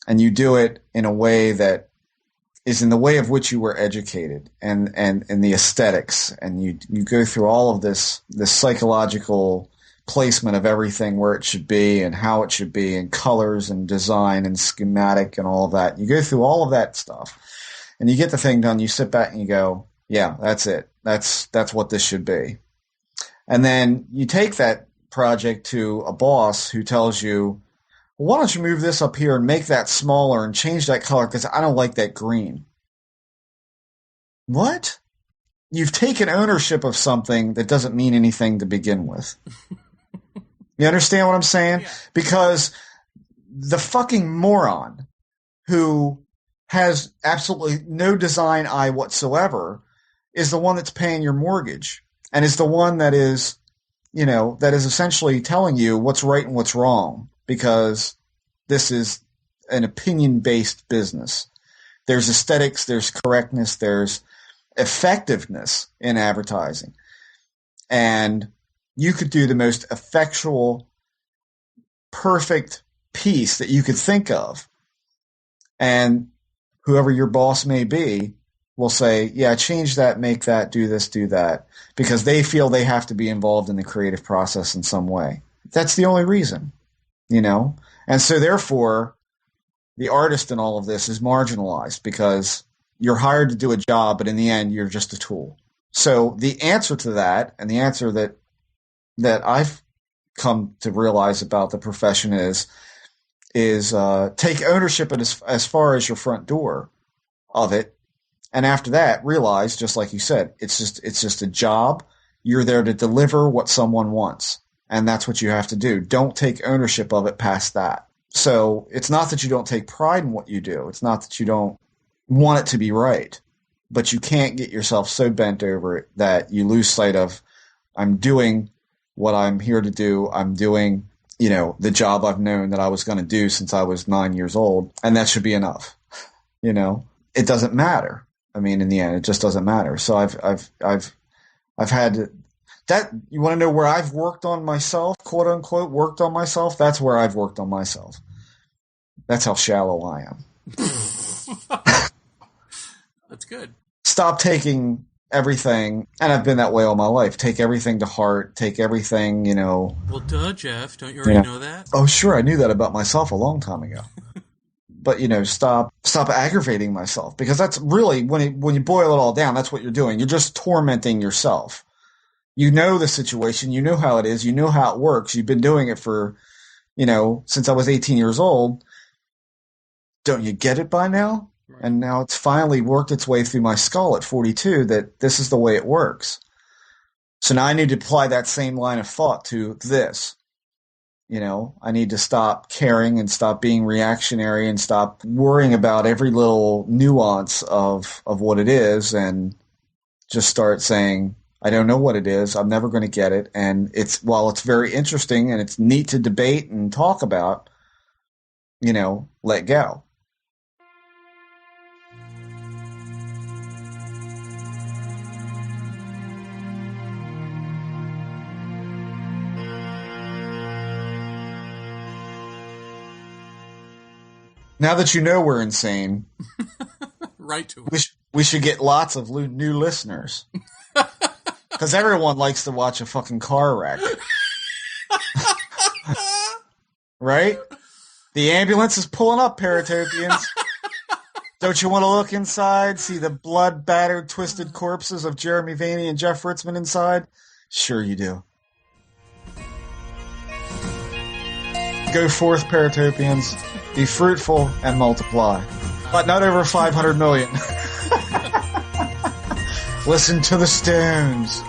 and you do it in a way that is in the way of which you were educated, and the aesthetics, and you go through all of this psychological placement of everything, where it should be and how it should be, and colors and design and schematic and all of that. You go through all of that stuff, and you get the thing done. You sit back and you go, yeah, that's it. That's what this should be. And then you take that project to a boss who tells you, well, why don't you move this up here and make that smaller and change that color because I don't like that green. What? You've taken ownership of something that doesn't mean anything to begin with. You understand what I'm saying? Yeah. Because the fucking moron who has absolutely no design eye whatsoever is the one that's paying your mortgage, and is the one that is, you know, that is essentially telling you what's right and what's wrong, because this is an opinion-based business. There's aesthetics, there's correctness, there's effectiveness in advertising. And you could do the most effectual, perfect piece that you could think of, and whoever your boss may be will say, yeah, change that, make that, do this, do that, because they feel they have to be involved in the creative process in some way. That's the only reason, you know? And so therefore, the artist in all of this is marginalized because you're hired to do a job, but in the end, you're just a tool. So the answer to that, and the answer that I've come to realize about the profession is take ownership as far as your front door of it. And after that, realize, just like you said, it's just a job. You're there to deliver what someone wants. And that's what you have to do. Don't take ownership of it past that. So it's not that you don't take pride in what you do. It's not that you don't want it to be right. But you can't get yourself so bent over it that you lose sight of, I'm doing what I'm here to do. I'm doing, the job I've known that I was going to do since I was 9 years old. And that should be enough. It doesn't matter. I mean, in the end, it just doesn't matter. So I've had that. You want to know where I've worked on myself, quote unquote, worked on myself? That's where I've worked on myself. That's how shallow I am. That's good. Stop taking everything, and I've been that way all my life. Take everything to heart. Take everything, Well, duh, Jeff. Don't you already know that? Oh, sure. I knew that about myself a long time ago. But, stop aggravating myself, because that's really, when you boil it all down, that's what you're doing. You're just tormenting yourself. You know the situation. You know how it is. You know how it works. You've been doing it for, since I was 18 years old. Don't you get it by now? Right. And now it's finally worked its way through my skull at 42 that this is the way it works. So now I need to apply that same line of thought to this. I need to stop caring and stop being reactionary and stop worrying about every little nuance of what it is, and just start saying, I don't know what it is. I'm never going to get it. And while it's very interesting and it's neat to debate and talk about, let go. Now that you know we're insane, right to we should get lots of new listeners. Because everyone likes to watch a fucking car wreck. Right? The ambulance is pulling up, Paratopians. Don't you want to look inside, see the blood-battered, twisted corpses of Jeremy Vaeni and Jeff Ritzman inside? Sure you do. Go forth, Paratopians. Be fruitful and multiply. But not over 500 million. Listen to the Stones.